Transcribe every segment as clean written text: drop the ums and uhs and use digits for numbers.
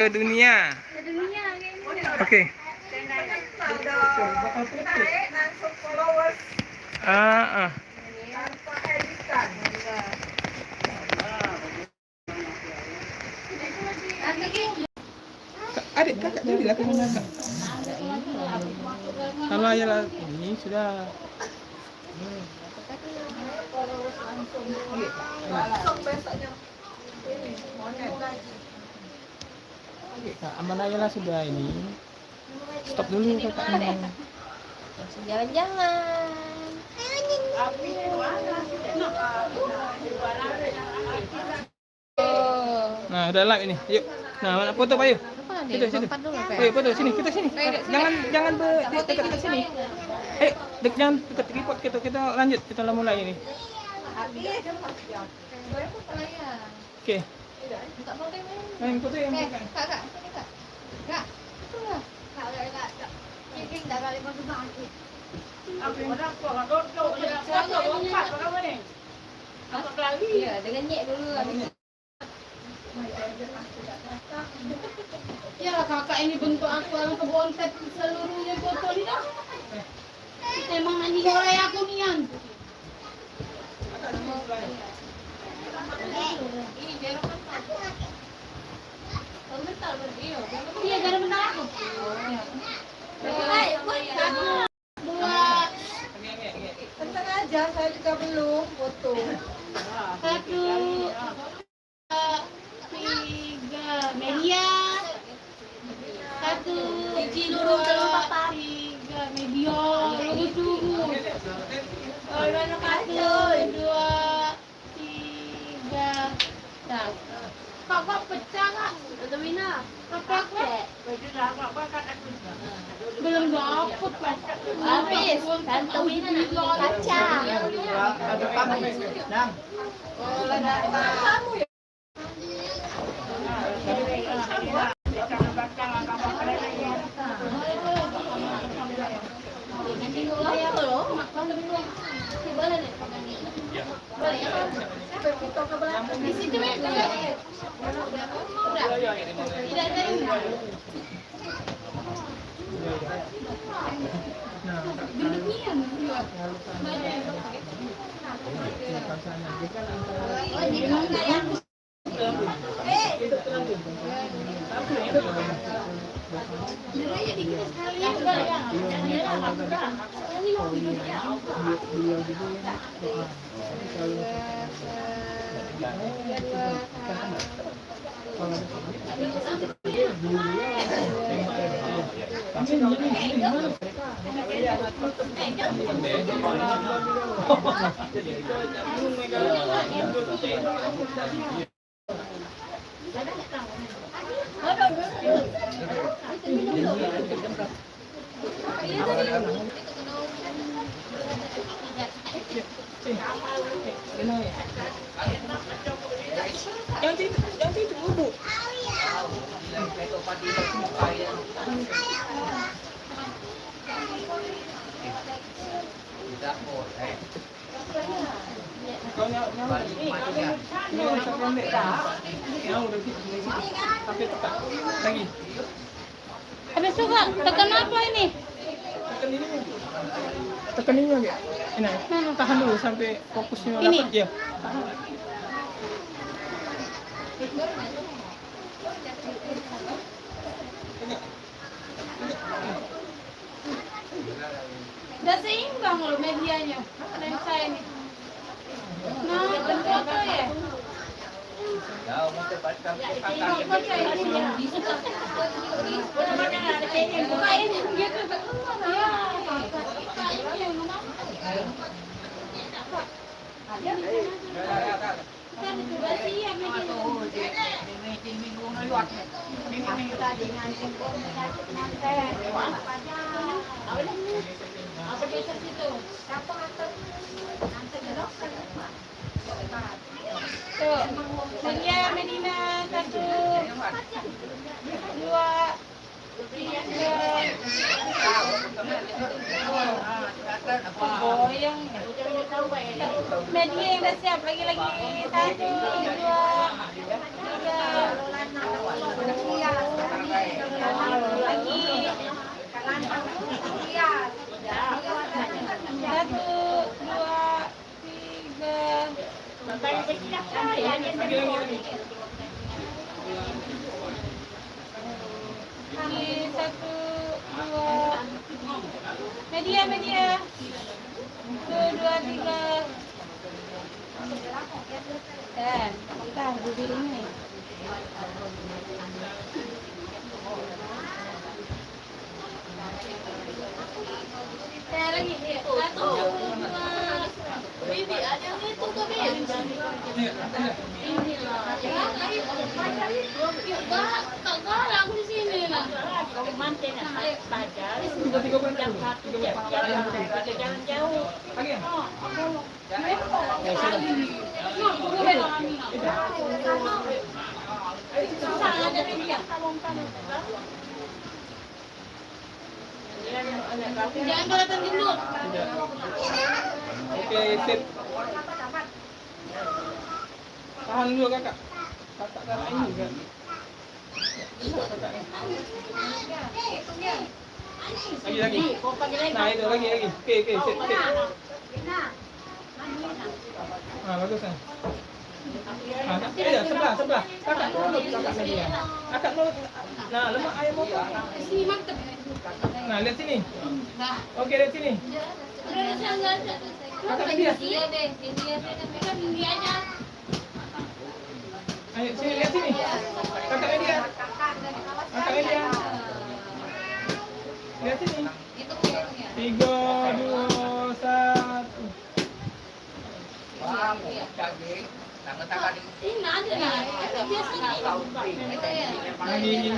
ke dunia. Oke. Adik kakak jadilah ke kakak. Kalau ayalah ini sudah. Aman ayalah sudah ini. Stop dulu kakaknya. Jalan-jalan. Nah, udah live ini. Yuk. Nah, mana foto Pak? Yuk. Situ. Ayo foto sini, kita sini. Jangan dekat sini. Jangan dekat tripod kita lanjut, kita mulai ini. Oke. Main foto yang Kak. Iya, dengan nyek dulu lah. Ya kakak ini bentuk aku orang kebontet seluruhnya botol ini dah. Emang nak nyolai aku nian. Ini jangan bentar. Bentar berdiri. Iya jangan bentar aku. Dua. Bentar aja, saya juga belum foto. 1, 2, 3, media. 1, 2, 3, media. Tunggu. 1, 2, 3. Tak. Kakak pecah kak. Mina. Kakak. Belum dapet kan? Habis. Tante Mina nak kaca. Ada kamu. Nang. Oh, kamu ya. Nanti dulu ya loh. Boleh nih. Boleh. Di situ ya. Tidak ada ini. Yang itu bubuk. Habis suka tekan apa ini? Tekan ini lagi. Ini, tahan dulu sampai fokusnya dapat ya. Udah seimbang loh medianya. Ada yang saya nih. Nah, foto ya. Tuh, Media Medina 1, 2, 3. Goyang. Media yang udah siap lagi 1, 2, 3. Lagi. Ini 1, 2. Media. 1, 2, 3. Dan kita berdiri ini. Lagi. 1, 2. Bibi, ada yang itu tuh, Bibi. Aku di sini lah. Mantin pacar. Tiga bulan Jam 1 jalan jauh. Lagi ya? Jangan kelihatan gendut. Oke, sip. Tahan dulu kakak. Kakak ini juga. Lagi. Nah itu lagi. Oke, sip. Nah, bagus kan? Sebelah. Kakak nurut, kakak media. Kakak nurut. Nah, lemak ayam potong. Sini mantep. Nah, lihat sini. Oke, lihat sini. Kakak media. Iya deh, ini aja. Ayo, sini, lihat sini. Kakak media. Lihat sini. 3, 2, 1. Ini ada lah. Biasanya. Lagi.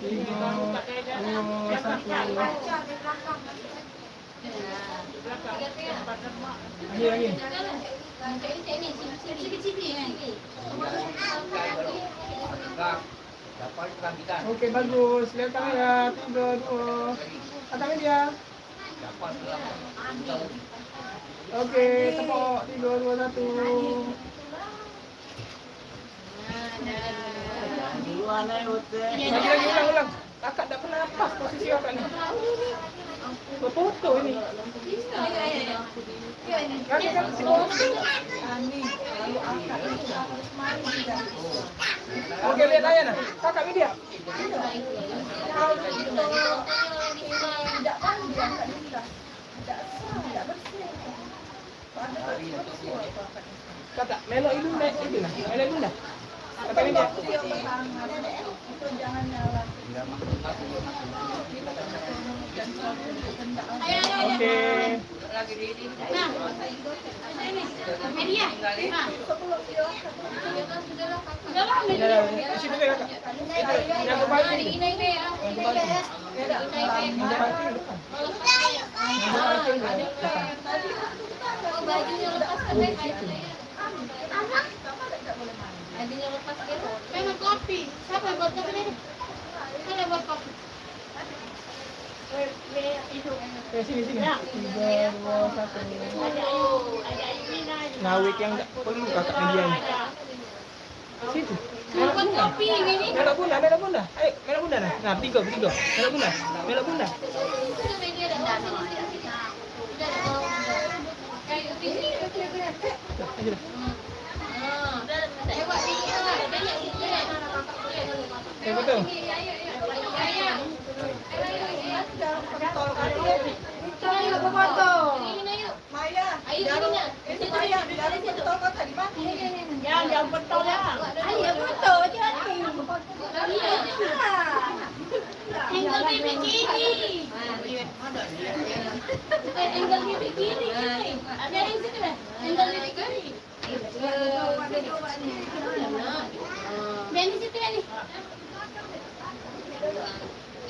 3, 2, 1. Lagi. Oke, bagus. Lihat kamera. 3, 2. Kakak media. Oke, tepuk. 3, 2, 1. Lagi, ulang. Kakak tak pernah pas posisi kakak ni. Berfoto ini. Kakak kan si foto. Oke, lihat ayah nah. Kakak media. Kakak, melok ibunda. Melok ibunda. Kakak media. Oke. Nah, ini media. Di situ kakak. Yang kebalik ini. Bajunya lepas Bajunya lepas gitu. Memang kopi. Siapa yang buat kopi ini? Siapa yang buat kopi? Sini. 3, 2, 1. Nawik yang tak perlu kakak media ni. Situ. Buat kopi ini. Melok bunda. Ayo, melok bunda nah. Nah, 3. Melok bunda. Betul. Jangan betul ya. Ayo betul Angle bikini. Angle bikini. Ada yang situ dah. Angle bikini. Dan di situ ni.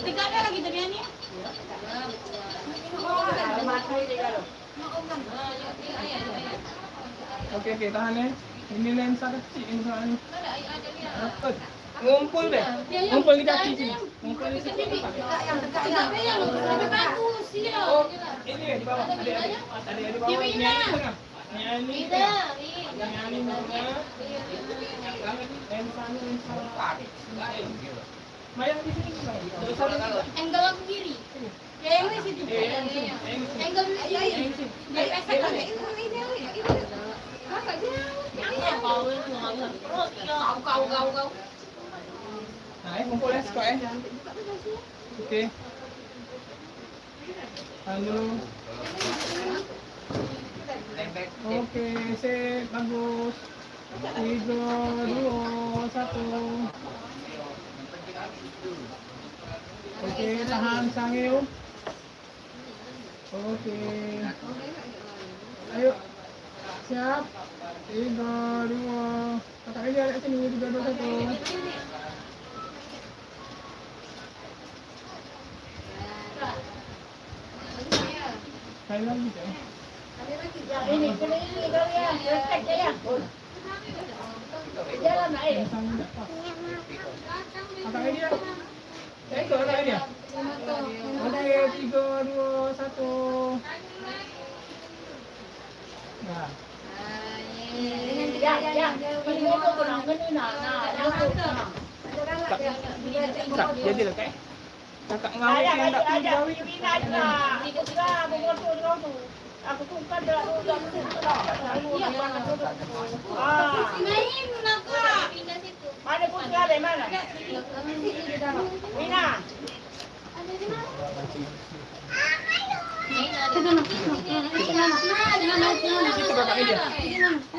Tiga ada lagi tu dia ni. Oke, tahan ya. Ini lensa kecil ini soalnya. Rapat. Ngumpul deh. Ngumpul di kaki sini. Ngumpul di sini. Yang lebih bagus sih. Oh, ini ya di bawah. Ada di bawah. Ini di tengah. Ini di tengah. Ini di tengah. Lensa. Mayang di sini. Angle kiri. Yang di situ. Angle kiri. Ini. Kau. Nah, kumpul ya, Sko ya. Oke. Halo. Oke, sip, bagus. 3, 2, 1. Oke, tahan Sangil. Oke. Ayo. Siap. 3, 2. Kakak ini ada sini 3, 2, 1. Sekali lagi ya. Ini kalian, respect ya. Jalan naik. Kakak ini ya. Ya itu kakak ini ya. Oke, 3, 2, 1. Nah. Ya. Ini motor kena nah. Tak, jadi lah kak. Kakak ngawin yang tak perlu Aku tungkan dah udah main nak. Mana pun ada mana? Mina. Itu kakak ini ya.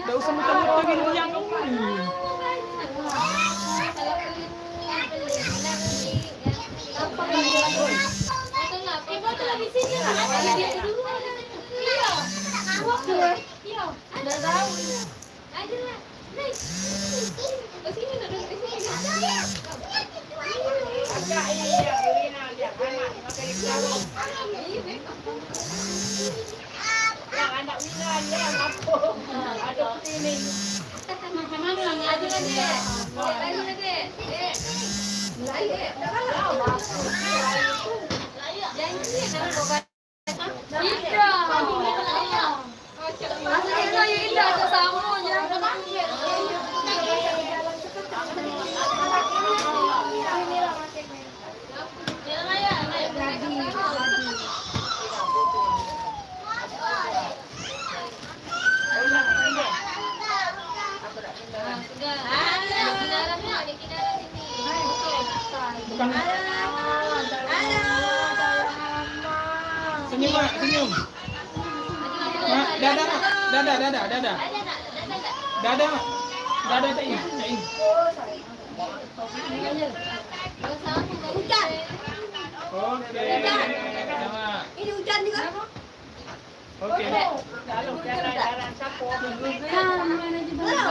Tidak usah muter-muter gini yang kamu. Bukan. Senyum mak, senyum. Mak, dada mak, dada. Dada mak, dada tak ini. Oke. Ini hujan juga. Oke. Jalan sapu.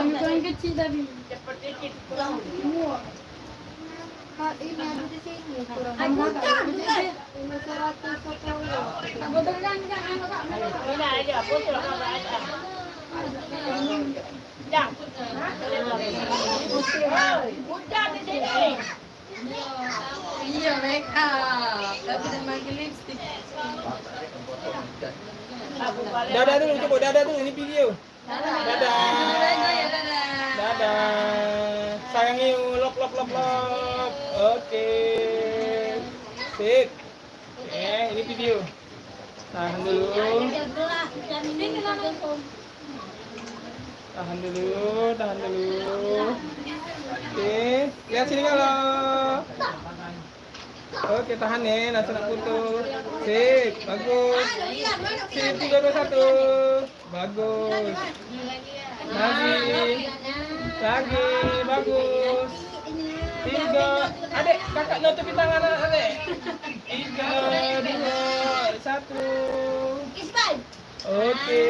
Bukan kecil tapi. Cepat dikit. Ini ada di sini. Hujan juga. 510. Mina aja, betul kalau ada. Jam. Hujan di sini. Iya, make up. Tapi dah pakai lipstick. Dada dulu, coba dada dulu, ini video. Dadah. Sayang you, lop. Oke. Sip. Ini video. Tahan dulu. Tahan dulu. Oke, lihat sini kalau. Oke, tahan ya, langsung nak foto. Sip, bagus. Sip, 3, 2, 1. Bagus. Lagi, bagus. 3, adek, kakak nutupin tangan adek. 3, 2, 1. Oke.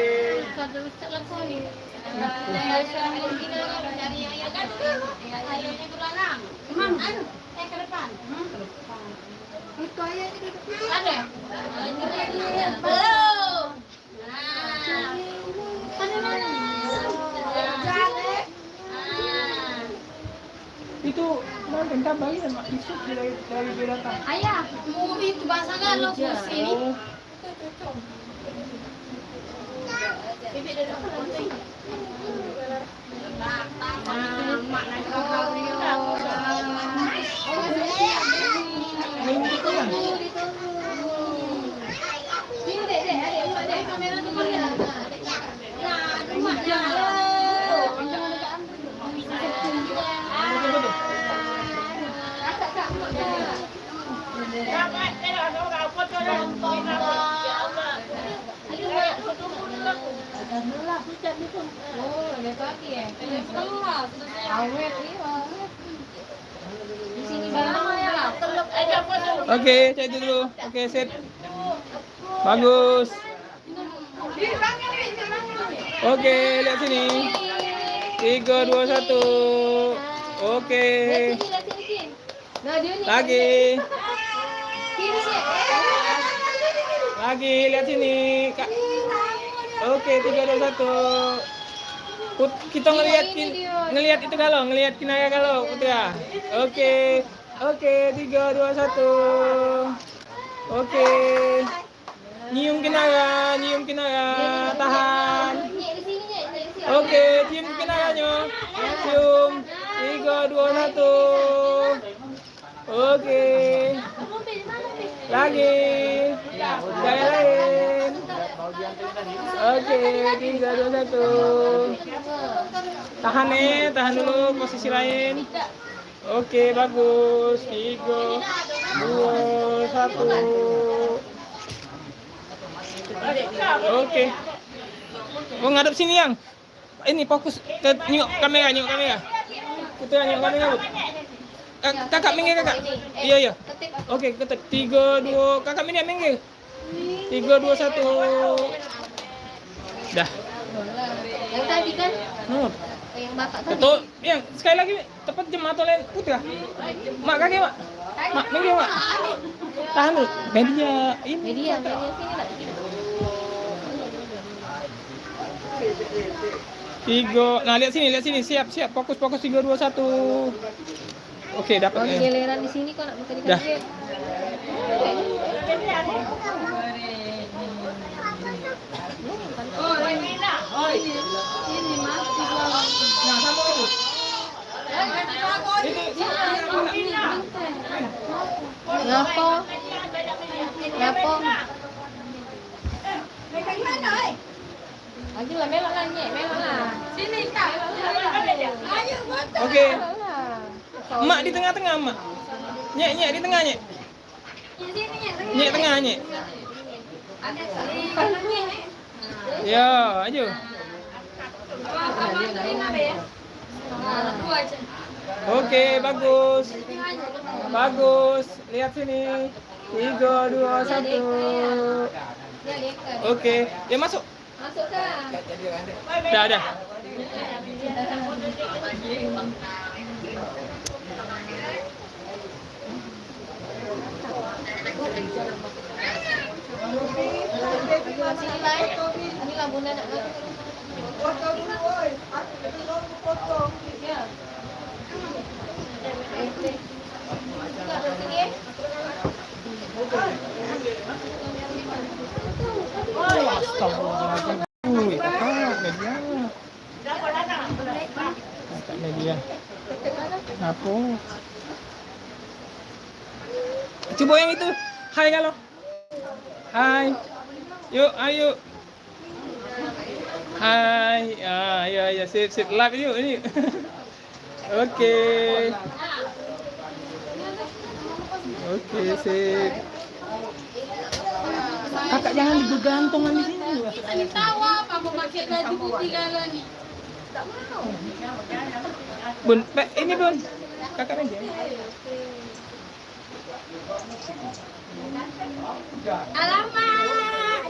Itu aja ini duduk. Itu kemarin tambahin sama isu dari binatang. Ayah, mau itu bahasa kan lo sini. Bibit dari mak nak kau Itu kan? Ini dek, kamera tu boleh. Nah, mak jangan. Oh, lebih pagi ya? Setelah awet iya. Di sini barang ya lah. Oke, cek itu dulu. Oke, set. Bagus. Oke, lihat sini. 3, 2, 1. Oke. Nah, dia nih. Lagi. Kiri sih. Lagi, lihat sini. Kak. Oke, 3, 2, 1. Kita ngelihat itu galau, ngelihat Kinaya galau, Putra. Oke. Oke, 3, 2, 1. Oke. Nyium Kinaya, tahan. Oke, cium Kinayanya. Cium. 3, 2, 1. Oke. Lagi. Gaya lain. Oke, 3, 2, 1. Tahan dulu posisi lain. Oke, bagus. 3, 2, 1. Oke. Oh, ngadep sini yang. Ini fokus ke nyok kamera. Putra nyok kamera. Kakak minggir kakak. Iya. Oke, ketek 3, 2. Kakak minggir. 3, 2, 1. Dah. Yang tadi kan? Yang bapak tadi. Betul. Yang sekali lagi tepat jam atau lain Putra. Mak kakek, Mak. Mak minggir, Mak. Tahan dulu. Media sini lah. Tiga. Nah, lihat sini. Siap. Fokus 3, 2, 1. Oke, dapat. Oh, giliran di sini kok nak bisa Dah. dikasih. Ini mati kalau. Nah, sama itu. Ngapo? Lagi lah melok lah. Sini Kak. Ayo foto. Oke. Mak di tengah-tengah, Mak. Nyek di tengah, Nyek. Nyek tengah, Nyek. Ya, ayo. Oke, bagus. Lihat sini. 3, 2, 1. Oke, ya masuk. Masuk Kak. Dah. Ini lah bunda nak foto dulu, oi. Aku foto. Ya. Astagfirullahaladzim. Media. Apa? Coba yang itu. Hai kalau. Hai. Yuk, ayo. Hai. Ya, sip. Live yuk ini. Oke, sip. Kakak jangan bergantungan di sini. Ini tahu apa memakai baju putih kalian nih. Bun, ini Bun. Kakak aja. Alamak.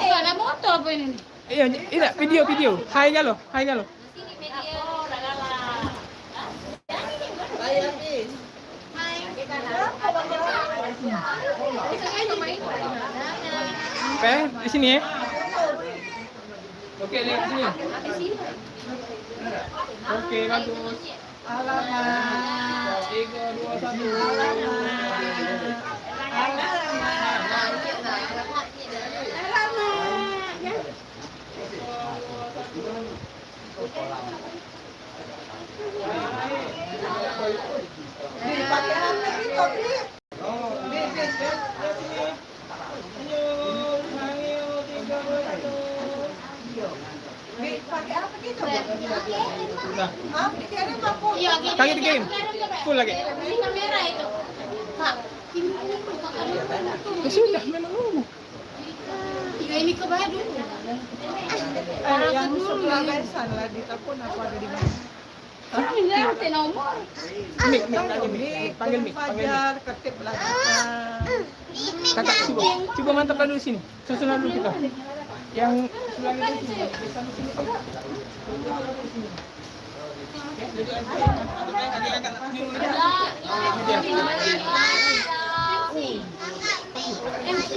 Ada motor apa ini? Iya, video. Hai galo. Di sini ya. Oke, lihat sini. Oke, bagus. Alamak. 3, 2, 1. Pakai Nah, Iya, kaki dikirim. Full lagi. Ini kamera itu. Kak, ini Ya sudah, memang nunggu. ya ini ke baju. Yang sebelah besan lah di telepon apa ada di mana? Ini ada nomor. Mik, panggil Mik. Fajar ketip lagi. Kakak coba mantaplah dulu sini. Susunan dulu kita. Yang sebelah itu sini. Sampai sini Pak. Ya, jadi agak dulu MC.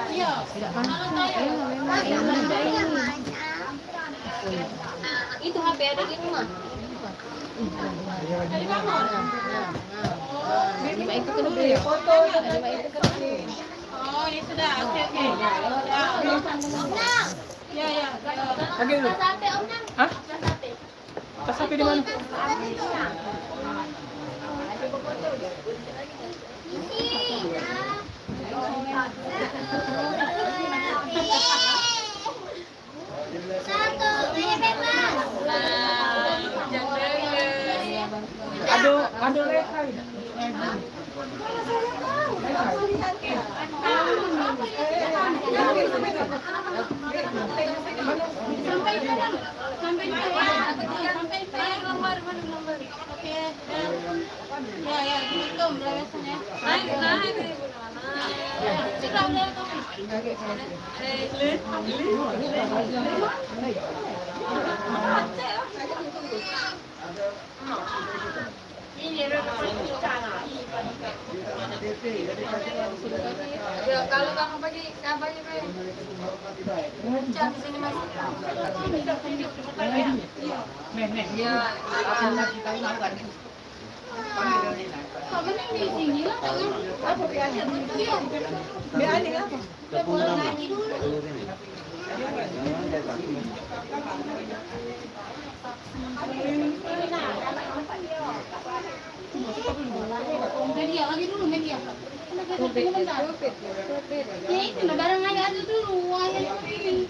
Iya. Itu HP ada di rumah. Itu ke dulu ya. Oh, ini sudah. Oke. Ya. Lagi dulu. Hah? Tas HP di mana? Aduh leha ini. Sampai nomor. Oke. Ya, itu belasannya. Ya, kalau kamu pagi kabarnya kayak jam di sini masih. Nih. Ya, Kamu di sini lah. Biar ada apa? Lagi dulu. Media lagi dulu media. Ya itu nah barang aja ada dulu. Aku ini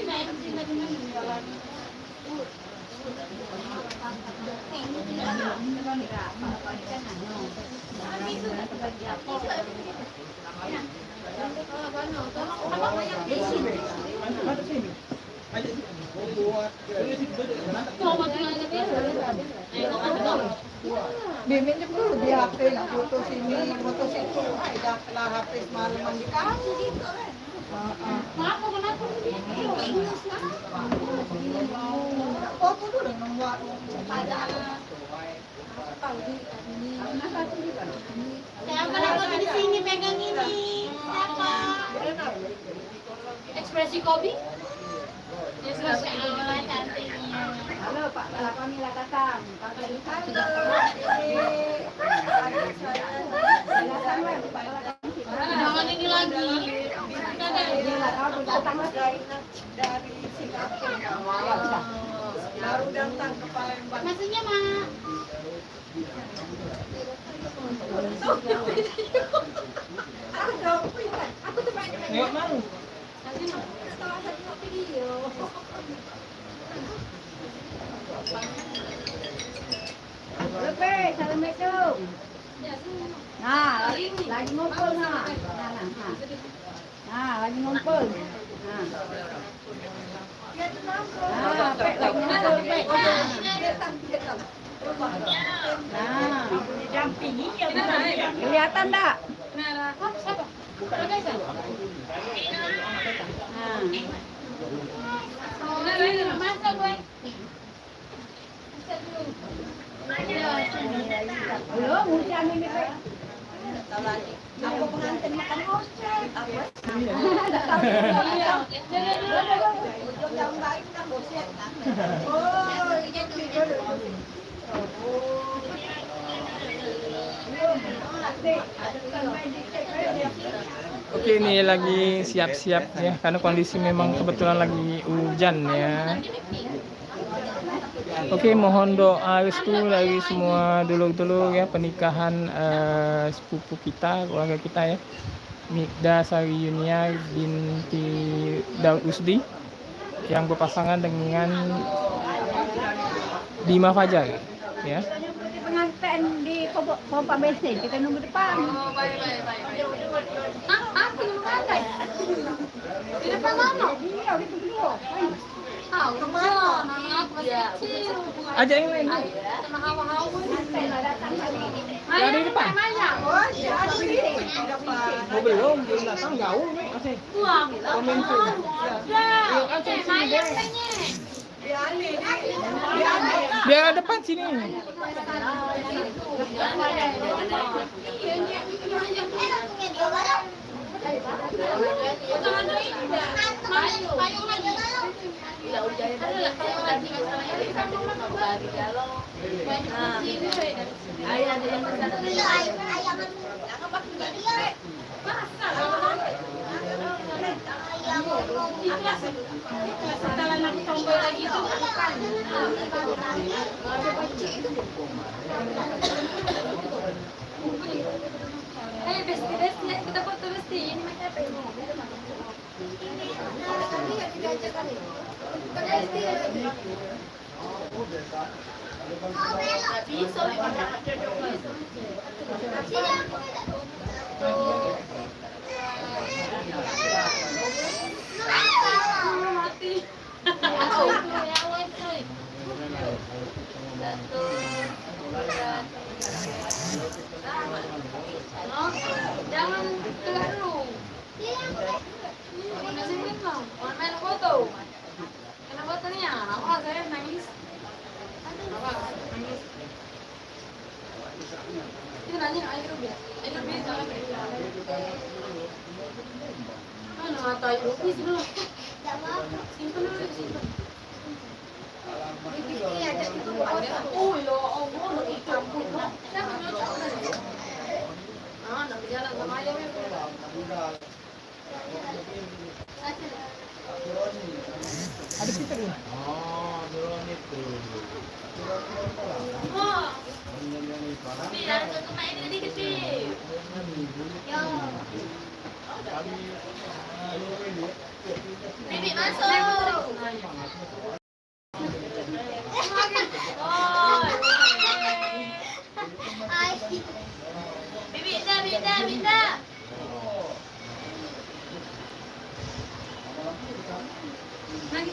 nah itu dengan Biminjem dulu di HP, nak foto sini, foto situ. Dah lah HP semalaman dikasih gitu kan. Kenapa? Foto dulu nomor ada. Siapa lagi di sini pegang ini? Siapa? Ekspresi Kobi? Ekspresi cantiknya. Halo Pak, Pamila Tatang. Jangan ini lagi. Dari Singapura. Baru datang ke Palembang. Maksudnya mah Aku tuh banyak Nggak mau. video. Assalamualaikum. Nah, lagi ngumpul nah. Nah, lagi ngumpul. Nah. Pek lagi ngumpul, Pek. Nah. Kelihatan tak? Siapa? Nah. Masa gue? Belum, hujan ini Pek. Aku pengantin makan hostel. Apa? Yang baik kan boset. Oh, Oke, ini lagi siap-siap ya, karena kondisi memang kebetulan lagi hujan ya. Oke, mohon doa restu dari semua dulur-dulur ya, pernikahan sepupu kita, keluarga kita ya. Mikda Sari Yunia binti Daud Usdi yang berpasangan dengan Dima Fajar, ya. Pengantin di pompa bensin, kita nunggu depan. Oh, baik. Aku yang mengantai. Di depan mana? Iya, itu dulu. Tahu kemana? Aku masih kecil. Ajak yang lain. Sama hawa-hawa. Ada di depan. Oh, iya, ada di sini. Oh, belum datang jauh nih masih. Buang. Komentar. Ya. Mayat kayaknya. Dia depan sini. Setelah nak tombol lagi itu besti, kita foto besti. Ini macam apa ini? Mati. Jangan tegak dulu. Nasi minum, orang main foto. Kena fotonya, awal saya nangis. Nangis. Itu nanya air biar. Air biar jangan. Mana mata air biar dulu. Simpan dulu, simpan. Oh ya Allah, lagi campur. Jangan nyocok. Nak berjalan sama ayam ya. Ada kita dulu. Oh. Biar ke rumah ini tadi kecil. Ya. Bibi masuk. Binda. Lagi.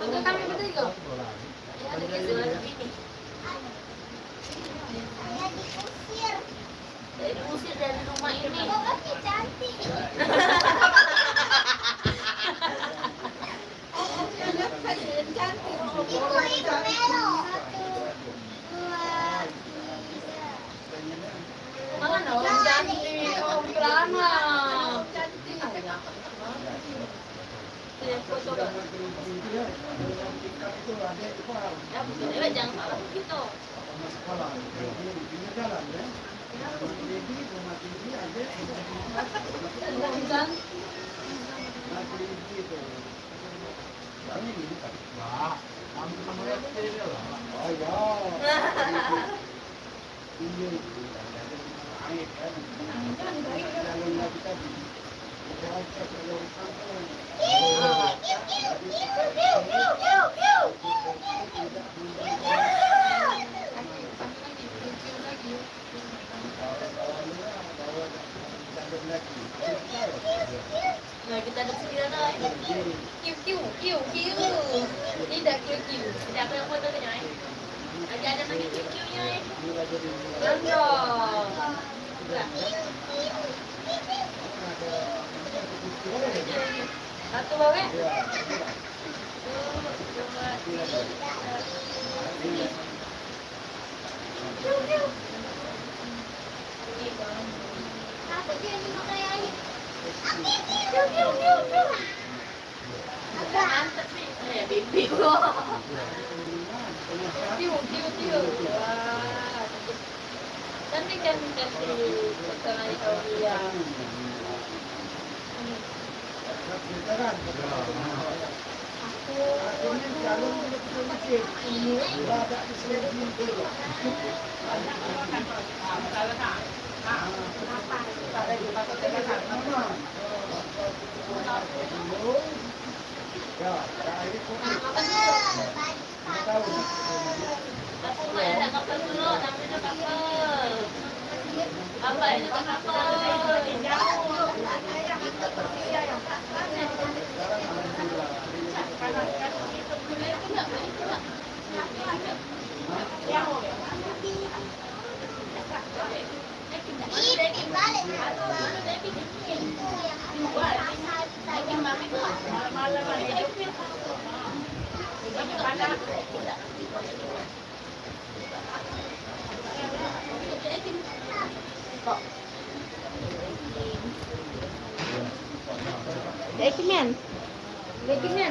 Untuk kami bertiga. Ada kesulitan ini. Saya diusir dari rumah ini. Cantik. Mana orang cantik, orang kelana. Foto ya, jangan salah begitu. Nah, kita ada sekitar kiu. Tidak kiu. Tidak aku yang foto kan ya? Ada lagi kiu-nya ya. Satu bawa. Mantap nih. Bibi gua. Tiu. Wah. Cantik. Setengah kau dia. Aku mah ada kapal dulu, namanya kapal. Apa itu kapal? Lekimen. Ya.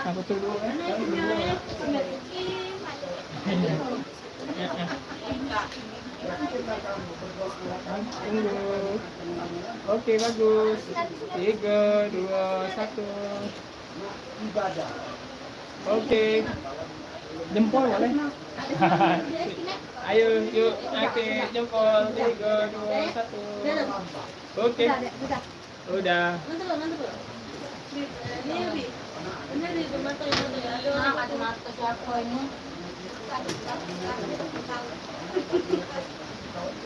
Aku tuh dulu. Oke, bagus. 3, 2, 1. Oke. Jempol boleh? Ayo, yuk. Oke, jempol. 3, 2, 1. Oke. Udah.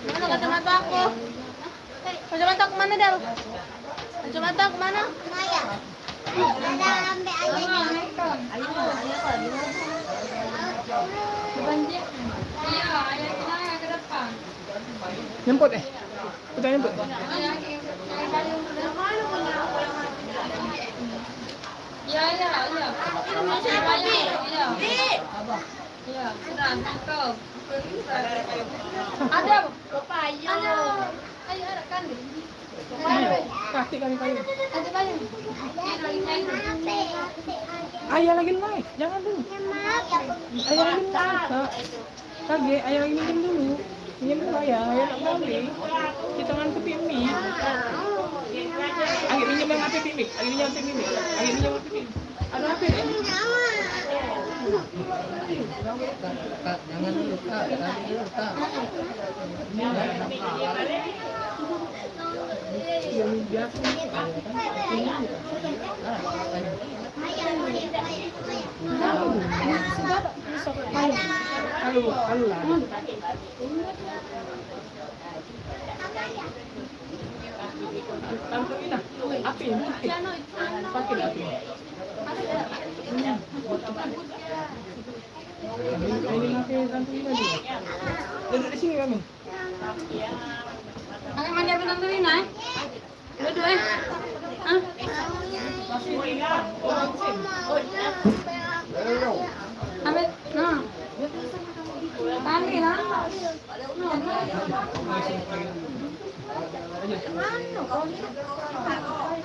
Mana kacamata aku? Kacamata aku mana, Del? Kacamata aku mana? Maya. Ada ambil ayahnya. Banjir. Iya, ayahnya ke depan. Nyemput Udah nyemput. Iya. Iya, sudah tangkap. Ada pepaya. Ayo ada kan? Kasih kami kayu. Ada banyak. Ayah lagi live, jangan dulu. Ayah lagi live. Kage, ayah lagi minjem dulu. Minjem dulu ayah nak beli. Kita kan ke Pimi. Ayah minjem yang HP Pimi. Ayah minjem HP Pimi. Ayah minjem HP Pimi. Ada HP deh. Kak, jangan dulu kak, tadi dulu kak. Yang biasa. Halo lah. Tantuin lah. Api. Pakai api. Ini pakai tantuin aja. Duduk di sini kami. Ang manja pinantuin ay. Duduk eh. Hah? Amit, nah. Kami na.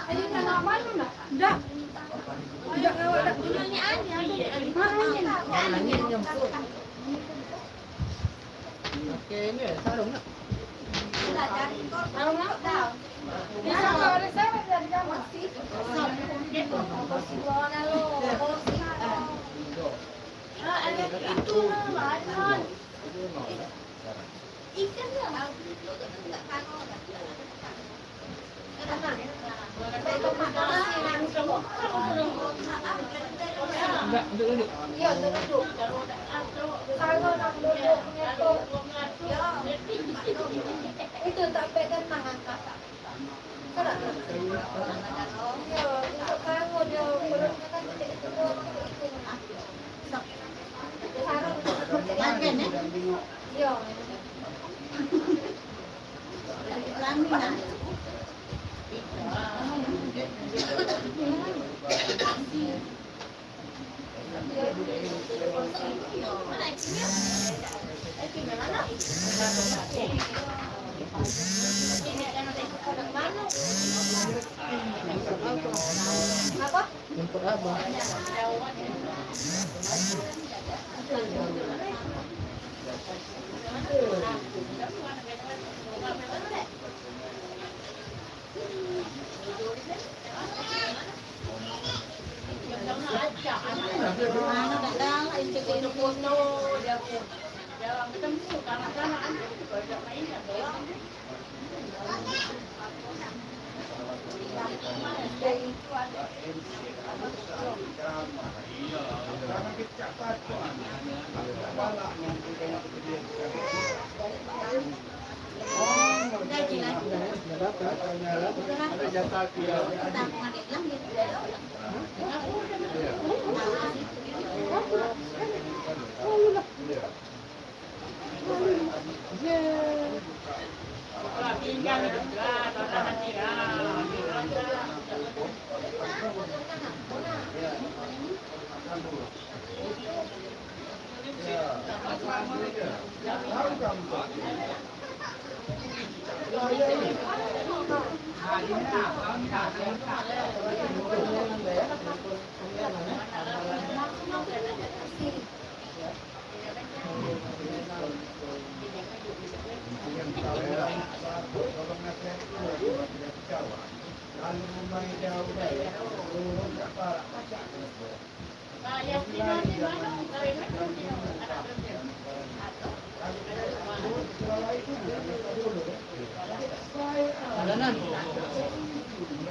Ayun na naman na. Dah. Tidak ngawak dah. Ini aja. Oke, ini sarung nak. Sarung nak. Bisa boleh saya dari kamar sih. Ada itu lah, ikan lah. Itu tak pegang tangan kakak. Kada. Ya, untuk kamu dia perutnya kan itu Makan ya? Iya. Laminan. Apa? Jemput abang.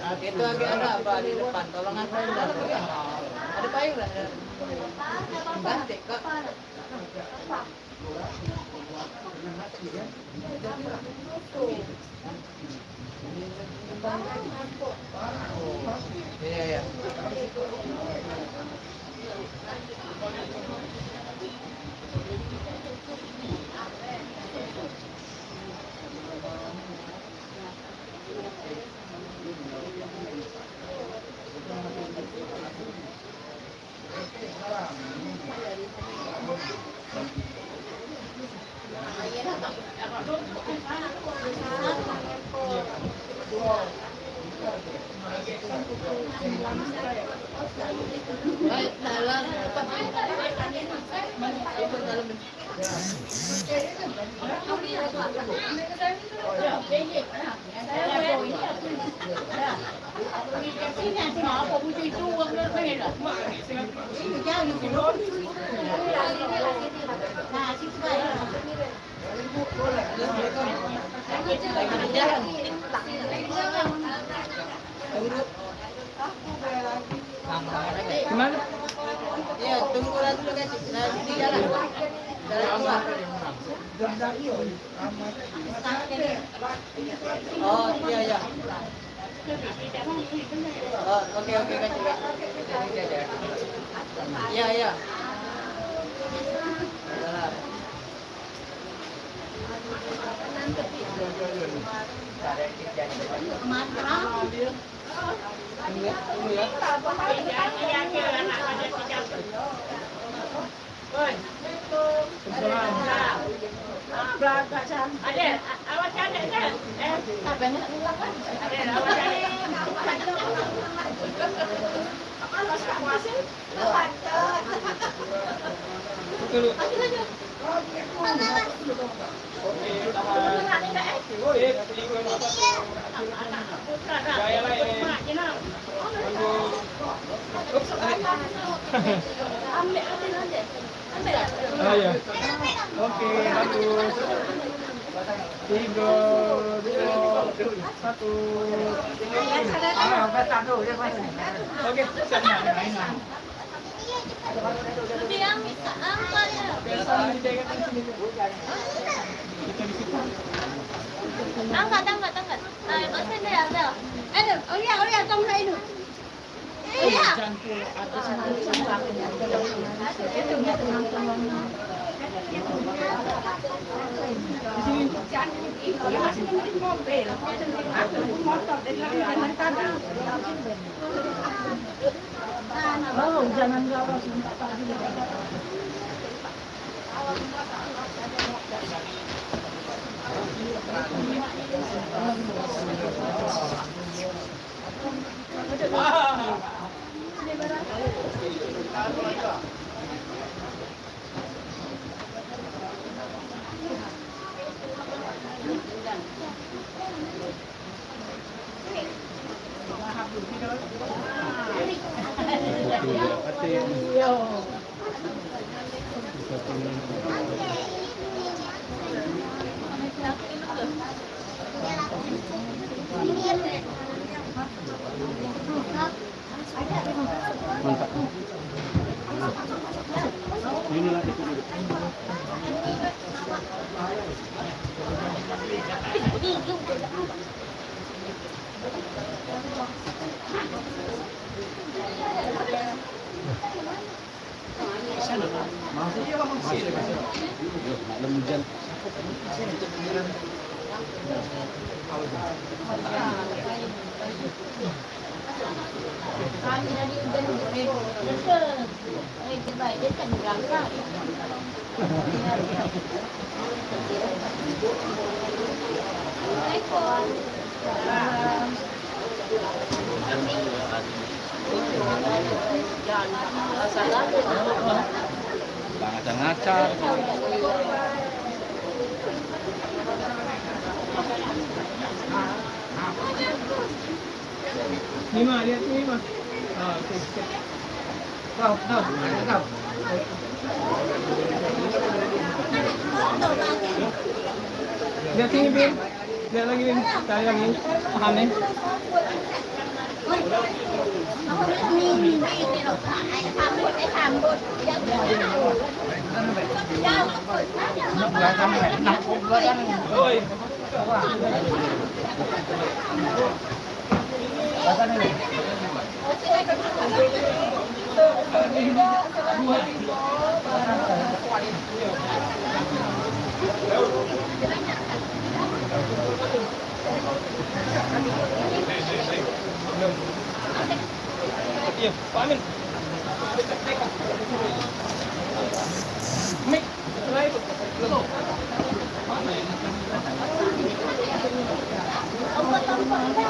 Ada itu agak ada apa di depan, tolong antar dulu. Ada payung lah. Bantik kok. Iya ya. Baik, dalam Gimana? ya, tunggu dulu kan di jalan. Jalan keluar. Oh, iya ya. Oh, oke kan. Iya, iya. Jalan. Tunggu ya. Ada, awak ada kan? Apa nak lakukan? Ada, awak ada. Dulu. Oh ya. Oke, bagus. 3, 2, 1. Oke, siap. Lebih angkat ya. Kita di situ. Angkat. Nah, masih ada. Oh iya, tong na ini. Iya. Jangan gawas. Mantap. Inilah itu. Lemjan. Kami dari udan betul. Terbaik dia kan berangkat. Ngacar. Lima, lihat ni lima. Okey. Kau. Lihat sini, Bin. Lihat lagi, Bin. Sekali lagi. Paham ni? Oi. Iya, Pak Amin. Mik, setelah itu. Belum. Mana ini? Bluetooth mode.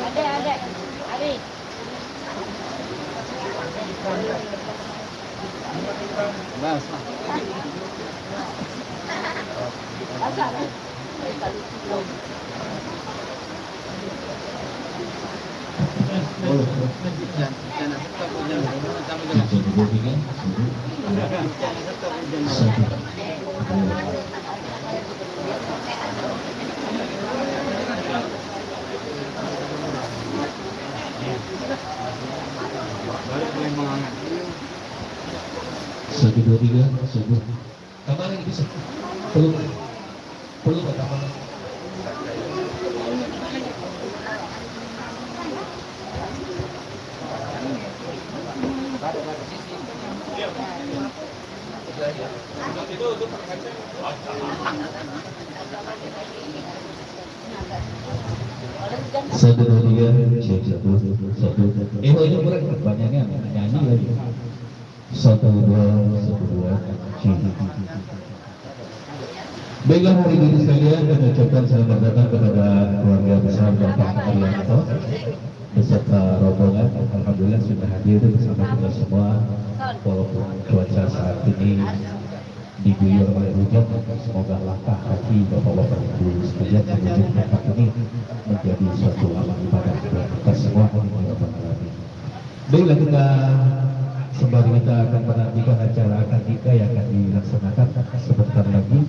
Ada. Ari. Mas. Satu dua tiga, satu. Tambah lagi bisa. Perlu nggak tambah lagi? Satu dua tiga, satu. Oh ini kurang banyaknya nyanyi lagi. Satu dua, Baiklah hari ini sekalian, kami ucapkan selamat datang kepada keluarga besar Bapak Arianto beserta rombongan. Alhamdulillah sudah hadir bersama kita semua, walaupun cuaca saat ini diguyur oleh hujan. Semoga langkah kaki bapak-bapak ibu sekalian menuju tempat ini menjadi suatu amal ibadah buat kita semua. Baiklah, kita sembari kita akan menantikan acara akad nikah yang akan dilaksanakan sebentar lagi.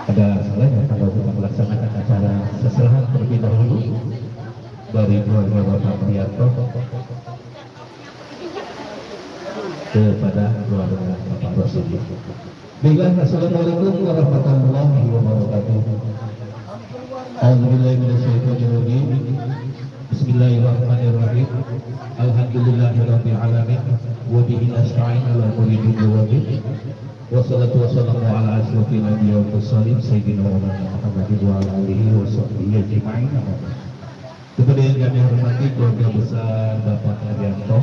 Ada salahnya kalau kita melaksanakan acara seserahan terlebih dahulu dari keluarga Bapak Arianto kepada keluarga Bapak Rosidi. Baiklah, assalamualaikum warahmatullahi wabarakatuh. A'udzubillahi minasyaitonirrajim. Bismillahirrahmanirrahim. Alhamdulillahirabbil alamin wa bihi nasta'in ala kulli syai'in. Wassalatu wassalamu ala asyrofil anbiya'i wal mursalin sayyidina Muhammadin wa ala alihi wa sahbihi ajma'in. Kepada yang kami hormati keluarga besar Bapak Arianto,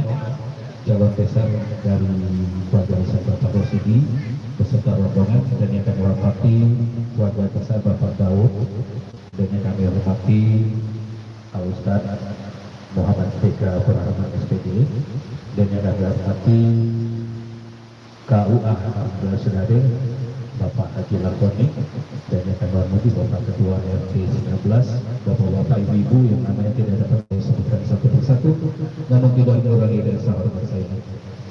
calon besar dari keluarga besar Bapak Rosidi beserta rombongan, dan yang kami hormati keluarga besar Bapak Daud, dan yang kami hormati Pak Ustaz Muhammad Fika Rahman SPD, dan yang kami hormati KUA Abdul Senade Bapak Haji Lakoni, dan yang kami hormati Bapak Ketua RT 19, Bapak-bapak Ibu-ibu yang namanya tidak dapat saya sebutkan satu persatu, namun tidak mengurangi dari hormat saya.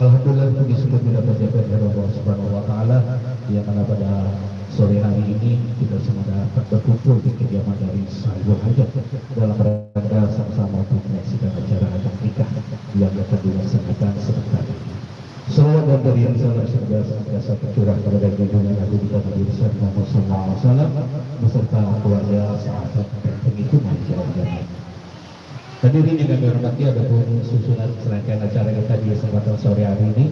Alhamdulillah itu disebut tidak berjabat dari Allah Subhanahu wa Ta'ala, yang mana pada sore hari ini kita semua dapat berkumpul di kediaman dari Sahibu Hajat dalam rangka sama-sama untuk menyaksikan acara akad nikah yang akan dilaksanakan sebentar lagi. Salawat dan berian salam senantiasa tercurah kepada junjungan Nabi kita Nabi besar Muhammad SAW beserta keluarga, sahabat dan pengikut jalan-jalan. Hadirin yang kami hormati, ada pun susunan serangkaian acara kita di kesempatan sore hari ini.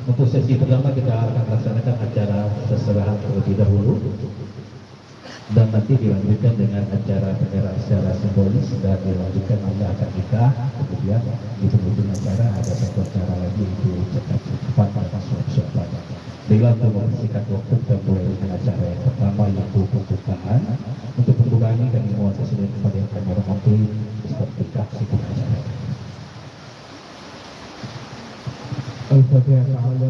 Untuk sesi pertama kita akan laksanakan acara seserahan terlebih dahulu, dan nanti dilanjutkan dengan acara penyerahan secara simbolis, dan dilanjutkan oleh akad nikah. Kemudian di penghujung acara ada satu acara lagi, itu cekap-cekapan dan suap-suapan. Bila untuk membersihkan waktu, kita mulai dengan acara yang pertama, yaitu pembukaan. Untuk pembukaan ini kami mohon sesuai kepada yang kami hormati seperti kasih acara. الفاتحة على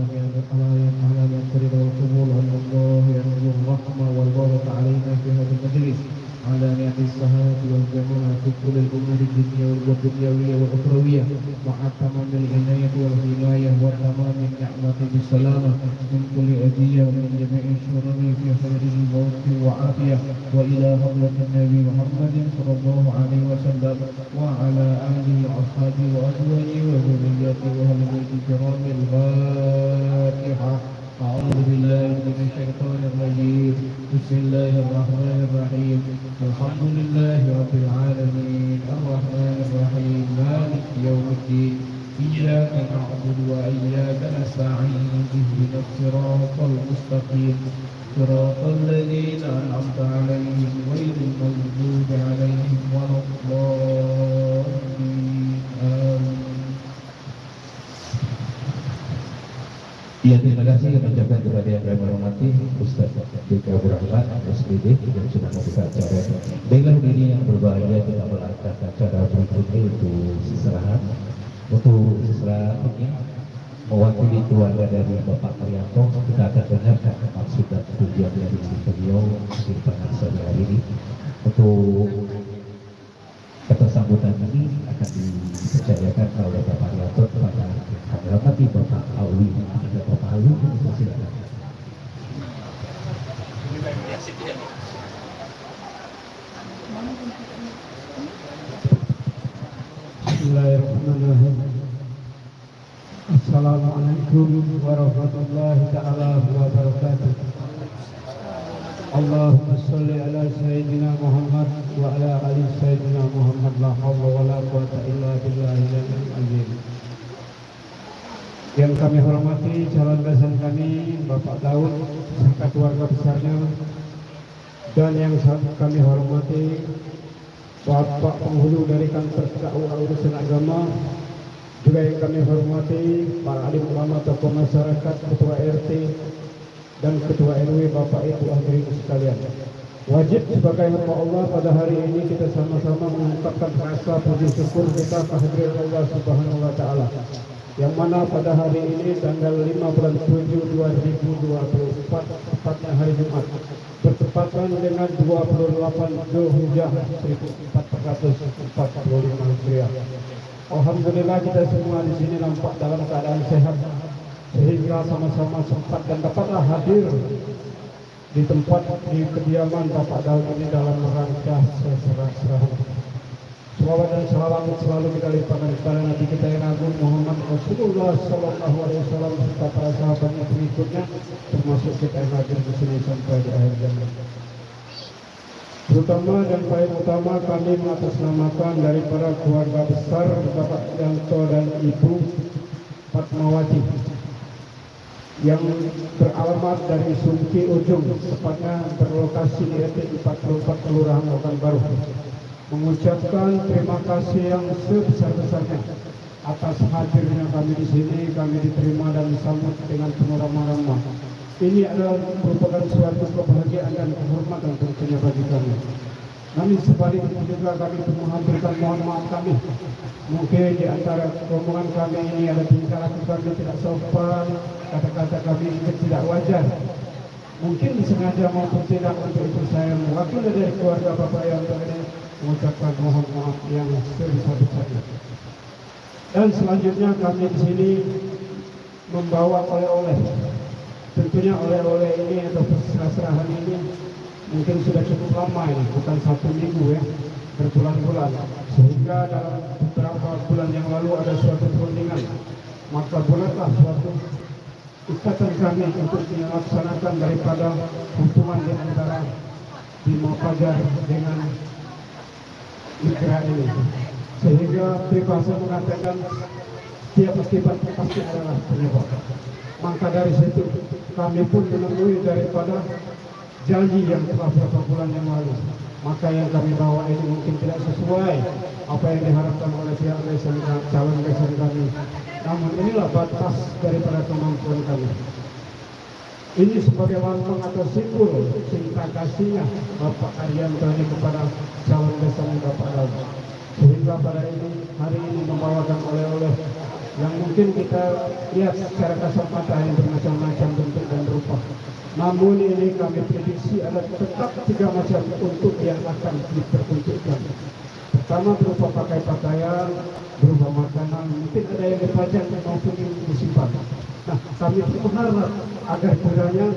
من فرض والقبول أن الله يرجو الرحمة والبركة علينا في هذا المجلس على نعم الصحة والجماعة في كل الأمور الدنيوية والأخروية، مع تمام العناية والعناية وتمام النعمة بالسلامة من كل أذية ومن جميع الشرور في خير الموت وعافية، وإلى حضرة النبي محمد صلى الله عليه وسلم وعلى آله وأصحابه وأزواجه وذريته وأهل بيته الكرام. الفاتحة. أعوذ بالله من الشيطان الرجيم. بسم الله الرحمن الرحيم. الحمد لله رب العالمين الرحمن الرحيم مالك يوم الدين. إياك نعبد وإياك نستعين اهدنا الصراط المستقيم صراط الذين أنعمت عليهم غير المغضوب عليهم ولا الضالين آمين. Ya, terima kasih kami ucapkan kepada yang kami hormati Ustaz Dika Rahman SPD yang sudah membuka acara. Baiklah, ini yang berbahagia, kita melangkah acara berikutnya untuk seserahan. Untuk seserahan ini mewakili keluarga dari Bapak Arianto, kita akan dengarkan maksud dan tujuan dari beliau di pada sore hari ini. Untuk sambutan ini akan dipercayakan oleh Bapak Rianto kepada kami hormati Bapak Auli. Ada Bapak Auli, silakan. Bismillahirrahmanirrahim. Assalamualaikum warahmatullahi ta'ala wabarakatuh. Allahumma salli ala Sayyidina Muhammad wa ala ali Sayyidina Muhammad. La hawla wa la quwata illa billahil azim. Yang kami hormati calon besan kami Bapak Daud serta keluarga besarnya, dan yang kami hormati Bapak penghulu dari kantor dakwah urusan agama, juga yang kami hormati para alim ulama, tokoh masyarakat, ketua RT dan ketua RW, Bapak Ibu hadirin sekalian. Wajib sebagai hamba Allah pada hari ini kita sama-sama mengungkapkan rasa puji syukur kita kehadirat Allah Subhanahu wa taala. Yang mana pada hari ini tanggal 5 bulan 7 2024 tepatnya hari Jumat, bertepatan dengan 28 Zulhijjah 1445 Hijriah. Alhamdulillah kita semua di sini nampak dalam keadaan sehat, sehingga sama-sama sempat dan dapatlah hadir di tempat di kediaman Bapak Daud ini dalam rangka serah-serahan. Salawat dan salawat selalu kita limpahkan kepada Nabi kita yang agung Muhammad Rasulullah Sallallahu Alaihi Wasallam serta para sahabat dan pengikutnya, termasuk kita yang hadir di sini sampai di akhir zaman. Terutama dan paling utama kami mengatasnamakan daripada keluarga besar Bapak Yanto dan Ibu Fatmawati yang beralamat dari Sungki Ujung, tepatnya berlokasi di RT 44 Kelurahan Okan Baru, mengucapkan terima kasih yang sebesar-besarnya atas hadirnya kami di sini. Kami diterima dan disambut dengan penuh ramah-ramah. Ini adalah merupakan suatu kebahagiaan dan kehormatan tentunya bagi kami. Namun sebaliknya juga kami menghaturkan mohon maaf kami. Mungkin di antara rombongan kami ini ada tingkah laku kami tidak sopan, kata-kata kami tidak wajar. Mungkin disengaja maupun tidak, untuk itu saya mewakili dari keluarga Bapak yang tadi mengucapkan mohon maaf yang sebesar-besarnya. Dan selanjutnya kami di sini membawa oleh-oleh. Tentunya oleh-oleh ini atau serah-serahan ini mungkin sudah cukup lama ini, bukan 1 minggu ya, berbulan-bulan. Sehingga dalam beberapa bulan yang lalu ada suatu perundingan, maka bulatlah suatu ikatan kami untuk melaksanakan daripada hubungan di antara Bima Fajar dengan Mitra ini. Sehingga peribahasa mengatakan setiap akibat pasti adalah penyebab. Maka dari situ kami pun menemui daripada janji yang telah beberapa bulan yang lalu. Maka yang kami bawa ini mungkin tidak sesuai apa yang diharapkan oleh pihak besan calon besan kami. Namun inilah batas daripada kemampuan kami. Ini sebagai lambang atau simbol cinta kasihnya Bapak Arianto ini kepada calon besan Bapak Daud. Sehingga pada hari ini membawakan oleh-oleh yang mungkin kita lihat secara kasat mata yang bermacam-macam bentuk dan rupa. Namun ini kami prediksi ada tetap 3 macam untuk yang akan diperuntukkan. Pertama berupa pakaian, berupa makanan, mungkin ada yang dipajang maupun disimpan. Nah, kami berharap agar kiranya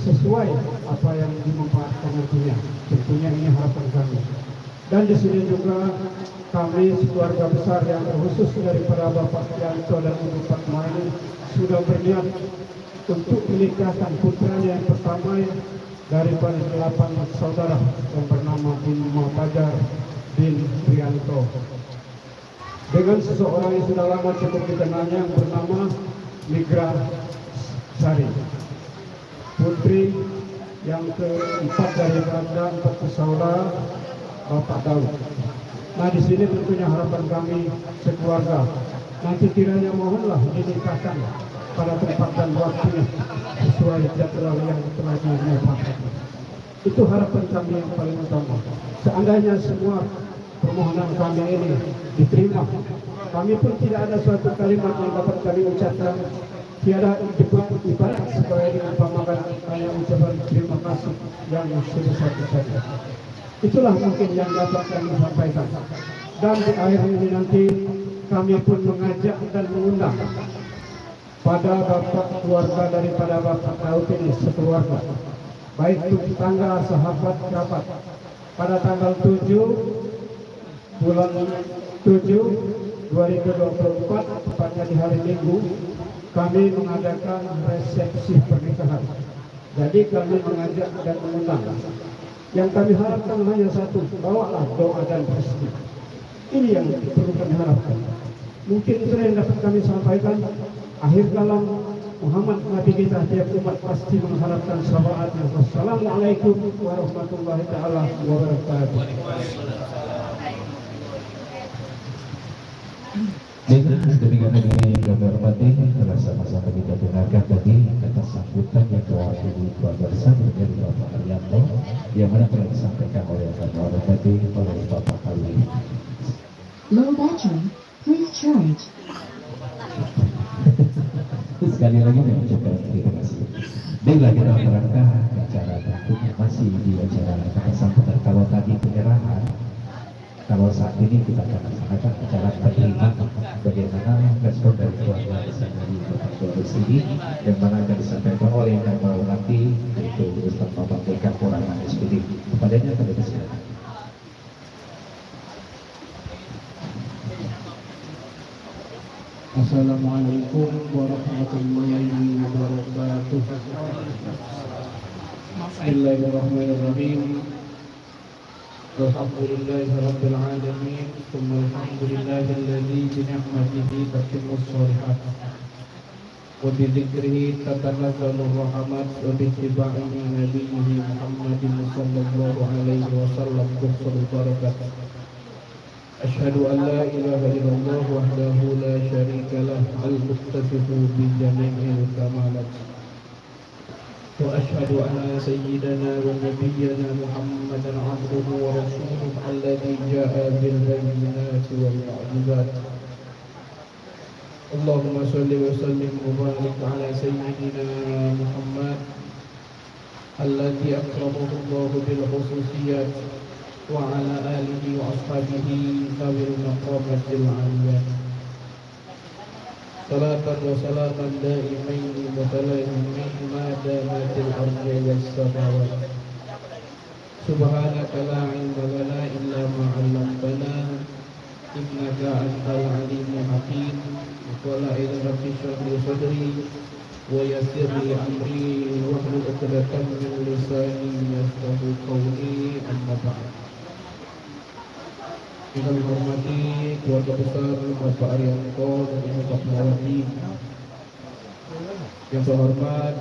sesuai apa yang dimanfaatkan nantinya. Tentunya ini harapan kami. Dan di sini juga kami keluarga besar yang khusus daripada Bapak Yanto dan Ibu Fatma ini sudah berniat untuk menikahkan putranya yang pertama daripada 8 saudara yang bernama Bima Fajar bin Rianto dengan seseorang yang sudah lama cukup dikenalnya yang bernama Migra Sari, putri yang keempat daripada 4 saudara Bapak Daud. Nah, di sini tentunya harapan kami sekeluarga nanti kiranya mohonlah dinikahkan pada tempat dan waktunya sesuai jadwal yang telah dinyatakan. Itu harapan kami yang paling utama. Seandainya semua permohonan kami ini diterima, kami pun tidak ada suatu kalimat yang dapat kami ucapkan, tiada ibarat sebagai dengan pemakan hanya ucapan terima kasih yang sebesar-besarnya. Itulah mungkin yang dapat kami sampaikan. Dan di akhir ini nanti kami pun mengajak dan mengundang pada bapak keluarga daripada Bapak Daud ini sekeluarga, baik itu tetangga, sahabat, kerabat, pada tanggal 7 bulan 7 2024, tepatnya di hari Minggu, kami mengadakan resepsi pernikahan. Jadi kami mengajak dan mengundang. Yang kami harapkan hanya satu, bawalah doa dan restu. Ini yang perlu kami harapkan. Mungkin itu yang dapat kami sampaikan. Akhir kalam, Muhammad Nabi kita, tiap umat pasti mengharapkan syafaatnya. Wassalamualaikum warahmatullahi taala wabarakatuh. Demikian ini yang kami hormati, telah sama-sama kita dengarkan tadi kata sambutan yang mewakili keluarga besar dari Bapak Haryanto, yang mana telah disampaikan oleh kami hormati oleh Bapak Ali. Low battery, please charge. Sekali lagi kami ucapkan terima kasih. Baiklah, kita merangkah acara tentunya masih di acara kata sambutan. Kalau tadi penyerahan, kalau saat ini kita akan laksanakan acara penerima bagaimana respon dari keluarga besar dari Bapak Keluarga sini, yang mana akan disampaikan oleh yang mau nanti yaitu Ustaz Bapak Dekan Purana SPD. Kepadanya kami persilakan. Assalamualaikum warahmatullahi wabarakatuh. Bismillahirrahmanirrahim. Alhamdulillahirabbil alamin. Tsumma alhamdulillahilladzi bi ni'matihi tatimmus shalihat. Wa bi dzikrihi tatanazzalur rahmat wa bi ittiba'i nabiyhi Muhammadin sallallahu alaihi wasallam tuhsul barakat. Asyhadu an la ilaha illallah wahdahu la syarika lah al-muttasifu bi jami'il kamalat. Wa asyhadu anna sayyidana wa nabiyyana Muhammadan abduhu wa rasuluhu alladzi jaa'a bil bayyinati wal mu'jizat. Allahumma shalli wa sallim wa barik ala sayyidina Muhammad alladzi akramahu Allah bil khususiyat wa ala alihi wa ashabihi dzawil maqamatil 'aliyah. Salatan wa salaman daimaini mutalazimain ma damatil ardi was samawat. Subhanaka la ilma lana illa ma 'allamtana innaka antal alimul hakim. Wa la ilaha illa sadri wa yassir li amri wahlul 'uqdatam min lisani yafqahu qawli. Amma ba'd. Yang kami hormati keluarga besar Bapak Haryanto dan Ibu Fatmawati, yang terhormat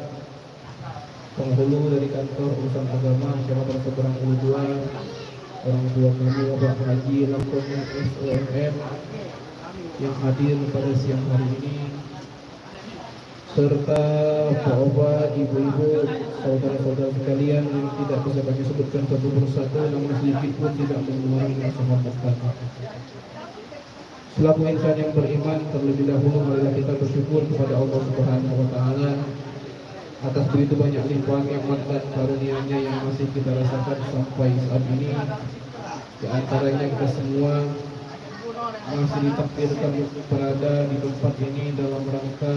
penghulu dari kantor urusan agama Kecamatan Seberang Ulu 2, orang tua kami Bapak Haji Lampung SOMM yang hadir pada siang hari ini, serta Pak Oba, ibu-ibu, saudara-saudara sekalian yang tidak bisa kami sebutkan satu persatu, namun sedikit pun tidak mengurangi rasa hormat kami. Selaku insan yang beriman, terlebih dahulu marilah kita bersyukur kepada Allah Subhanahu wa taala atas begitu banyak limpahan nikmat dan karunia-Nya yang masih kita rasakan sampai saat ini. Di antaranya kita semua masih ditakdirkan berada di tempat ini dalam rangka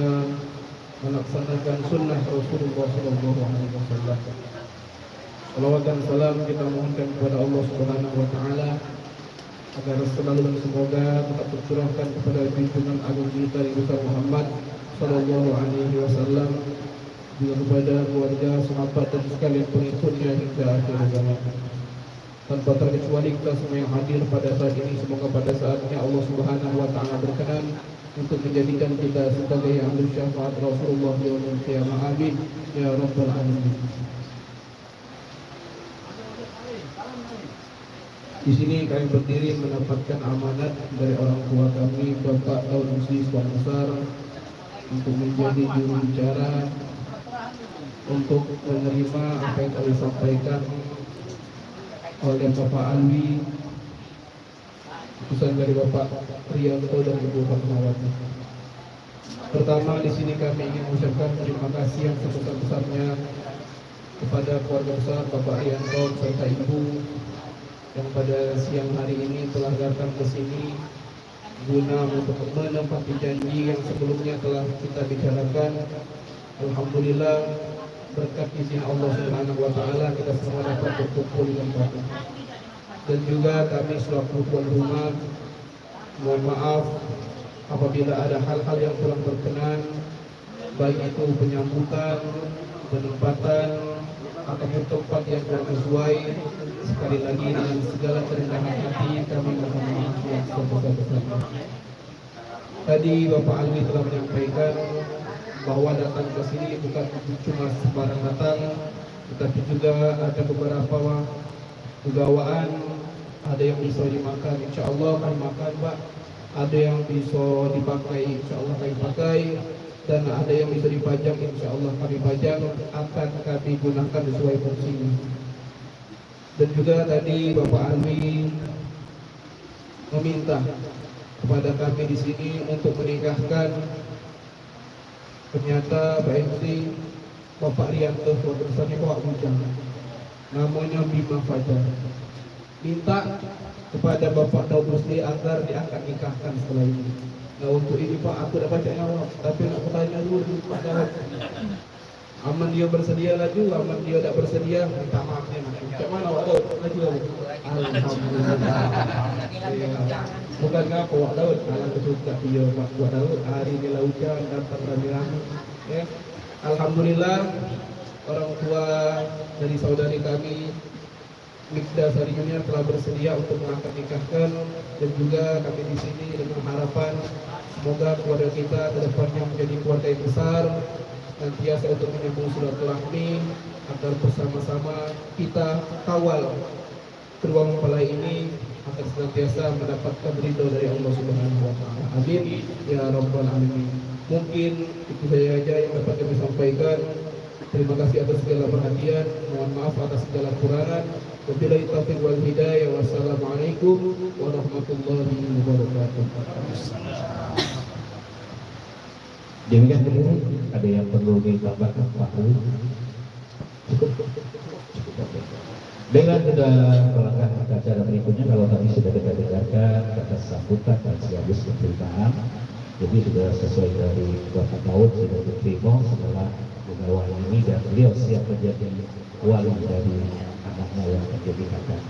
melaksanakan sunnah Rasulullah SAW. Salawat dan salam kita mohonkan kepada Allah Subhanahu wa taala agar selalu dan semoga tetap tercurahkan kepada junjungan agung kita Nabi Muhammad sallallahu alaihi wasallam, juga kepada keluarga, sahabat dan sekalian pengikutnya hingga akhir zaman. Tanpa terkecuali kita semua yang hadir pada saat ini, semoga pada saatnya Allah Subhanahu wa taala berkenan untuk menjadikan kita sebagai ahli syafaat Rasulullah yaumil qiyamah. Amin ya rabbal alamin. Di sini kami berdiri mendapatkan amanat dari orang tua kami, Bapak Daud Musli Tuan Besar, untuk menjadi juru bicara, untuk menerima apa yang kami sampaikan oleh Bapak Alwi, utusan dari Bapak Haryanto dan Ibu Fatmawati. Pertama, di sini kami ingin mengucapkan terima kasih yang sebesar-besarnya kepada keluarga besar Bapak Haryanto serta Ibu yang pada siang hari ini telah datang ke sini guna untuk menepati janji yang sebelumnya telah kita bicarakan. Alhamdulillah, berkat izin Allah Subhanahu wa taala kita semua dapat berkumpul di tempat ini. Dan juga kami selaku tuan rumah mohon maaf apabila ada hal-hal yang kurang berkenan, baik itu penyambutan, penempatan ataupun tempat yang kurang sesuai. Sekali lagi dengan segala kerendahan hati kami mohon maaf yang sebesar-besarnya. Tadi Bapak Alwi telah menyampaikan bahwa datang ke sini bukan cuma sembarang datang, tetapi juga ada beberapa pegawaan, ada yang bisa dimakan, insya Allah kami makan Pak, ada yang bisa dipakai, insya Allah kami pakai, dan ada yang bisa dipajang, insya Allah kami pajang, akan kami gunakan sesuai fungsinya. Dan juga tadi Bapak Alwi meminta kepada kami di sini untuk menikahkan. Ternyata Pak MC Bapak Rianto bersama Pak Ujang, namanya Bima Fajar, minta kepada Bapak Daud Rusli agar diangkat nikahkan setelah ini. Nah untuk ini Pak aku dah baca jawab, tapi nak bertanya dulu Pak Daud. Aman dia bersedia laju, aman dia tak bersedia, minta maaf dia. Macam mana Pak Daud? Laju. Alhamdulillah. Ya. Bukan apa Pak Daud, kalau kesuka dia Pak Daud hari ni hujan datang rame-rame. Ya. Alhamdulillah orang tua dari saudari kami Mikda Sari Junior telah bersedia untuk mengangkat nikahkan, dan juga kami di sini dengan harapan semoga keluarga kita ke depannya menjadi keluarga yang besar, nantiasa untuk menyambung silaturahmi agar bersama-sama kita kawal kedua mempelai ini akan senantiasa mendapatkan ridho dari Allah Subhanahu wa taala. Amin ya rabbal alamin. Mungkin itu saja yang dapat kami sampaikan. Terima kasih atas segala perhatian. Mohon maaf atas segala kekurangan. Wabillahi taufiq wal hidayah. Wassalamualaikum warahmatullahi wabarakatuh. Demikian dulu, ada yang perlu ditambahkan Pak Ru? Cukup. Dengan kita melangkah ke acara berikutnya, kalau tadi sudah kita dengarkan kata sambutan dan sekaligus penerimaan, jadi sudah sesuai dari Bapak Daud sudah diterima setelah pegawai ini, dan beliau siap menjadi wali dari anaknya yang menjadi kakak.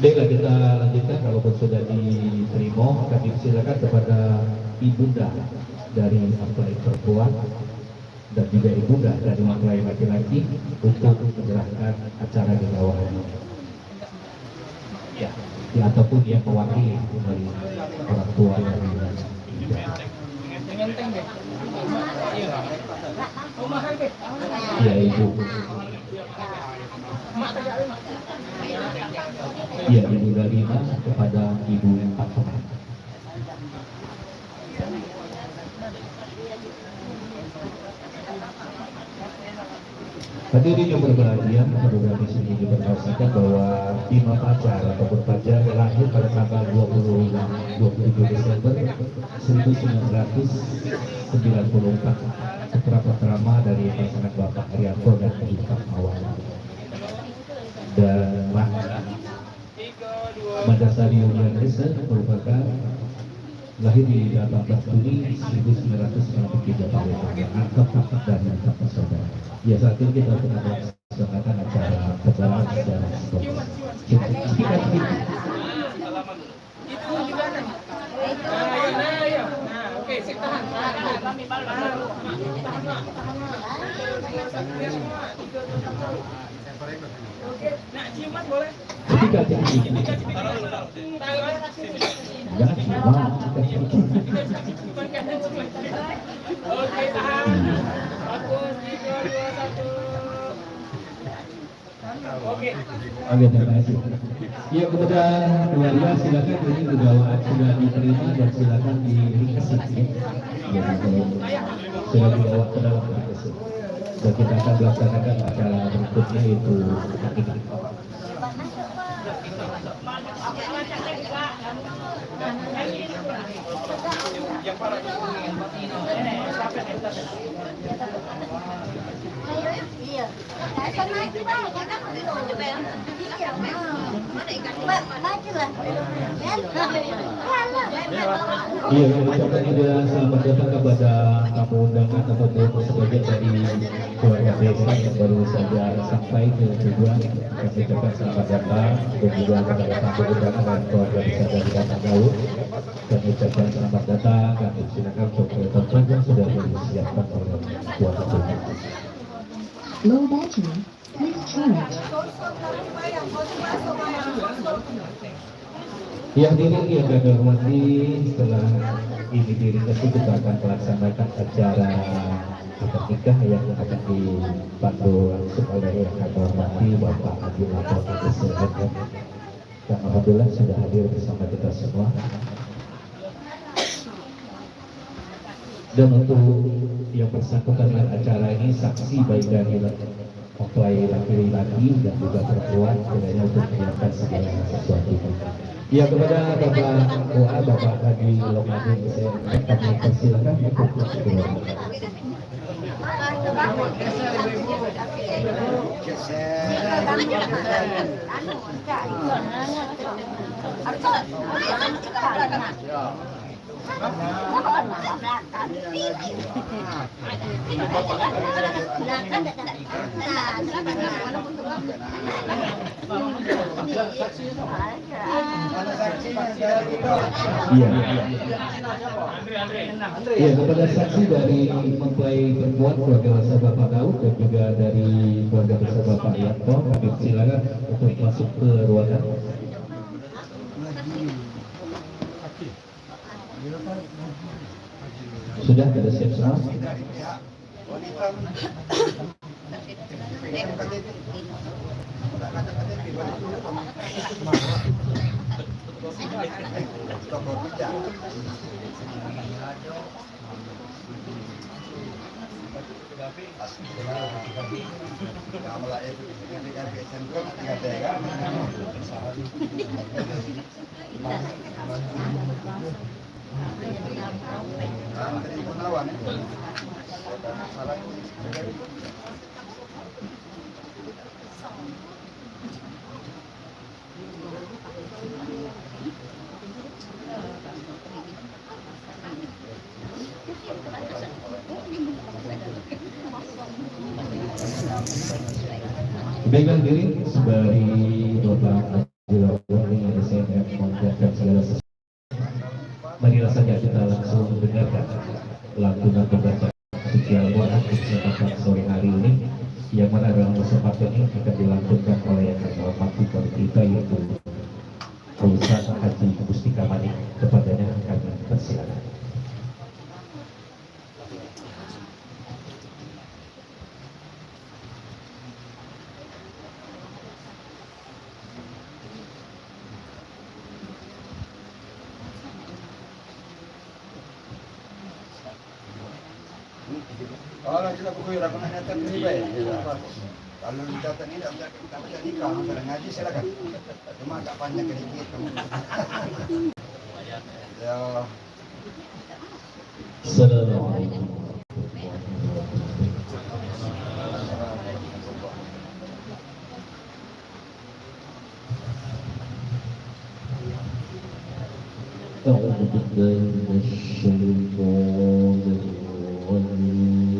Baiklah, kita lanjutkan. Kalaupun sudah diterima, kami silakan kepada ibunda dari mempelai perempuan dan juga ibunda dari mempelai laki-laki untuk menjelaskan acara di bawah ini. Ya, ataupun yang mewakili dari orang tua dari Ngenteng deh. Iya. Rumahan deh. ya ibu. Ya, ibu Darina kepada ibu Fatma. Hadirin yang berbahagia, semoga di sini diperhatikan bahwa Bima Fajar ataupun Fajar lahir pada tanggal 27 Desember 1994, putra pertama dari pasangan Bapak Arianto dan Ibu Fatmawati. Dan Madrasah Yulian Reza merupakan lahir di 18 Juni 1993 pada angka dan angka saudara. Ya, saat ini kita akan melaksanakan acara pembahasan secara spontan. Itu di mana? Nah, oke, sip, tahan. Nak ciuman boleh? Ketika jangan ciuman. Oke, tahan. Bagus, 3, 2, 1. Oke. Oke, terima kasih. Ya, kepada keluarga silakan, ini kegawaan sudah diterima dan silakan dirikesit. Ya, kalau sudah dibawa ke dalam dirikesit. Dan kita akan melaksanakan acara berikutnya itu akikah. Iya. Sana aja bang. Maju lah. Iya, mengucapkan juga selamat datang kepada tamu undangan ataupun sebagian dari keluarga desa yang baru saja sampai ke tujuan. Kami ucapkan selamat datang dan juga kepada tamu undangan dan keluarga besar dari Bapak Daud. Kami ucapkan selamat datang dan silakan untuk telepon yang sudah disiapkan oleh tuan rumah. Low battery. Please charge. Ya hadirin yang kami hormati, setelah ini diringkas kita akan melaksanakan acara akad nikah yang akan dipandu langsung oleh yang kami hormati Bapak Haji Lapor Kesehatan. Dan alhamdulillah sudah hadir bersama kita semua. Dan untuk yang bersangkutan dengan acara ini saksi baik dari mempelai laki-laki dan juga perempuan kiranya untuk menyiapkan segala sesuatu. Ya, kepada Bapak Doa, Bapak Haji Lokadi, saya kami persilakan untuk berdoa. Iya, kepada saksi dari mempelai perempuan keluarga besar Bapak Daud dan juga dari keluarga besar Bapak Yanto, kami silakan untuk masuk ke ruangan. Sudah ada siap semua? Baiklah diri sembari Bapak Haji yang SNF mengucapkan segala sesuatu. Marilah saja kita langsung mendengarkan lantunan pembacaan suci Al-Quran kesempatan sore hari ini, yang mana dalam kesempatan ini akan dilantunkan oleh yang terhormati kepada kita yaitu Ustaz Haji Mustika Manik. Kepadanya kami persilakan. Kalau kita buku yang pernah nyata ini baik. Kalau dicatat ini tidak baca nikah, kalau ngaji silakan. Cuma agak panjang sedikit. Ya. Assalamualaikum. أعوذ بالله من الشيطان الرجيم.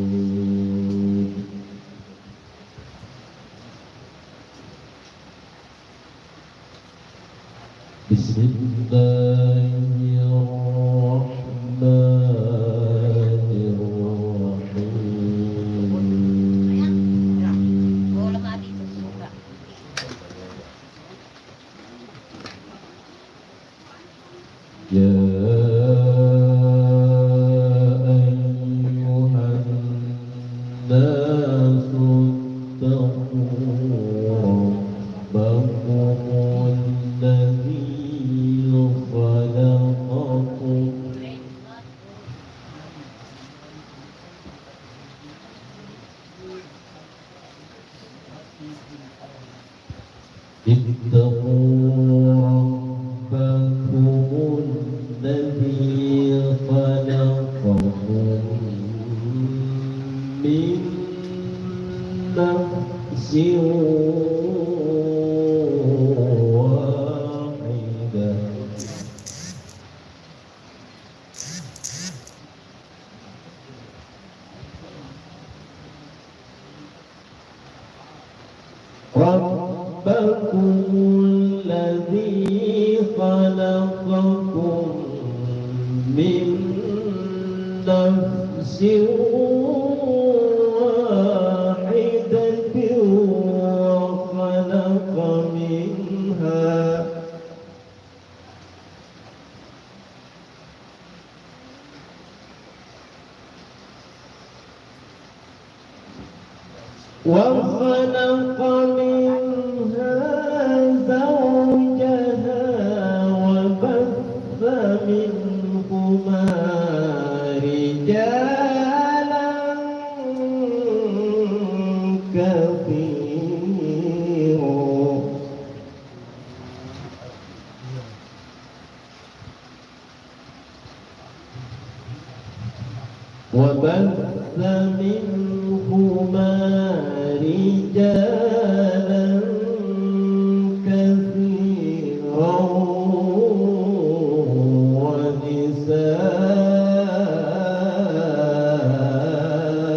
بسم الله الرحمن الرحيم. يا واحدة ربكم الذي خلقكم من نفس واحدة وخلق منها زوجها وبث منهما رجالا كثيرا وبث منهما رجالا كثيرا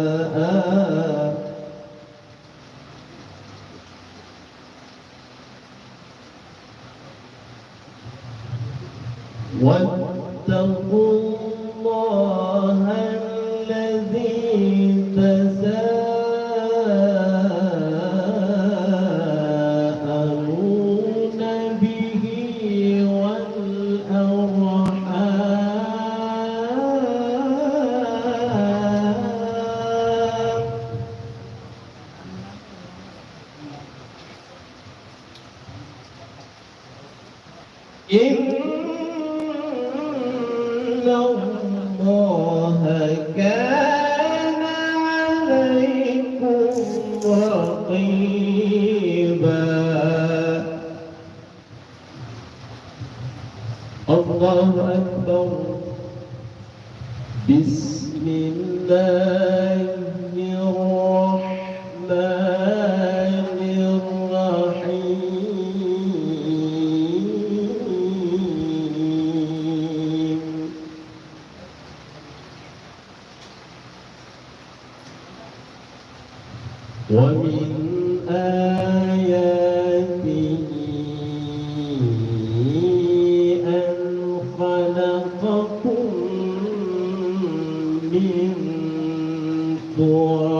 ونساء واتقوا الله الذي تساءلون به والأرحام إن الله كان عليكم رقيبا الله أكبر بسم الله الرحمن الرحيم ومن آياته أن خلقكم من تراب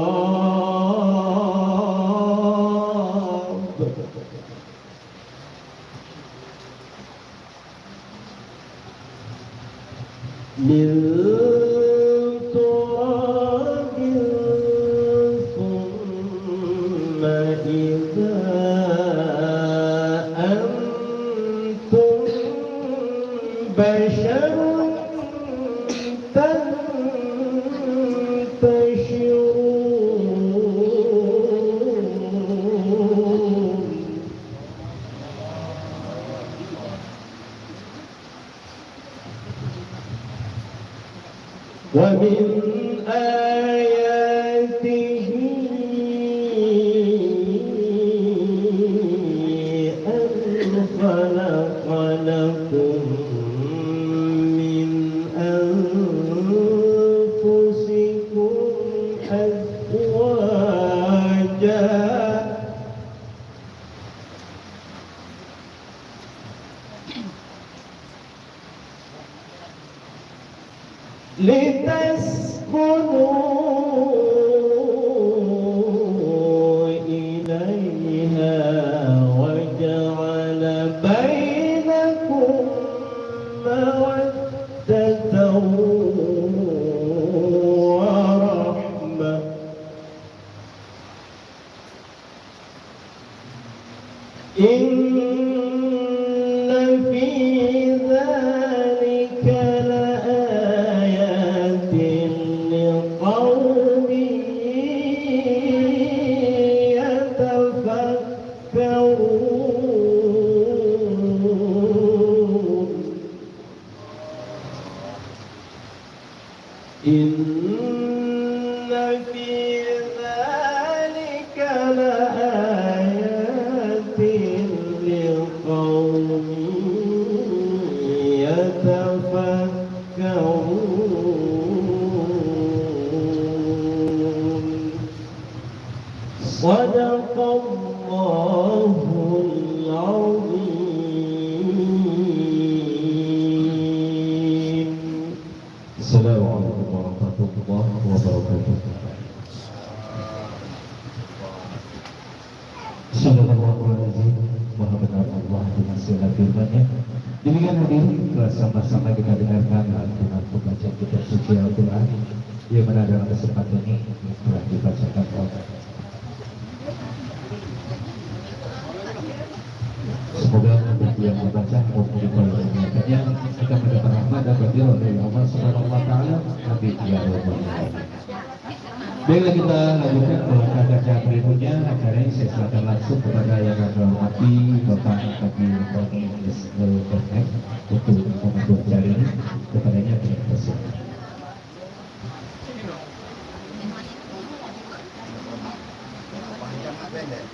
ثم إذا أنتم بشر تنتشرون ومن آياته أن خلق لكم من أنفسكم أزواجا لتسكنوا إليها وجعل بينكم مودة ورحمة إن في ذلك لآيات لقوم يتفكرون إن في ذلك لآيات الله العظيم. السلام عليكم ورحمة الله وبركاته. Bismillahirrahmanirrahim. Maha benar Allah dengan segala firman-Nya. Demikian hadirin, telah sama-sama kita dengarkan lantunan pembacaan kitab suci Al-Quran yang mana dalam kesempatan ini telah dibacakan oleh semoga bagi yang membaca maupun mendengarkannya kita mendapat rahmat dan fadilah dari Allah Subhanahu wa taala. Amin ya rabbal alamin. Baiklah, kita lanjutkan ke acara berikutnya. Acara ini saya serahkan langsung kepada yang kami hormati Bapak Kabir Komunis Bernek untuk memandu acara ini. Kepadanya terima kasih. Panjang apa pendek?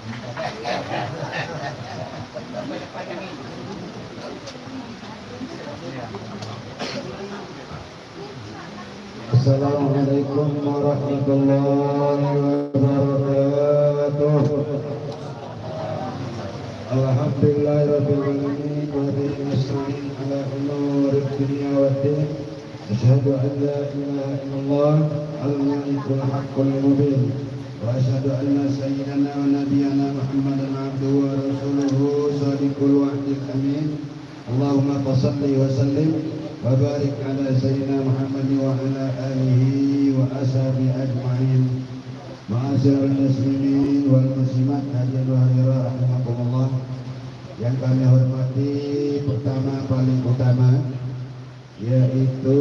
Assalamualaikum warahmatullahi wabarakatuh. Alhamdulillahirabbil alamin wa bihi nasta'in ala umuri dunya waddin. Asyhadu an la ilaha illallah al-malikul haqqul mubin. Wa asyhadu anna sayyidana wa nabiyyana Muhammadan abduhu wa rasuluhu shadiqul wa'dil amin. Allahumma shalli wa sallim wa barik ala sayyidina Muhammad wa ala alihi wa ashabihi ajma'in. Ma'asyiral muslimin wal muslimat hadirin wa hadirat rahimakumullah. Yang kami hormati, pertama paling utama yaitu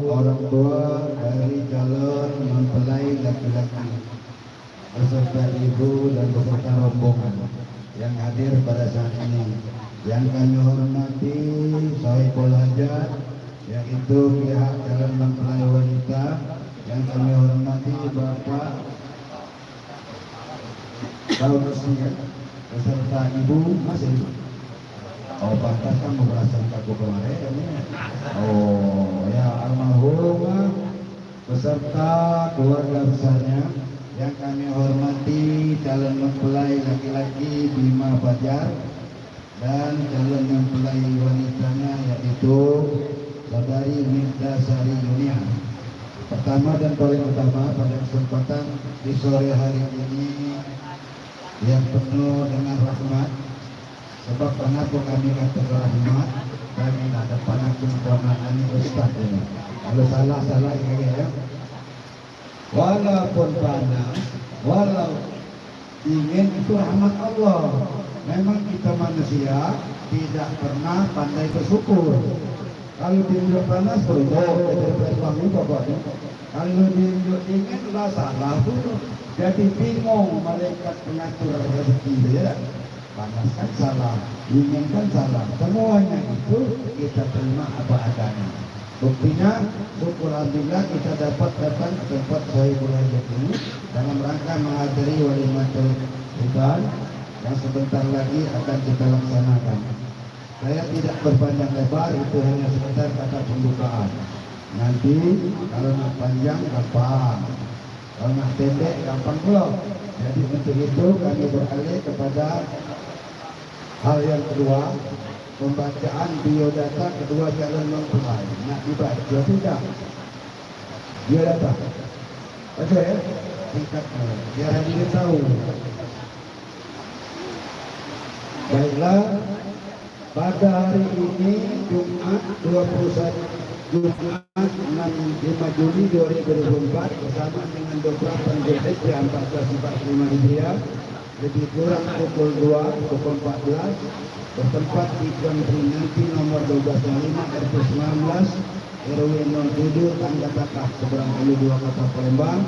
orang tua dari calon mempelai laki-laki beserta ibu dan beserta rombongan yang hadir pada saat ini. Yang kami hormati Sahibul Hajat, yaitu pihak calon mempelai wanita. Yang kami hormati Bapak Daun Usia beserta ibu masih. Oh, pantas kan memberasan kaku kemarin. Oh, ya almarhum beserta keluarga besarnya. Yang kami hormati calon mempelai laki-laki Bima Fajar dan calon mempelai wanitanya yaitu Saudari Mirda Sari Yunia. Pertama dan paling utama pada kesempatan di sore hari ini yang penuh dengan rahmat, sebab kenapa kami katakan rahmat, kami ada panakun kewenangan Ustaz ini. Kalau salah-salah ya. Walaupun panas, walau ingin itu rahmat Allah. Memang kita manusia tidak pernah pandai bersyukur. Kalau diinjak panas berdoa, jadi pokoknya. Kalau diinjak dingin lah salah tuh. Jadi bingung malaikat pengatur rezeki ya. Panas kan salah, dingin kan salah. Semuanya itu kita terima apa adanya. Buktinya, syukur alhamdulillah kita dapat datang ke tempat Sahibul Hajat ini dalam rangka menghadiri walimatul khitan yang sebentar lagi akan kita laksanakan. Saya tidak berpanjang lebar, itu hanya sekedar kata pembukaan. Nanti kalau nak panjang gampang, kalau nak pendek gampang pula. Jadi untuk itu kami beralih kepada hal yang kedua, pembacaan biodata kedua calon mempelai. Nak dibaca tidak? Biodata. Oke, ya? Tingkat biar hadirin tahu. Baiklah, pada hari ini Jumat 5 Juli 2024 bersama dengan 28 Zulhijjah 1445 Hijriah, lebih kurang pukul 2, pukul 14, bertempat di Gang Trinanti nomor 1205 RT 19 RW 07 Tangga Takah seberang Hulu 2 Kota Palembang.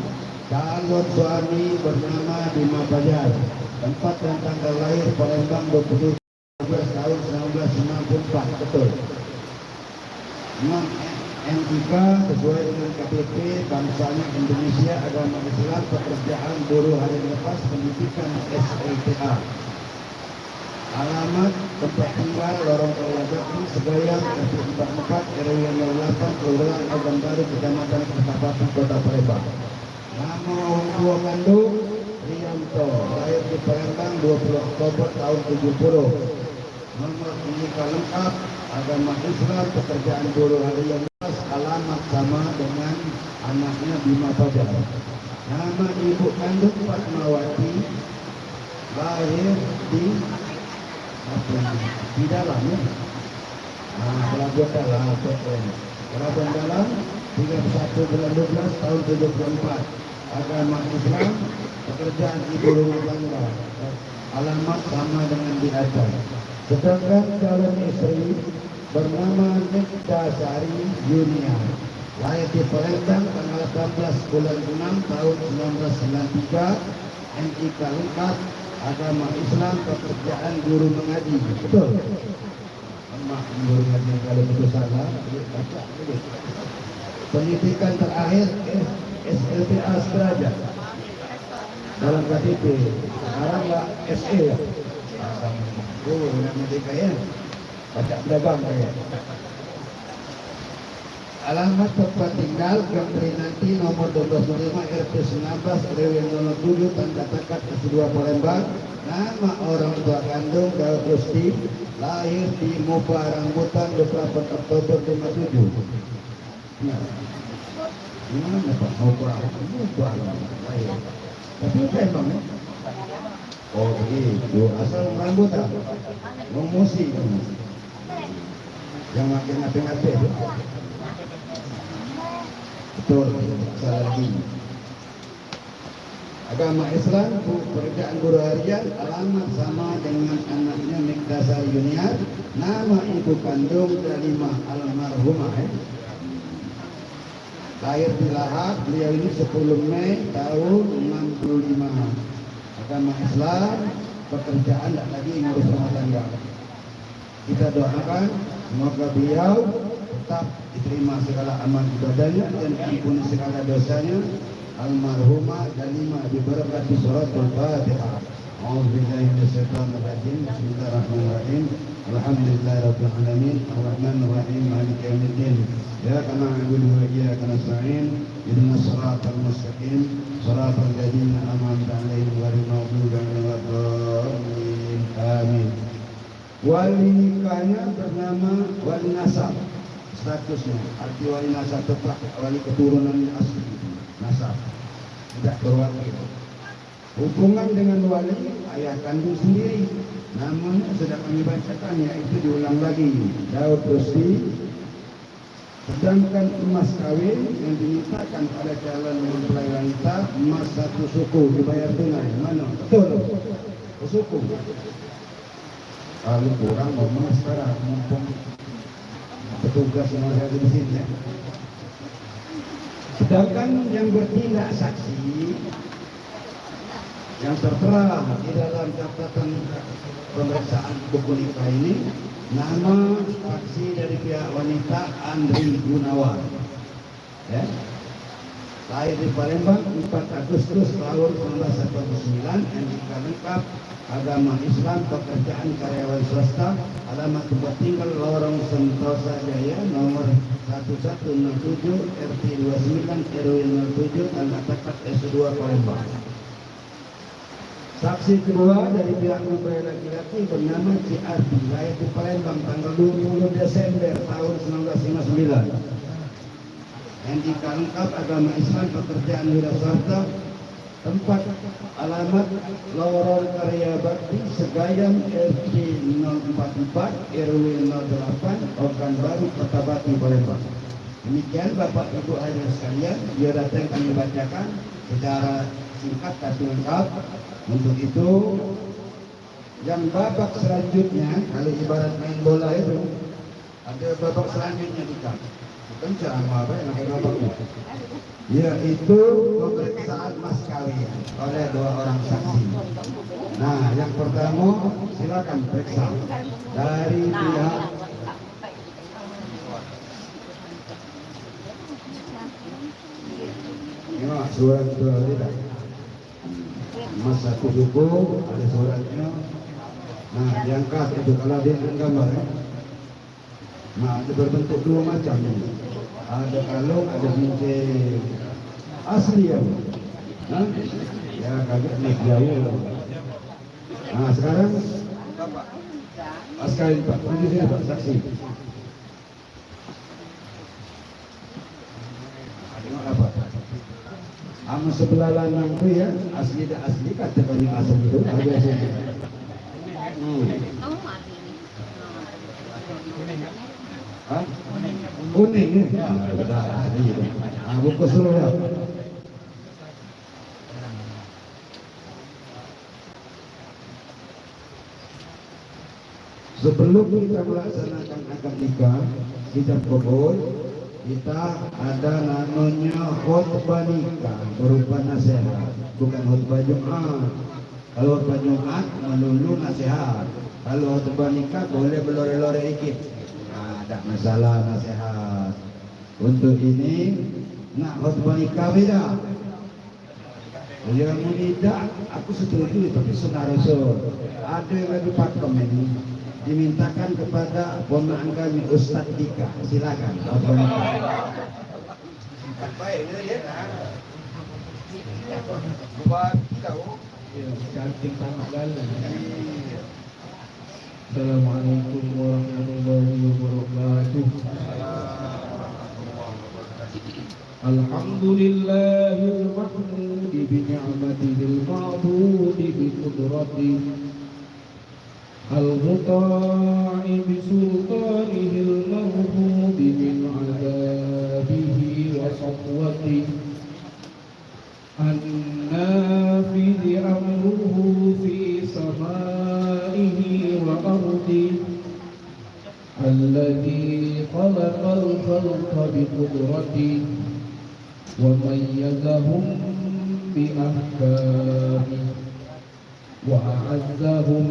Calon suami bernama Bima Fajar, tempat dan tanggal lahir Palembang 20 tahun 1994, betul. NIK sesuai dengan KTP, bangsanya Indonesia, agama Islam, pekerjaan buruh hari lepas, pendidikan SLTA. Alamat tempat tinggal Lorong Kelabaki, Segayang, RT 44 RW 08 Kelurahan Agan Baru, Kecamatan Kertapati, Kota Palembang. Nama orang tua kandung Ria Susanto, lahir di Palembang 20 Oktober tahun 70. Nomor nikah lengkap, agama Islam, pekerjaan buruh harian, alamat sama dengan anaknya Bima Fajar. Nama ibu kandung Fatmawati, lahir di dalam ya. Pelabuhan Dalam, Pelabuhan Dalam 31 bulan 12 tahun 74. Agama Islam, pekerjaan ibu rumah tangga, alamat sama dengan di atas. Sedangkan calon istri bernama Nikta Sari Yunia, lahir di Palembang tanggal 18 bulan 6 tahun 1993, NIK lengkap, agama Islam, pekerjaan guru mengaji. Betul? Emak guru mengaji, kalau itu salah, baca. Pendidikan terakhir SLTA sederajat dalam KTP. Sekarang nggak SE ya. Oh, yang merdeka ya. Baca pedagang kayak. Alamat tempat tinggal Gang Trinanti nomor 25 RT 19 RW 07 Tanda Takat S2 Palembang. Nama orang tua kandung Daud Rusti, lahir di Mopa Rambutan 24 Oktober 57. Nah, gimana Pak Mopa Rambutan lahir? Tapi memang ya. Oh begitu, asal Rambutan, Musi, yang makin ngape-ngape itu. Betul, salah lagi. Agama Islam, pekerjaan guru harian, alamat sama dengan anaknya Nikta Sari Yunia, nama ibu kandung Dalimah almarhumah. Lahir di Lahad, beliau ini 10 Mei tahun 65. Agama Islam, pekerjaan tidak lagi ngurus rumah tangga. Kita doakan semoga beliau tetap diterima segala amal ibadahnya dan diampuni segala dosanya. Almarhumah Dalimah diberkati surat Al-Fatihah. A'udzubillahi minasyaitonir rajim. Bismillahirrahmanirrahim. Alhamdulillahirabbil alamin. Arrahmanir rahim. Maliki yaumiddin. Iyyaka na'budu wa iyyaka nasta'in. Ihdinas siratal mustaqim. Siratal ladzina an'amta 'alaihim ghairil maghdubi 'alaihim waladdallin. Amin. Wali nikahnya bernama wali nasab. Statusnya arti wali nasab tetap wali keturunan asli. Nasab tidak berwakil. Hubungan dengan wali ayah kandung sendiri. Namanya sudah kami bacakan, yaitu diulang lagi, Daud Rusti. Sedangkan emas kawin yang dimintakan pada calon mempelai wanita, emas 1 suku dibayar tunai. Mana? Betul. Suku. Kalau kurang emas sekarang mumpung petugas yang ada di sini. Sedangkan yang bertindak saksi yang tertera di dalam catatan pemeriksaan buku nikah ini, nama saksi dari pihak wanita Andri Gunawan, ya. Lahir di Palembang 4 Agustus tahun 1949, NIK lengkap, agama Islam, pekerjaan karyawan swasta, alamat tempat tinggal Lorong Sentosa Jaya nomor 1167 RT 29 RW 07 Tanda Takat S2 Palembang. Saksi kedua dari pihak mempelai laki-laki bernama Ciarti, lahir di Palembang tanggal 20 Desember tahun 1959. NIK lengkap, agama Islam, pekerjaan wira swasta, tempat alamat Lorong Karya Bakti Segayam RT 044 RW 08 Okan Baru Kota Batu Palembang. Demikian Bapak Ibu hadirin sekalian, biar datang kami bacakan secara singkat tapi lengkap. Untuk itu yang babak selanjutnya, kalau ibarat main bola itu ada babak selanjutnya nikah. Bukan ceramah apa yang pakai babaknya, yaitu pemeriksaan mas kawin oleh 2 orang saksi. Nah, yang pertama silakan periksa dari pihak ini surat tidak mas 1 suku ada suratnya. Nah, diangkat itu kalau dia gambar ya. Nah, ada berbentuk 2 macam ini. Ada kalung, ada cincin asli ya. Nah, Ya kaget nih jauh. Nah sekarang sekali Pak, pergi sini Pak saksi. Tengok apa? Sama sebelah lanang tu ya asli dah asli kata banyak asam itu ada asam. Hah? Kuning ni. Betul. Bungkus dulu ya. Sebelum kita melaksanakan akad nikah, kita kubur, kita ada namanya khutbah nikah berupa nasihat, bukan khutbah Jumat. Kalau khutbah Jumat melulu nasihat. Kalau khutbah nikah boleh berlore-lore ikit. Nah, tak masalah nasihat. Untuk ini nak khutbah nikah beda. Yang tidak, aku setuju tapi sunnah Rasul. Ada yang lebih pakem ini. Dimintakan kepada ponakan kami Ustaz Dika. Silakan. Baik, ya. Buat tahu. Cantik tanggal. Assalamualaikum warahmatullahi wabarakatuh. Alhamdulillahil mahmudi bi ni'matihil ma'budi bi qudratihi المطاع بسلطانه المرهوب من عذابه وصفوته النافذ أمره في سمائه وأرضه الذي خلق الخلق بقدرته وميزهم بأحكامه وأعزهم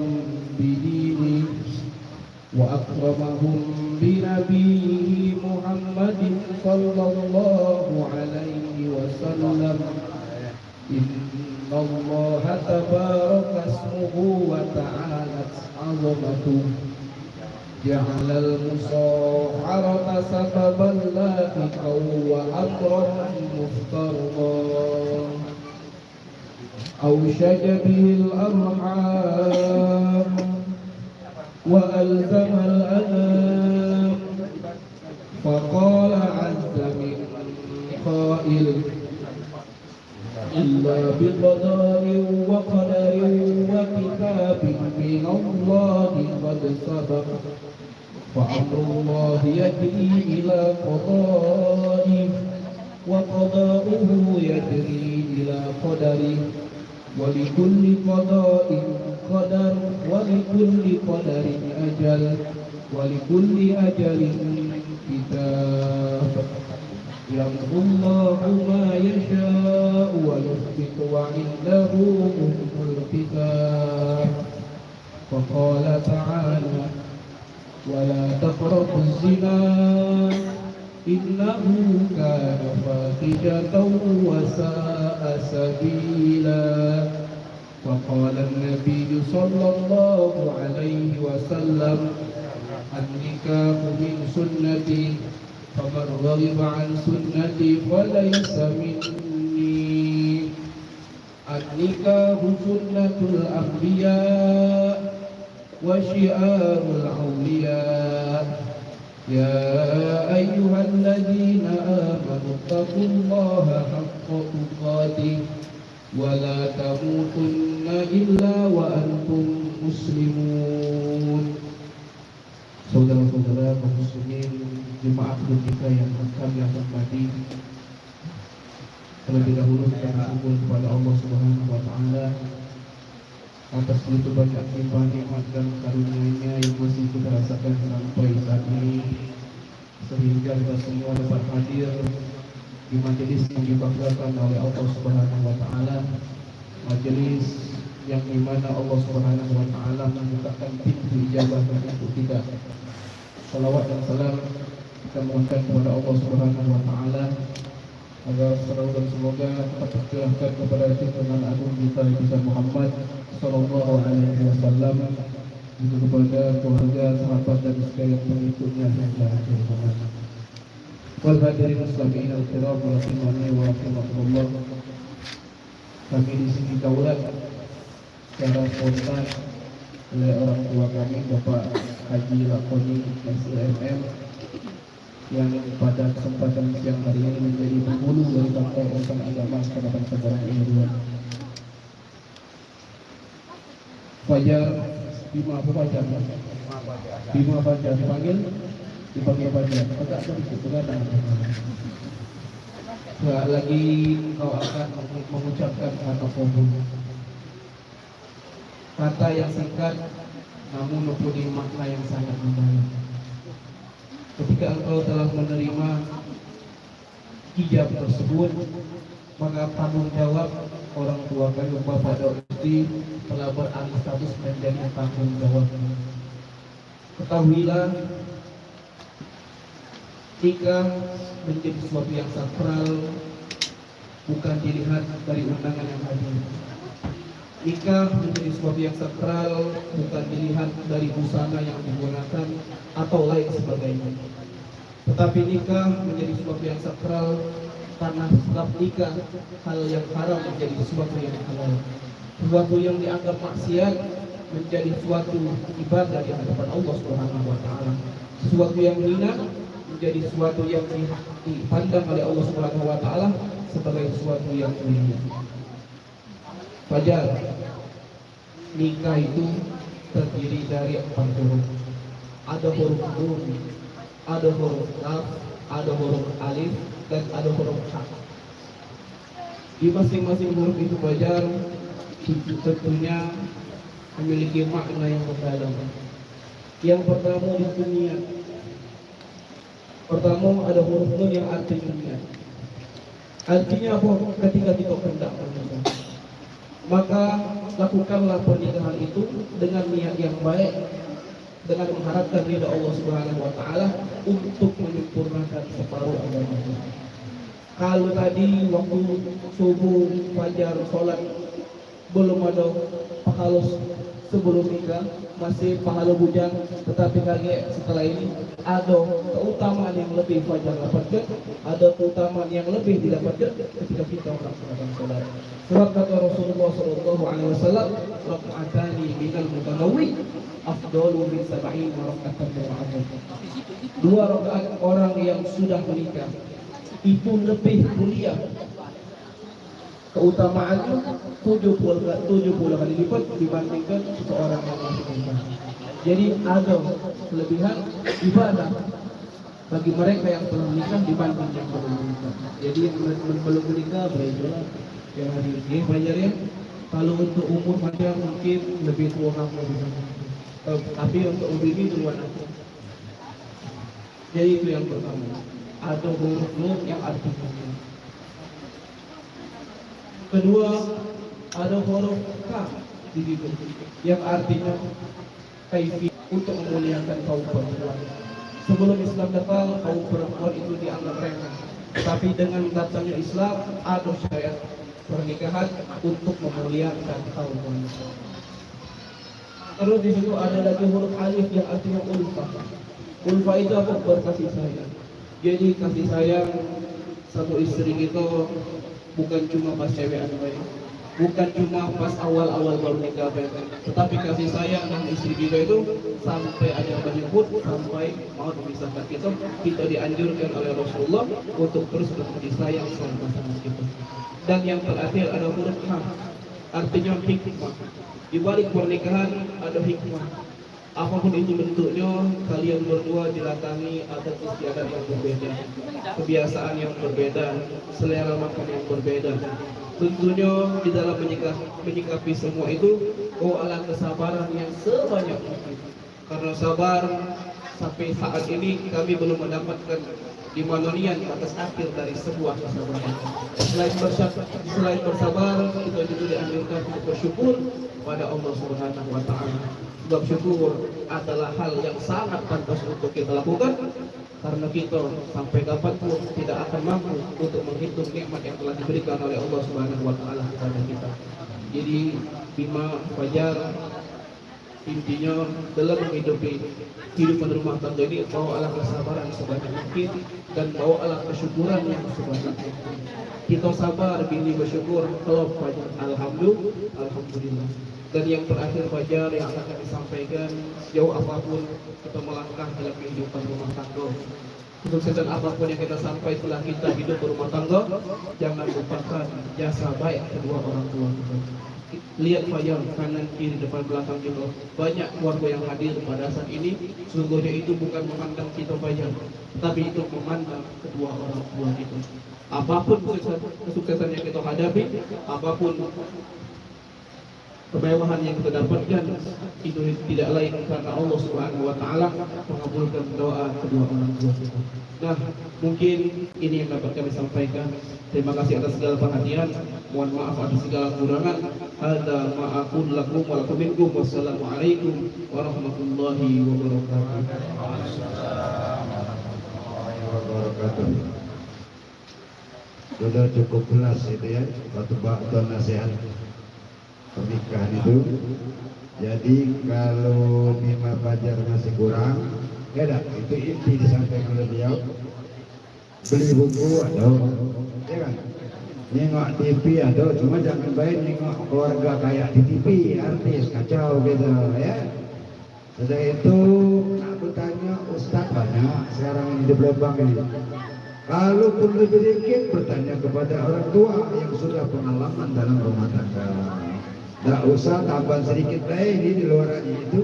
بدينه وأكرمهم بنبيه محمد صلى الله عليه وسلم إن الله تبارك اسمه وتعالت عظمته جعل المصاحرة سببا لاحقا وأمرا مفترضا أوشج به الأرحام وألزم الأنام فقال عز من قائل إلا بقضاء وقدر وكتاب من الله قد سبق فأمر الله يجري إلى قضائه وقضاؤه يجري إلى قدره ولكل قضاء قدر ولكل قدر أجل ولكل أجل كتاب يمحو الله ما يشاء ويثبت وعنده أم الكتاب وقال تعالى ولا تقربوا الزنا إنه كان فاحشة وساء سبيلا وقال النبي صلى الله عليه وسلم النكاح من سنتي فمن رغب عن سنتي فليس مني النكاح سنة الأنبياء وشعار الأولياء يا أيها الذين آمنوا اتقوا الله حق تقاته ولا تموتن إلا وأنتم مسلمون. Saudara-saudara kaum muslimin jemaah kita yang kami hormati, terlebih dahulu kita bersyukur kepada Allah Subhanahu wa taala atas begitu banyak limpahan nikmat dan karunia-Nya yang masih kita rasakan sampai saat ini, sehingga kita semua dapat hadir di majelis yang dibanggakan oleh Allah Subhanahu wa taala, majelis yang dimana Allah Subhanahu wa taala membukakan pintu ijabah untuk kita. Salawat dan salam kita mohonkan kepada Allah Subhanahu wa taala agar selalu dan semoga tetap tercurahkan kepada junjungan agung kita Muhammad sallallahu alaihi wasallam, juga kepada keluarga, sahabat dan sekalian pengikutnya hingga akhir zaman. Wal hadirin muslimin al-kiram rahimani wa rahimakumullah. kami di sini kaulah secara spontan oleh orang tua kami Bapak Haji Lakoni SIMM yang pada kesempatan siang hari ini menjadi penghulu dari kantor urusan agama Kecamatan Seberang ini. Fajar Bima apa Fajar? Bima Fajar dipanggil Fajar. Agak sedikit begadang. Sekali lagi kau akan mengucapkan kata qobul. Kata yang singkat namun mempunyai makna yang sangat mendalam. Ketika engkau telah menerima hijab tersebut, maka tanggung jawab orang tua kami Bapak Dokti telah beralih status menjadi tanggung jawab. Ketahuilah, nikah menjadi sesuatu yang sakral, bukan dilihat dari undangan yang hadir. Nikah menjadi sesuatu yang sakral, bukan dilihat dari busana yang digunakan atau lain sebagainya. Tetapi nikah menjadi sesuatu yang sakral karena setelah nikah hal yang haram menjadi sesuatu yang halal. Sesuatu yang dianggap maksiat menjadi suatu ibadah di hadapan Allah Subhanahu wa taala. Sesuatu yang hina menjadi sesuatu yang dipandang oleh Allah Subhanahu wa taala sebagai sesuatu yang mulia. Fajar, nikah itu terdiri dari 4 huruf. Ada huruf nun, ada huruf kaf, ada huruf alif, dan ada huruf ha. Di masing-masing huruf itu Fajar tentunya memiliki makna yang mendalam. Yang pertama itu niat. Pertama ada huruf nun yang artinya niat. Artinya apa? Ketika kita hendak menikah, maka lakukanlah pernikahan itu dengan niat yang baik, dengan mengharapkan ridha Allah Subhanahu wa taala untuk menyempurnakan separuh agama. Kalau tadi waktu subuh, fajar, sholat belum ada pahala sebelum nikah, masih pahala bujang, tetapi kaget setelah ini ada keutamaan yang lebih fajar dapatkan, ada keutamaan yang lebih didapatkan ketika kita melaksanakan sholat. Sebab kata Rasulullah SAW, raka'atani minal mutanawwi afdalu min 70 raka'atan mu'adzab. 2 rakaat orang yang sudah menikah itu lebih mulia, keutamaannya 70 kali lipat dibandingkan seseorang yang masih menikah. Jadi ada kelebihan ibadah bagi mereka yang telah menikah dibanding yang belum menikah. Jadi yang belum menikah belajarlah yang hadir ini belajar ya. Kalau untuk umur macam mungkin lebih tua kamu bisa. Tapi untuk umur ini duluan aku. Jadi itu yang pertama. Ada huruf nun yang artinya. Kedua, ada huruf kaf di situ yang artinya kaifi untuk memuliakan kaum perempuan. Sebelum Islam datang, kaum perempuan itu dianggap remeh. Tapi dengan datangnya Islam, ada syariat pernikahan untuk memuliakan kaum wanita. Terus di situ ada lagi huruf alif yang artinya ulfah. Ulfah itu apa? Berkasih sayang. Jadi kasih sayang satu istri itu bukan cuma pas cewek ada baik, bukan cuma pas awal-awal baru nikah, tetapi kasih sayang dan istri kita itu sampai ada menyebut sampai mau memisahkan kita dianjurkan oleh Rasulullah untuk terus berkasih sayang sama pasangan kita. Dan yang terakhir ada huruf ha, artinya hikmah. Di balik pernikahan ada hikmah. Apapun itu bentuknya, kalian berdua dilatangi adat istiadat yang berbeda, kebiasaan yang berbeda, selera makan yang berbeda. Tentunya di dalam menyikapi semua itu, ala kesabaran yang sebanyak mungkin. Karena sabar sampai saat ini kami belum mendapatkan dimanonian atas akhir dari sebuah kesabaran. Selain bersabar, kita juga dianjurkan untuk bersyukur pada Allah Subhanahu wa taala. Sebab syukur adalah hal yang sangat pantas untuk kita lakukan, karena kita sampai kapanpun tidak akan mampu untuk menghitung nikmat yang telah diberikan oleh Allah Subhanahu wa taala kepada kita. Jadi Bima, Fajar, Intinya dalam menghidupi kehidupan rumah tangga ini, bawalah kesabaran sebanyak mungkin dan bawalah kesyukuran yang sebanyak mungkin. Kita sabar, bini bersyukur, kalau fajar alhamdulillah. Dan yang terakhir fajar yang akan kami sampaikan, sejauh apapun kita melangkah dalam kehidupan rumah tangga, kesuksesan apapun yang kita sampai setelah kita hidup berumah tangga, jangan lupakan jasa baik kedua orang tua kita. Lihat fajar kanan kiri depan belakang kita, banyak keluarga yang hadir pada saat ini. Sesungguhnya itu bukan memandang kita fajar, tapi itu memandang kedua orang tua kita. Apapun kesuksesan yang kita hadapi, apapun kemewahan yang kita dapatkan, itu tidak lain karena Allah Subhanahu wa taala mengabulkan doa kedua orang tua kita. Nah, mungkin ini yang dapat kami sampaikan. Terima kasih atas segala perhatian. Mohon maaf atas segala kekurangan. Hadza ma aqulu lakum wa lakum minkum. Wassalamualaikum warahmatullahi wabarakatuh. Sudah cukup jelas itu ya, batu nasihat pernikahan itu. Jadi kalau Mima Fajar masih kurang, ya dah, itu inti disampaikan oleh beliau. Beli buku ada, ya kan? Nengok TV ada, cuma jangan baik nengok keluarga kayak di TV, artis kacau gitu ya. Setelah itu aku tanya Ustaz banyak sekarang ini di Blebang ini. Kalaupun lebih dikit bertanya kepada orang tua yang sudah pengalaman dalam rumah tangga. Tidak usah tambah sedikit ini di luar aja itu.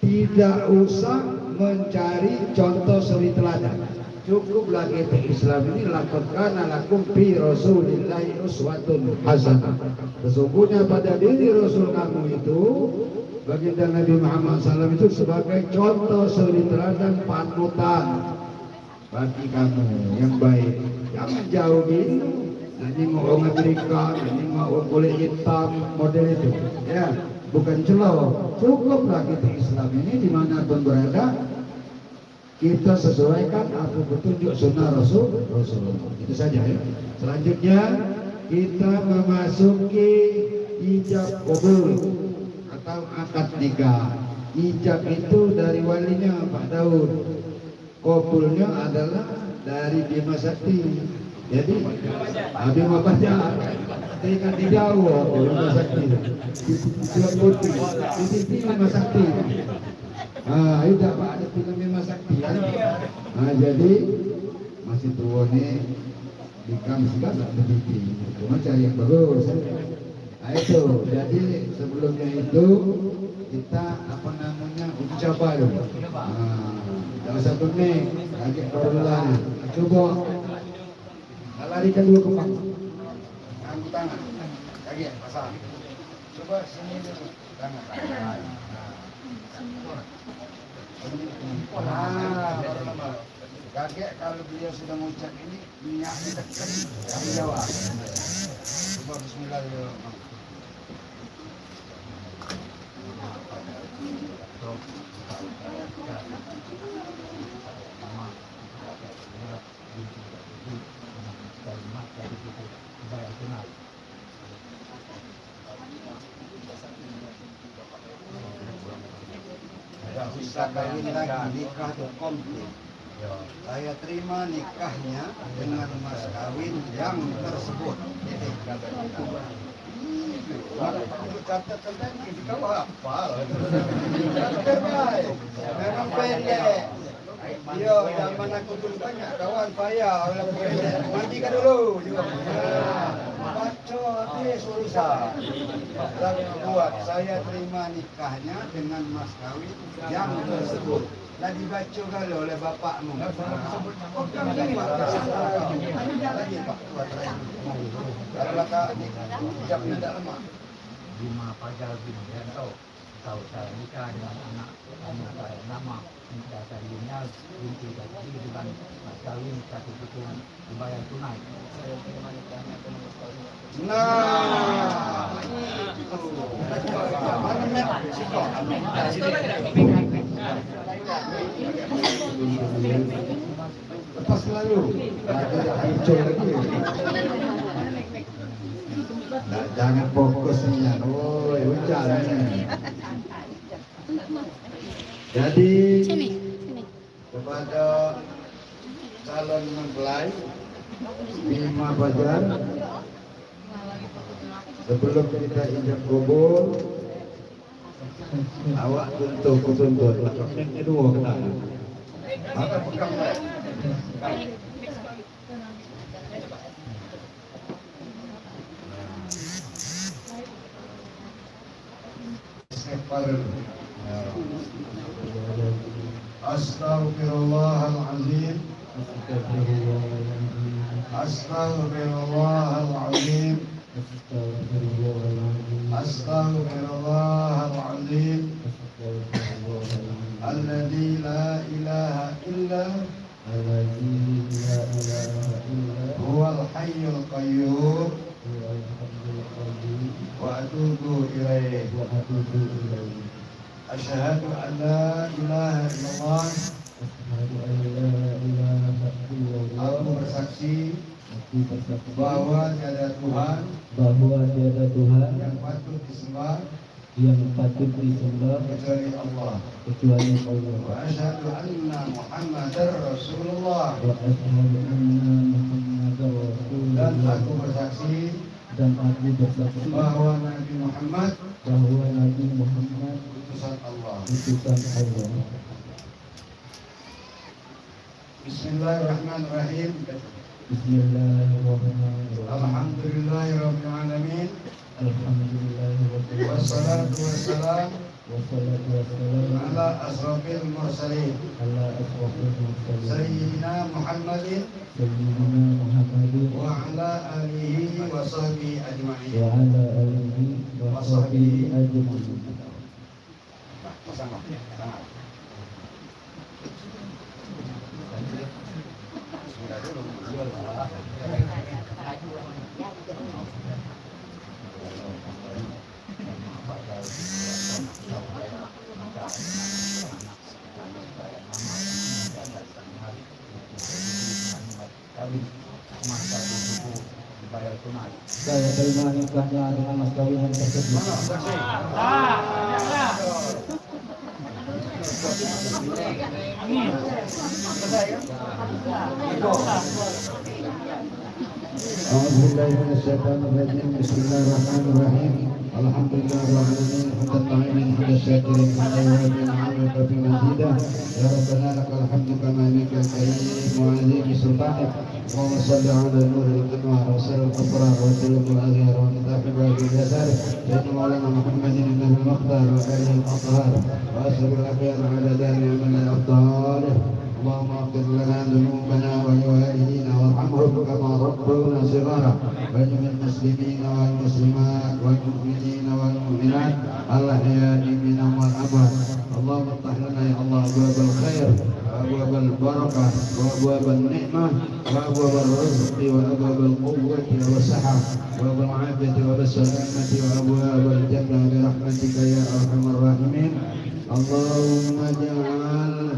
Tidak usah mencari contoh suri teladan. Cukuplah kita Islam ini lakukan lakum fi Rasulillahi uswatun hasanah. Sesungguhnya pada diri Rasul kamu itu, baginda Nabi Muhammad SAW itu sebagai contoh suri teladan panutan bagi kamu yang baik. Jangan jauh gitu. Nengok orang Amerika, nengok orang kulit hitam model itu, ya bukan celah. Cukuplah kita Islam ini dimanapun berada, kita sesuaikan apa petunjuk sunnah Rasulullah. Itu saja ya. Selanjutnya kita memasuki ijab kabul atau akad nikah. Ijab itu dari walinya Pak Daud, kabulnya adalah dari Bima Sakti. Jadi Bima Fajar tinggal di Jawa Bima Sakti di TV Bima Sakti. Itu Pak ada film Bima Sakti ya. Jadi masih tua nih nikah segala begitu. Cuma cari yang bagus. Itu jadi sebelumnya itu kita apa namanya uji coba dulu. Dalam 1 Mei kaget baru lari. Coba larikan dulu ke belakang. Angkat tangan. Kaget pasang. Coba sini dulu. Tangan. Baru lama. Kaget kalau beliau sudah mengucap ini minyaknya dekat dari Jawa. Coba bismillah dulu. Tidak usah kawin lagi, nikah itu komplit. Saya terima nikahnya dengan mas kawin yang tersebut. Jadi catat ini kau hafal. Memang pendek. Yo, zaman aku dulu banyak kawan payah orang pendek. Mandikan dulu juga. Baca habis urusan. Lalu buat saya terima nikahnya dengan mas kawin yang tersebut. Dah dibaca kali oleh bapakmu. Lagi Pak, buat saya. Kalau laka jamnya tak lama. Bima Fajar bin Yanto tahu saya nikah dengan anak saya nama nikah saya Yunal binti Dati dengan mas kawin satu hitung dibayar tunai. Saya terima nikahnya dengan mas kawin. Nah, lepas lalu, muncul lagi. Jangan fokus nih, woi hujan nih. Jadi Sini. kepada calon mempelai Bima Fajar, sebelum kita ijab kabul, awak tuntut ini dua kena. Maka pegang baik. Astaghfirullahaladzim. Astaghfirullahaladzim. Astaghfirullahaladzim. Alladzi la ilaha illa huwal hayyul qayyum wa atubu ilaih. Asyhadu an la ilaha illallah. Aku bersaksi bahwa tiada Tuhan yang patut disembah kecuali Allah. Wa asyhadu anna Muhammadar Rasulullah. Dan aku bersaksi bahwa Nabi Muhammad utusan Allah. Bismillahirrahmanirrahim. Alhamdulillahirabbil alamin. Wassalatu wassalam ala asrafil mursalin Sayyidina Muhammadin wa ala alihi wa sahbihi ajma'in. Saya terima nikahnya dengan mas kawin tersebut. Bismillahirrahmanirrahim. Alhamdulillahirrahmanirrahim. Hamdan ta'imin hamdan syakirin hamdan wafi'in hamdan kafi mazidah. Ya Rabbana lakal hamdu kama nikal karim mu'azimi sultanik. Allahumma salli ala nuril anwar wa salil qafrar wa salil al-azhar wa nitafi babil yasar. Sayyidina Maulana Muhammadin nabil maqdar wa alihi al-athhar wa ashabil akhyar ala dari amal al-afdal. اللهم اغفر لنا ذنوبنا ولوالدينا وارحمهم كما ربونا صغارا ولجميع المسلمين والمسلمات والمؤمنين والمؤمنات الاحياء منهم والاموات. اللهم افتح لنا يا الله ابواب الخير وابواب البركه وابواب النعمه وابواب الرزق وابواب القوه والصحه وابواب العافيه والسلامه وابواب الجنه برحمتك يا ارحم الراحمين.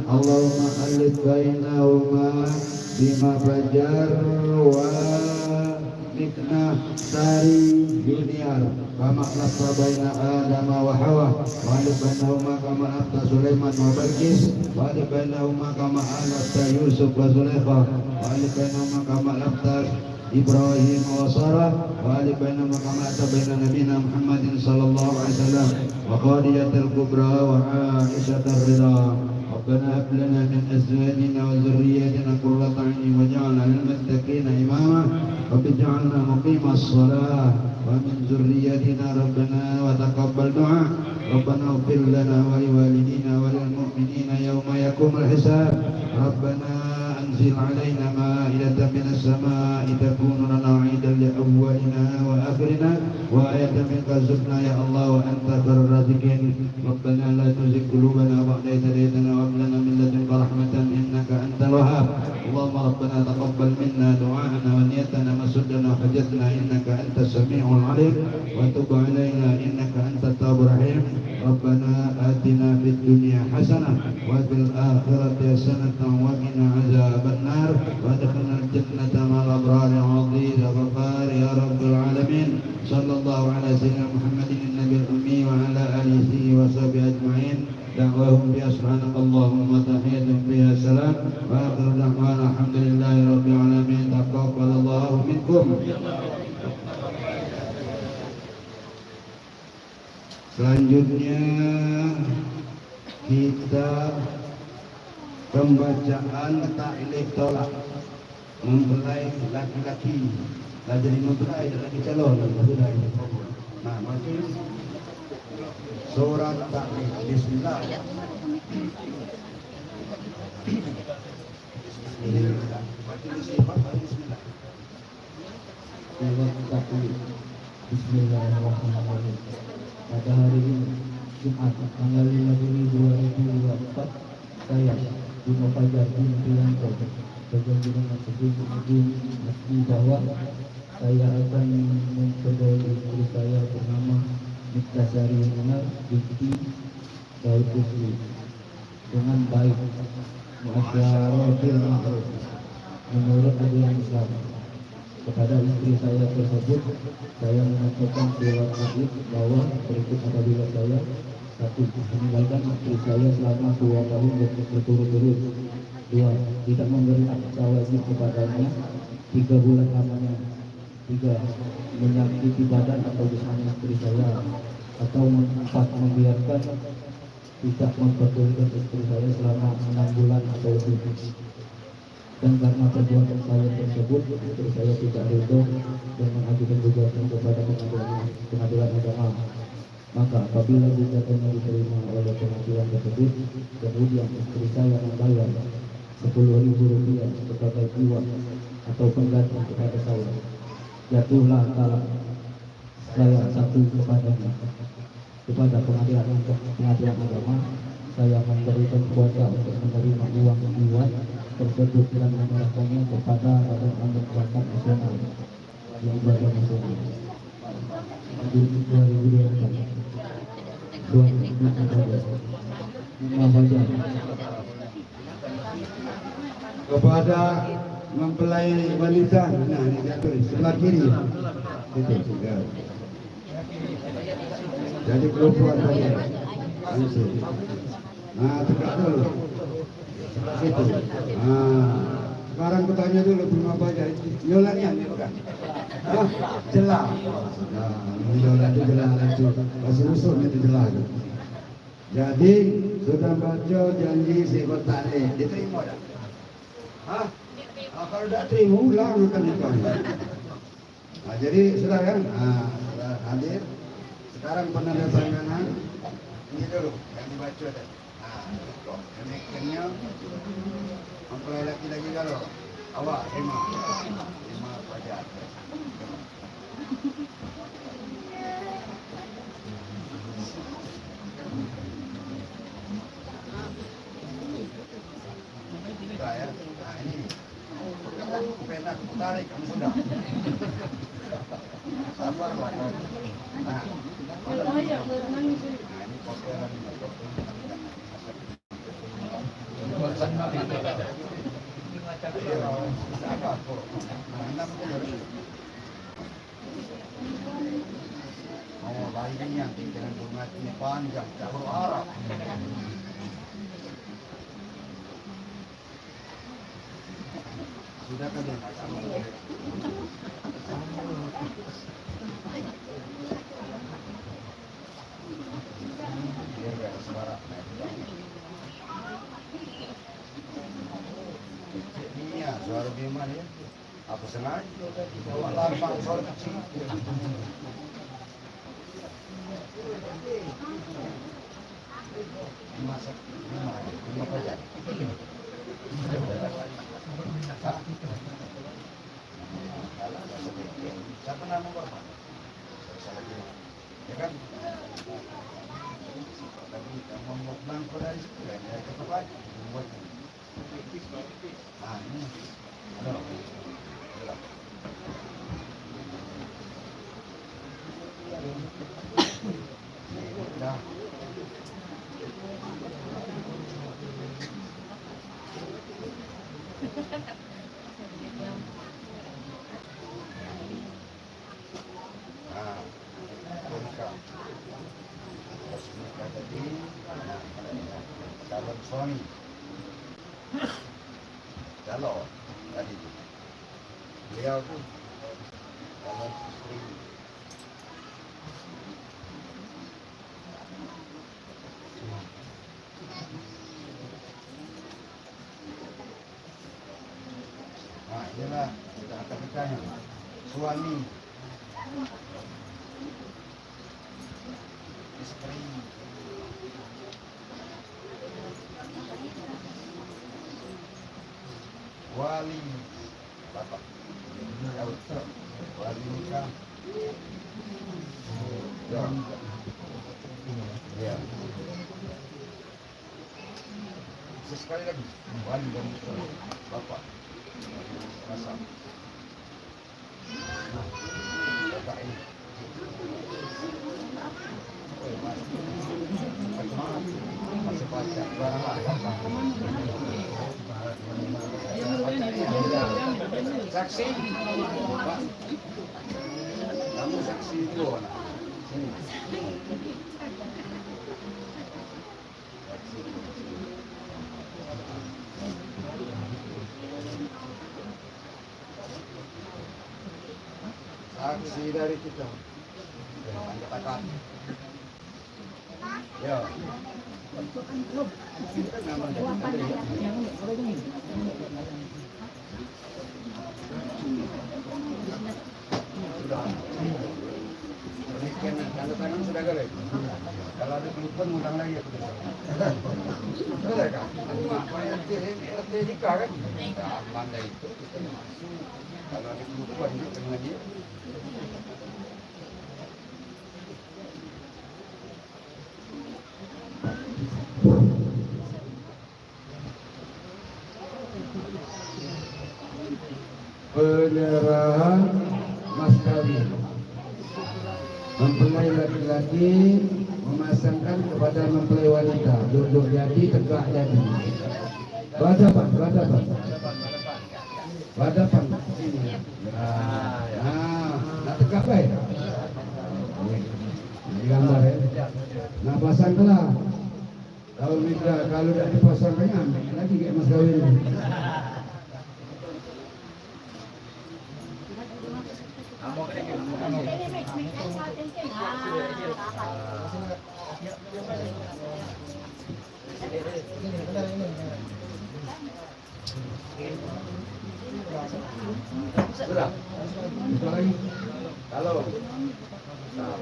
اللهم ألف بينهما بما فجر ومكنا ساري جونيور كما ألف بين آدم وحواء وألف بينهما كما ألفت سليمان وبلقيس وألف بينهما كما ألفت يوسف وزليخا وألف بينهما كما ألفت إبراهيم وسارة وألف بينهما كما أتى بين نبينا محمد صلى الله عليه وسلم وخادجة الكبرى وعائشة الرضا. ربنا هب لنا من أزواجنا وذرياتنا قرة أعين واجعلنا للمتقين إماما رب اجعلنا مقيم الصلاة ومن ذرياتنا ربنا وتقبل دعاء. ربنا اغفر لنا ولوالدينا وللمؤمنين يوم يقوم الحساب. ربنا أنزل علينا مائدة من السماء تكون لنا عيدا لأولنا وآخرنا وآية منك ارزقنا يا الله وأنت خير الرازقين. ربنا لا تزغ قلوبنا بعد إذ هديتنا وهب لنا من لدنك رحمة إنك أنت الوهاب. اللهم ربنا تقبل منا دعاءنا ونيتنا وسدنا وحجتنا إنك أنت السميع العليم وتب علينا إنك أنت التواب الرحيم. ربنا آتنا في الدنيا حسنة وفي الآخرة حسنة وقنا عذاب النار وادخلنا الجنة مع الأبرار العظيم الغفار يا رب العالمين. صلى الله على سيدنا محمد النبي الأمي وعلى آله وصحبه أجمعين. دعوة دعواهم فيها سبحانك اللهم وتحيتهم فيها سلام وآخر دعوانا الحمد لله رب العالمين تقبل الله منكم. Selanjutnya kita pembacaan taklif tolak mempelai laki-laki, lah jadi mempelai laki calon sudah ini. Nah, majelis surat taklif. Bismillah. Bismillah. Majelis Bismillah. Surat taklif. Bismillahirrahmanirrahim. Pada hari ini Jumat tanggal 5 Juni 2024 saya Bimo Fajar bin Priyanto berjanji dengan sebelum meski bahwa saya akan memperoleh istri saya bernama Miktasari Munar binti Daud Kusli dengan baik muasyaratul ma'ruf menurut ajaran Islam. Kepada istri saya tersebut, saya mengatakan surat taklif bahwa berikut apabila saya 1. Meninggalkan istri saya selama 2 tahun berturut-turut. 2. Tidak memberi akta wajib kepadanya 3 bulan lamanya. 3. Menyakiti badan atau jasmani istri saya. Atau 4. Membiarkan tidak memperdulikan istri saya selama 6 bulan atau lebih. Dan karena perbuatan saya tersebut, istri saya tidak ridho dan mengajukan gugatan kepada pengadilan agama. Maka apabila gugatannya diterima oleh pengadilan tersebut, kemudian istri saya membayar Rp10.000 sebagai jiwa atau pengganti kepada saya, jatuhlah talak saya 1 kepadanya. Kepada pengadilan agama, saya memberikan kuasa untuk menerima uang jiwa tersebut dan menyerahkannya kepada Badan Amil Zakat Nasional yang Badan Nasional di 2024. Kepada mempelai wanita, nah ini jatuh sebelah kiri, itu juga. Jadi perempuan tadi, nah tegak dulu. Situ. Sekarang bertanya dulu Bima Fajar, Yolanya ini bukan? Jelas. Yola itu jelas itu, masih usul itu jelas. Jadi sudah baca janji si bertarik, diterima tak? Kalau tidak terima ulang akan dipanggil. Jadi sudah kan? Sudah hadir. Sekarang penandatanganan ini dulu yang dibaca tadi. Keneknya mempelai laki-laki kalau awak terima Fajar. Sudah ya. Nah ini pena tarik kamu sudah. Sabarlah. Nah ini posteran. Mau lainnya dengan bermati panjang tak berharap. Sudah kan dia biar gak suara. Iya, suara Bima ya. Apa sengaja tadi bawa lambang suara kecil. Masak Bima Fajar. Siapa nama korban? Ya kan? Tapi membuat bangko dari situ ya, tetap aja membuat. Ini. Dah. Lengkap. Terus tadi, calon suami. Calon tadi itu. Beliau tuh calon istri. Nah, inilah kata-katanya. Suami, istri, wali, bapak, wali nikah, ya, sekali lagi, wali dan bapak, rasa. Bapak ini. Masih baca barang saksi, Pak. Kamu saksi itu, anak. Sini. Saksi dari kita. Katakan. Ya. Sudah. Tanda tangan sudah galak. Kalau ada telepon ngundang lagi aku. Sudah kan? RT nikah kan? Pandai itu kita masuk. Kalau ada telepon dengan dia. Penyerahan mas kawin, mempelai laki-laki memasangkan kepada mempelai wanita, duduk jadi, tegak jadi. Berhadapan. Sini. Nah, tegak baik. Ini gambar ya. Nah, pasanglah. Kalau tidak dipasangkannya, ambil lagi kayak mas kawin. Sudah. Itu lagi. Kalau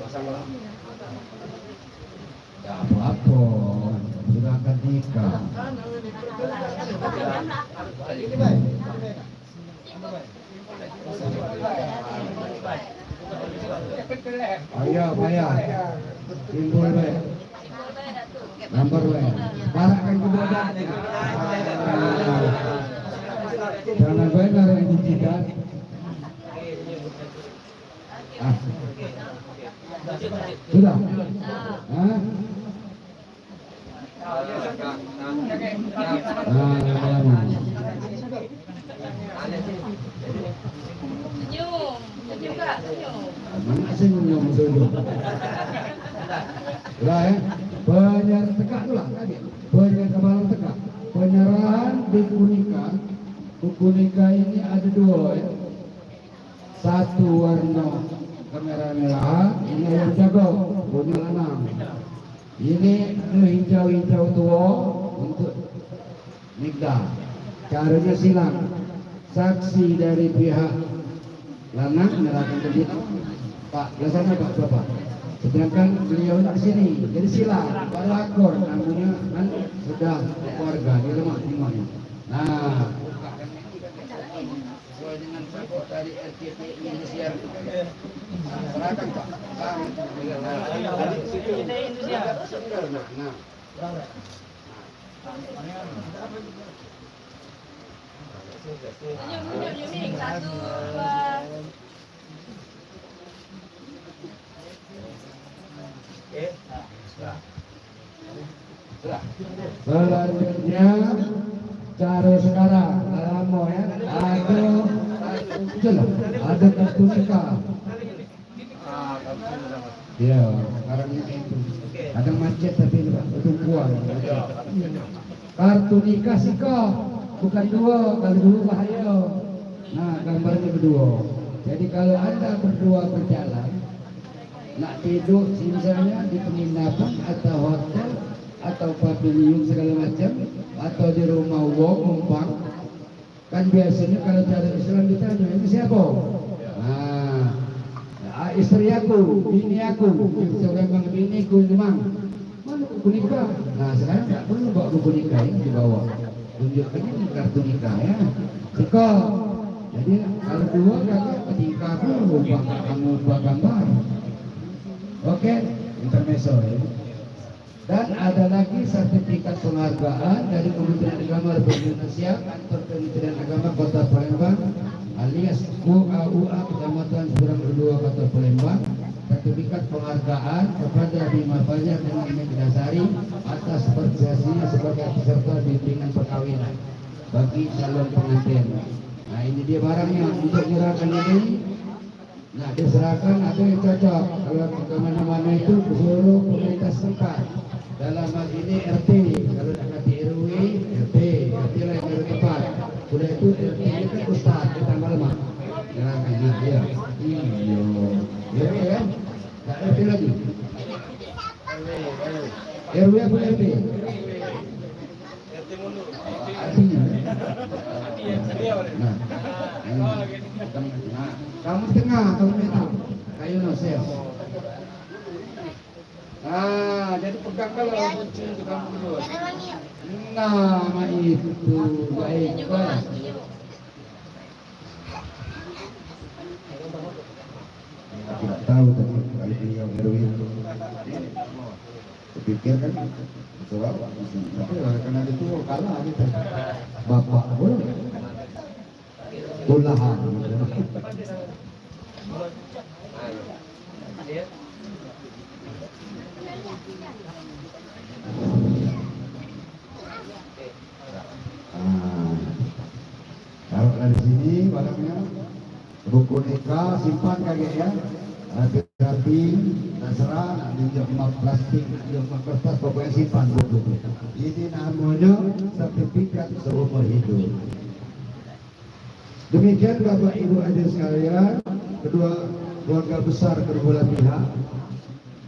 pasanglah. Ya apa? Sudah akan nikah. Ini baik. Ayah, timbul baik. Gambar baik. Barakkan kedua dati. Jangan baik narik ini tidak. Sudah. Senyum dulu. Lah ya, penyerahan tegak lah tadi. Penyerahan tegak. Penyerahan buku nikah. Buku nikah ini ada dua ya. Satu warna kemerah-merahan, ini yang jago, punya lanang. Ini hijau-hijau tua untuk nikah. Caranya silang. Saksi dari pihak lanang menyerahkan ke dia. Pak, biasanya Pak Bapak. Sedangkan beliau di sini, jadi silang. Pada akor, namanya kan sudah keluarga di rumah timahnya. Nah, sesuai dengan sakot dari RTP Indonesia. Serahkan Pak. Nah. Senyum, satu, dua. Selanjutnya cara sekarang lama ya ada kartu nikah. Ya sekarang itu ada macet tapi betul kuat. Kartu nikah sih kok, bukan dua. Kalau dua bahaya. Nah, gambarnya berdua. Jadi kalau Anda berdua berjalan, nak tidur misalnya di penginapan atau hotel atau pavilion segala macam, atau di rumah numpang, kan biasanya kalau cara Islam ditanya, ini siapa? Nah, istri aku, bini aku, seorang bang biniku memang. Mana buku nikah? Nah sekarang tak perlu bawa buku nikah ini dibawa. Tunjukkan ini kartu nikah ya. Siko. Jadi kalau dua kakak ketika aku kamu buat gambar. Oke, intermezzo ya. Dan ada lagi sertifikat penghargaan dari Kementerian Agama Republik Indonesia, Kantor Kementerian Agama Kota Palembang, alias UA Kecamatan Seberang Berdua Kota Palembang. Sertifikat penghargaan kepada Bima Fajar dengan Megdasari atas prestasinya sebagai peserta bimbingan perkawinan bagi calon pengantin. Nah ini dia barangnya untuk menyerahkan ini. Nah diserahkan ada yang cocok kalau kemana-mana itu seluruh pemerintah setempat. Dalam hal ini RT, kalau nak di RW, RT lah yang lebih tepat. Sudah itu RT itu Ustaz kita malam. Serahkan dia. Ya kan? Tak RT lagi. RW apa RT? Artinya. Nah, kamu tengah, kamu itu. Kayu nosel. Jadi pegang kalau kunci itu kamu kedua. Nah, itu baik. Tidak tahu tadi kali beliau heroin itu pikir kan sebab tapi karena itu kalah gitu bapak pun pulahan kalau dari sini barangnya buku nikah simpan kayak ya rapi terserah di jam plastik jam kertas pokoknya simpan buku ini namanya sertifikat seumur hidup. Demikian Bapak Ibu hadirin sekalian, kedua keluarga besar kedua belah pihak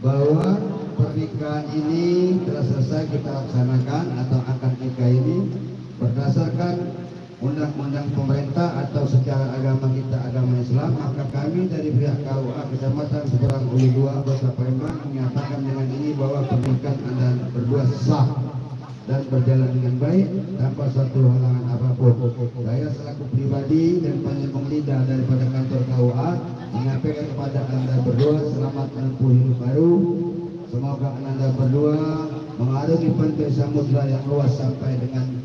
bahwa pernikahan ini telah selesai kita laksanakan atau akad nikah ini berdasarkan undang-undang pemerintah atau secara agama kita agama Islam, maka kami dari pihak KUA Kecamatan Seberang Ulu 2 Kota Palembang menyatakan dengan ini bahwa pernikahan Anda berdua sah dan berjalan dengan baik tanpa suatu halangan apapun. Saya selaku pribadi dan penyambung lidah daripada kantor KUA menyampaikan kepada Anda berdua selamat menempuh hidup baru. Semoga Anda berdua mengarungi pantai samudra yang luas sampai dengan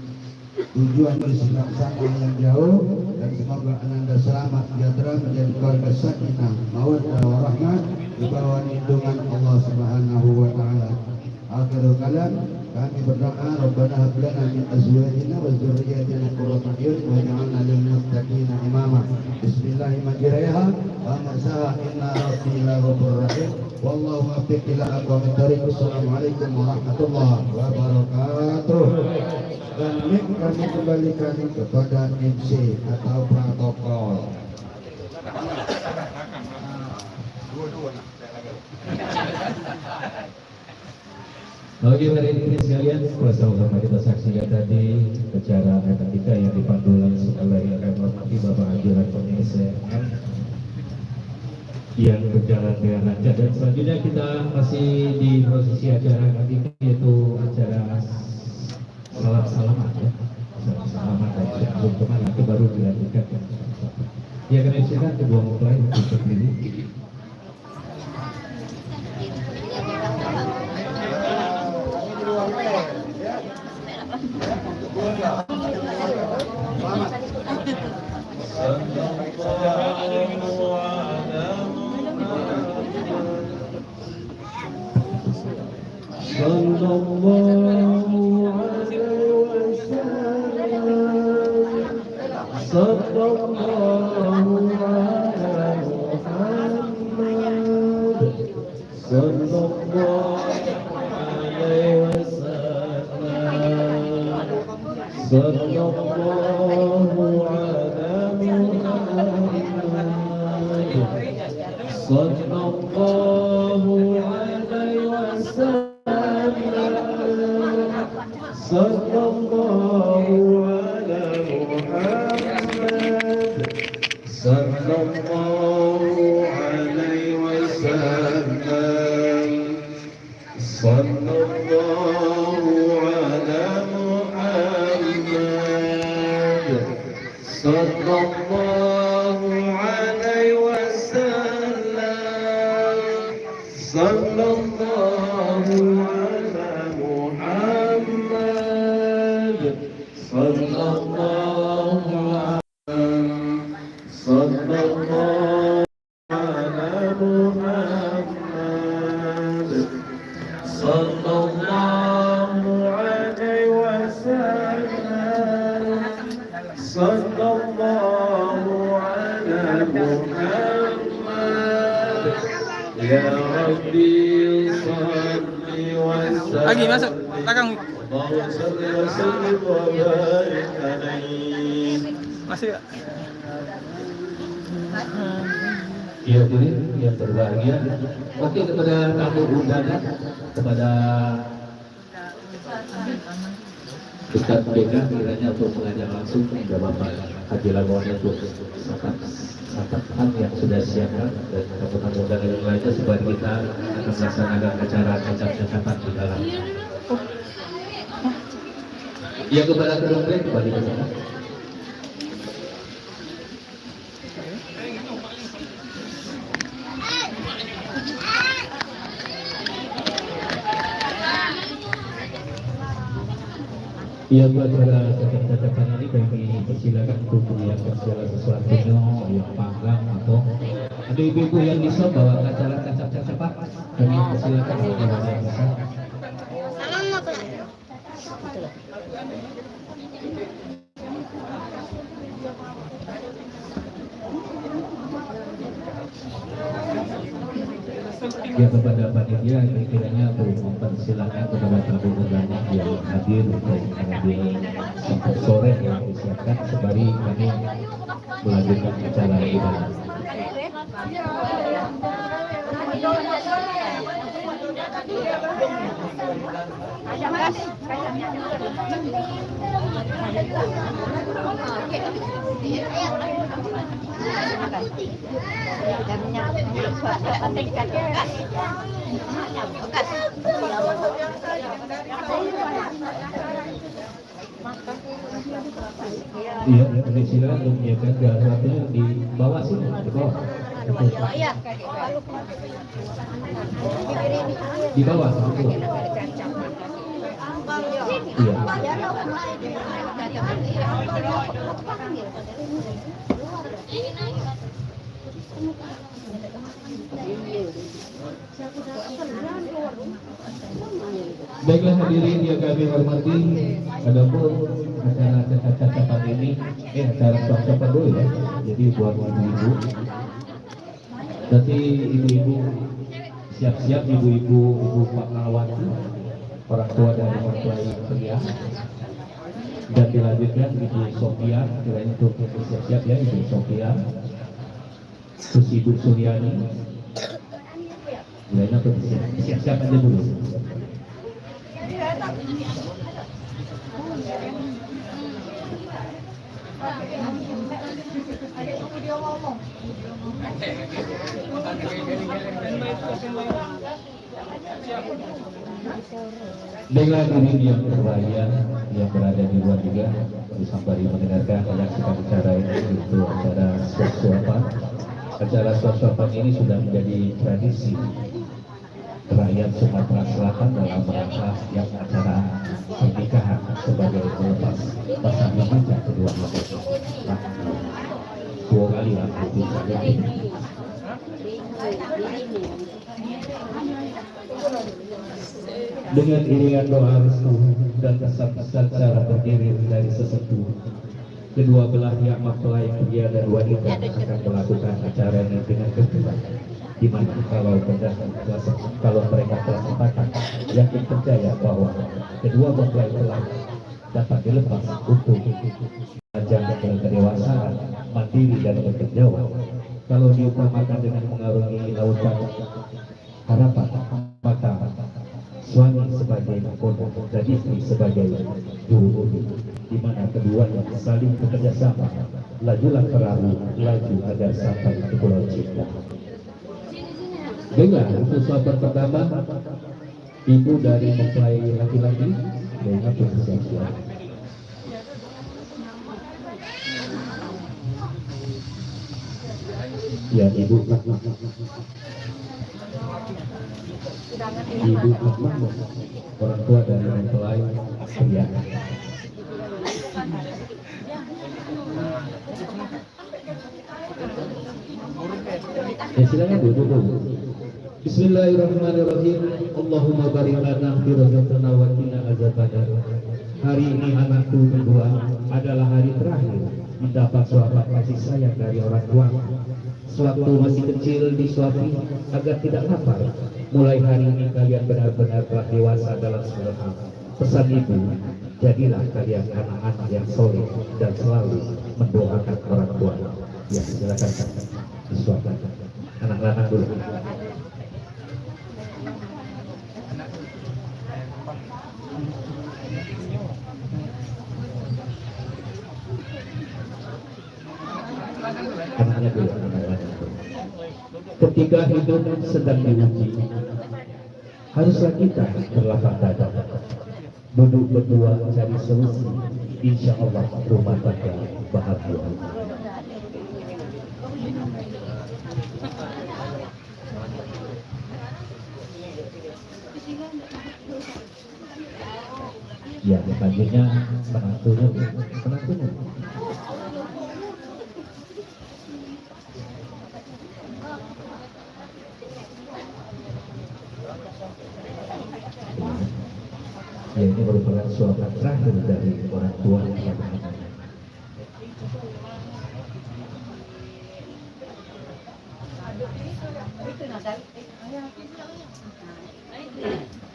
tujuan bersikap sana yang jauh, dan semoga Anda selamat sejahtera menjadi keluarga sakinah mawaddah warahmah di bawah lindungan Allah Subhanahu wa taala. Akhirul kalam, kami berdoa Rabbana hab lana min azwajina wa dzurriyyatina qurrata a'yun waj'alna lil muttaqina imama. Bismillahirrahmanirrahim. Wa masaha inna rabbi la ghafurur rahim. Wallahu muwaffiq ila aqwamit thariq. Assalamualaikum warahmatullahi wabarakatuh. Dan kami kembalikan kepada MC atau protokol. Oke, mari ini sekalian, bersama-sama kita saksikan tadi acara etika yang dipandu langsung oleh yang kami hormati Bapak Anjuran Penyelenggara yang berjalan dengan lancar. Dan selanjutnya kita masih di prosesi acara nanti, yaitu acara salaman ya, salaman dan untuk nanti baru dilanjutkan. Ya, kami silakan kedua mempelai untuk berdiri. Sallallahu ala Muhammad. Sallallahu alaihi wasallam. Sallallahu ala Muhammad. Sallallahu alaihi wasallam. Sallallahu ala Muhammad. Sallallahu alaihi wasallam. Sallallahu ala Muhammad. Sallallahu Sallallahu ala Muhammad. Sallallahu alaihi wasallam. Sallallahu ala Muhammad. Ya Rabbi salli wa sallim. Lagi masuk belakang. Allahumma salli wa sallim wa barik alaihi. Masih ya? Ya, hadirin yang berbahagia. Oke, kepada tamu undangan, kepada Ustaz Beka kiranya untuk mengajak langsung kepada Bapak Haji Lamongan untuk satapan yang sudah siapkan dan kepada undangan yang lainnya supaya kita akan melaksanakan acara cacap-cacapan di dalam. Ya, kepada kedua kembali ke sana. Ya, buat para cacap-cacapan ini kami persilakan untuk menyiapkan segala sesuatunya yang panggang atau ada ibu-ibu yang bisa bawa acara cacap-cacapan, kami persilakan untuk yang bisa. Ya, kepada panitia kiranya untuk mempersilahkan kepada tamu undangan yang hadir untuk mengambil sampai sore yang disiapkan sembari kami melanjutkan acara ibadah. Iya, silakan untuk menyiapkan segala sesuatunya di bawah sini, di bawah. Di bawah, betul. Iya. Baiklah hadirin yang kami hormati, adapun acara cacap-cacapan ini, acara suap-suapan dulu ya. Jadi buat ibu-ibu, nanti ibu-ibu siap-siap, ibu-ibu pahlawan, orang tua dari mempelai pria, dan dilanjutkan Ibu Sofia, kiranya untuk siap-siap ya Ibu Sofia, terus Ibu Suryani, kiranya untuk siap-siap aja dulu. Baiklah hadirin yang berbahagia yang berada di luar juga disambari mendengarkan menyaksikan acara ini, itu acara suap-suapan. Acara suap-suapan ini sudah menjadi tradisi rakyat Sumatera Selatan dalam rangka yang acara pernikahan sebagai melepas pasangan manja kedua belah. Nah, 2 kali lah itu saja. Dengan iringan doa restu dan kesan-kesan secara berdiri dari sesepuh, kedua belah pihak mempelai pria dan wanita akan melakukan acara ini dengan kejutan, di mana kalau mereka telah sepakat yakin percaya bahwa kedua mempelai telah dapat dilepas untuk menjaga kedewasaan, mandiri dan bertanggung. Kalau diumpamakan dengan mengarungi lautan harapan, maka suami sebagai mahkota dan istri sebagai juru uji, di mana keduanya saling bekerja sama. Lajulah perahu, laju agar sampai ke pulau cinta. Dengar untuk sahabat pertama, ibu dari mempelai laki-laki, dengar bersiap-siap. Ya, ibu orang tua dari mempelai pria. Ya, silakan duduk dulu. Bismillahirrahmanirrahim. Allahumma barik lana fi razaqina wa qina azabannar. Hari ini anakku berdua adalah hari terakhir mendapat suapan kasih sayang dari orang tua. Sewaktu masih kecil disuapi agar tidak lapar. Mulai hari ini kalian benar-benar telah dewasa dalam segala hal. Pesan ibu, jadilah kalian anak-anak yang soleh dan selalu mendoakan orang tua. Ya, silakan disuapkan. Anak lanang dulu. Anaknya dulu, ketika hidup sedang diuji, haruslah kita berlapang dada, duduk berdua cari solusi. Insya Allah rumah tangga bahagia. Ya, selanjutnya menantunya. Ya, ini merupakan suara terakhir dari orang tua yang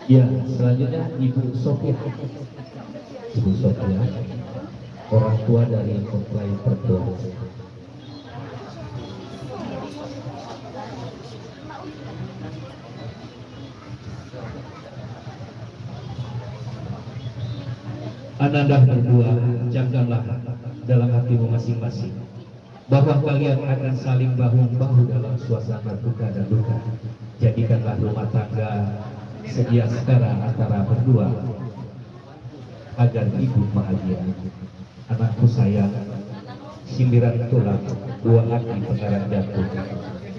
ya, selanjutnya Ibu Sofia. Ibu Sofia, orang tua dari mempelai perempuan. Ananda berdua, jagalah dalam hatimu masing-masing bahwa kalian akan saling bahu-bahu dalam suasana duka dan duka. Jadikanlah rumah tangga sedia sekarang antara berdua agar ibu bahagia. Anakku sayang, sindiran tulang, buah hati pengarang jantung.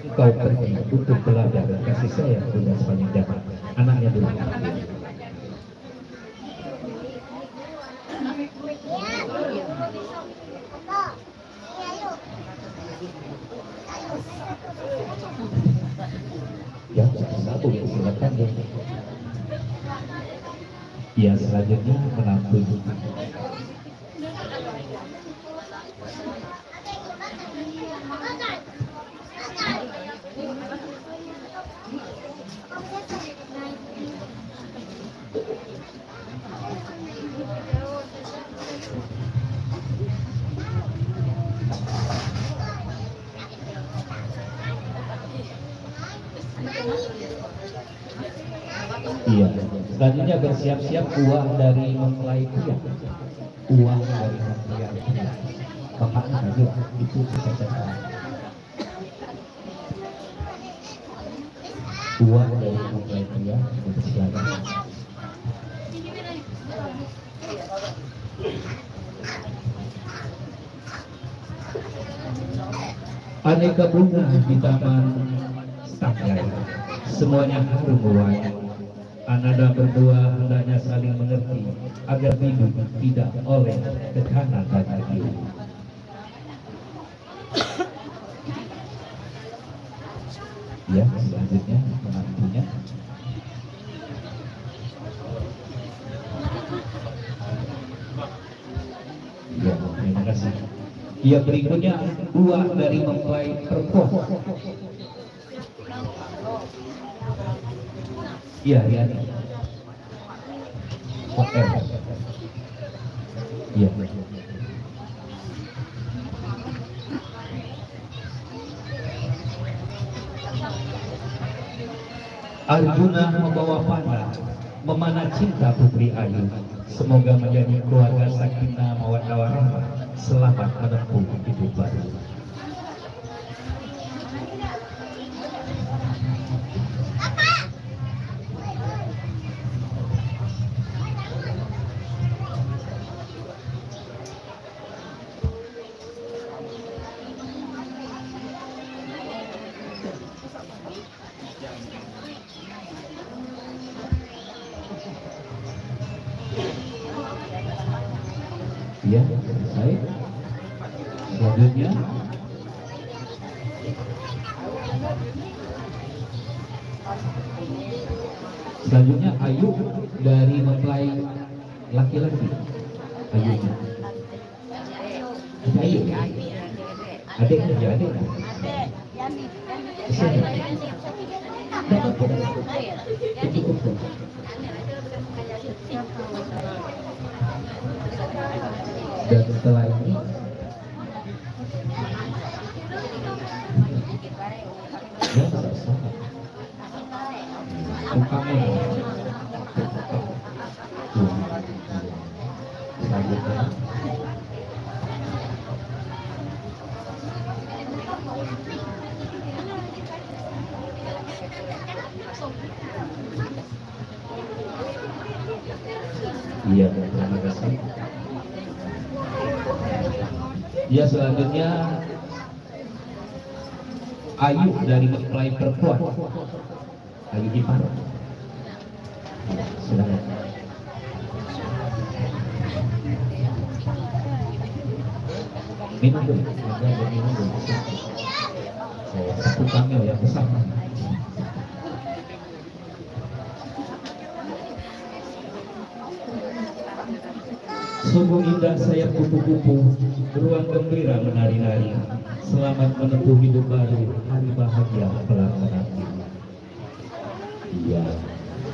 Engkau pergi untuk belajar kasih sayang sudah sepanjang zaman. Anaknya dulu. Ya, satu silakan ya. Ya, selanjutnya menantu. Iya, selanjutnya bersiap-siap uang dari mempelai pria. Uang dari mempelai pria. Bapaknya aja itu bisa cetak. Uang dari mempelai pria dipersilakan. Aneka bunga di taman Stanggai, semuanya harum wangi. Ananda berdua hendaknya saling mengerti agar hidup tidak oleh ke kanan dan ke kiri. Ya, selanjutnya menantunya. Ya, terima kasih. Ya, berikutnya dua dari mempelai perempuan. Iya, ya. Oke. Iya. Arjuna membawa panah memanah cinta Putri Ayu. Semoga menjadi keluarga sakinah mawaddah warahmah, selamat menempuh hidup baru. Ya, selesai. Selanjutnya Ayu dari mempelai laki-laki. Ayunya. Ayu. Adiknya ya, adik. Dan setelah ini ya selesai. Bukannya selanjutnya iya, terima kasih. Ya, selanjutnya Ayu dari mempelai perempuan, Ayu Ipar. Silakan. Minum dulu, minum dulu. Satu kamel yang besar. Sungguh indah sayap kupu-kupu, ruang gembira menari-nari. Selamat menempuh hidup baru, hari bahagia telah menanti. Iya,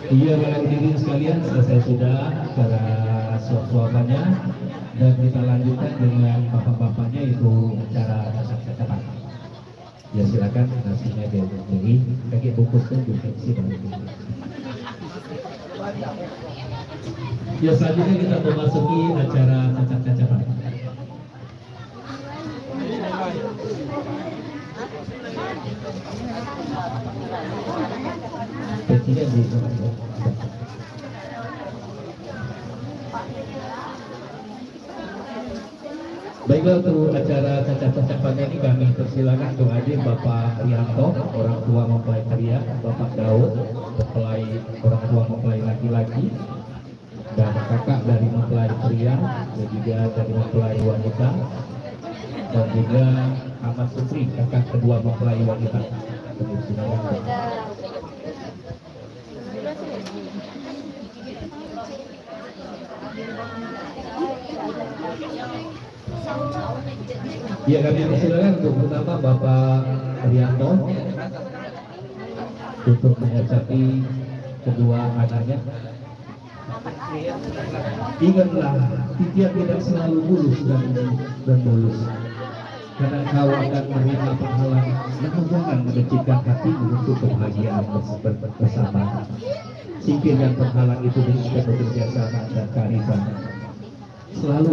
iya hadirin sekalian, selesai sudah acara suap-suapannya, dan kita lanjutkan dengan bapak-bapaknya itu acara cacat-cacatan. Ya silakan nasinya jadi kaki bungkusnya juga sih. Ya selanjutnya kita memasuki acara cacat-cacapan. Presiden di Baiklah, untuk acara cacat-cacapannya ini kami persilakan untuk hadir Bapak Rianto, orang tua mempelai pria, Bapak Daud, mempelai orang tua mempelai laki-laki, dan kakak dari mempelai pria, dan juga dari mempelai wanita, dan juga Ahmad Supri, kakak kedua mempelai wanita. Ya, kami persilakan untuk pertama Bapak Rianto untuk mengucapi kedua anaknya. Ingatlah, titian tidak selalu mulus dan mulus, karena kau akan menerima penghalang, namun jangan mengecilkan hatimu untuk kebahagiaan bersama. Singkirkan penghalang itu dengan bekerja sama dan kearifan. Selalu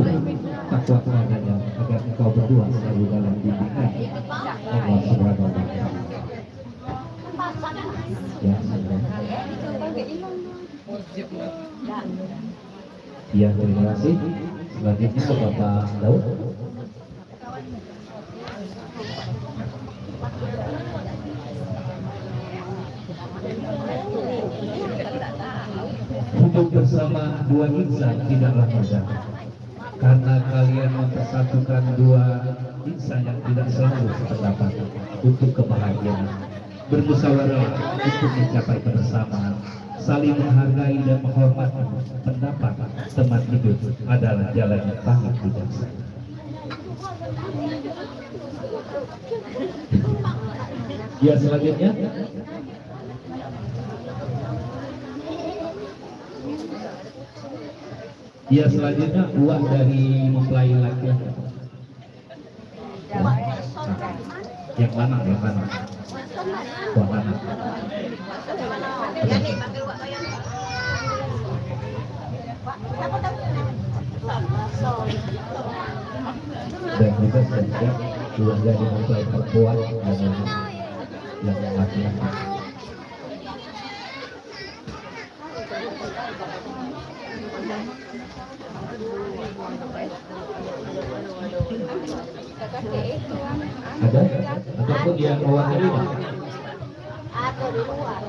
takwa kepadanya agar engkau berdua selalu dalam bimbingan Allah Subhanahu wa Ta'ala. Ya, ya, terima kasih. Selanjutnya Bapak Daud. Hidup bersama dua insan tidaklah mudah, karena kalian mempersatukan dua insan yang tidak selalu sependapat untuk kebahagiaan. Bermusyawarah untuk mencapai kebersamaan, saling menghargai dan menghormati pendapat teman hidup adalah jalan yang paling bijaksana. Ya, selanjutnya Ya, selanjutnya uang dari mempelai laki-laki. Yang mana? Yang mana? Uang mana? Dan juga selanjutnya uang dari mempelai perempuan dan yang laki-laki. Ada? Ataupun yang mewakili? Atau di luar.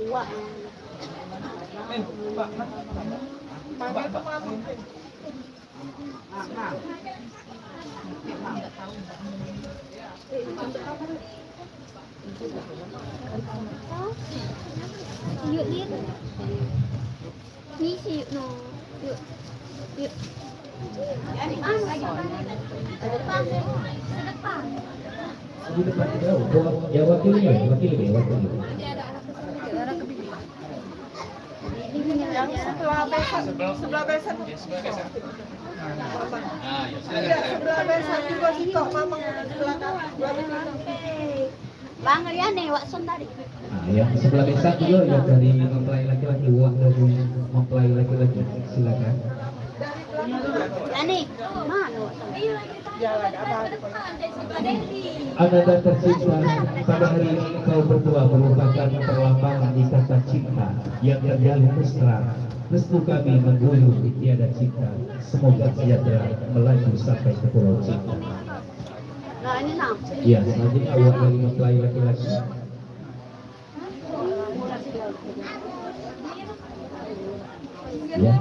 Uang. Yuk, Lin. Ni si no. Yuk. Yuk. Di depan jauh. Ya wakilnya, wakilnya. Yang sebelah besan juga sitok mamang belakang. Bang Liane Watson tadi. Nah, yang sebelah desa juga yang dari mempelai laki-laki, uang dari mempelai laki-laki, silakan. Ani, mana? Ananda tercinta, pada hari ini kau berdua merupakan perlambangan ikatan cinta yang terjalin mesra. Restu kami mengguyur tiada cinta, semoga sejahtera melaju sampai ke pulau cinta. Nah ini nam. Ya, selanjutnya uang dari mempelai laki-laki. Ya.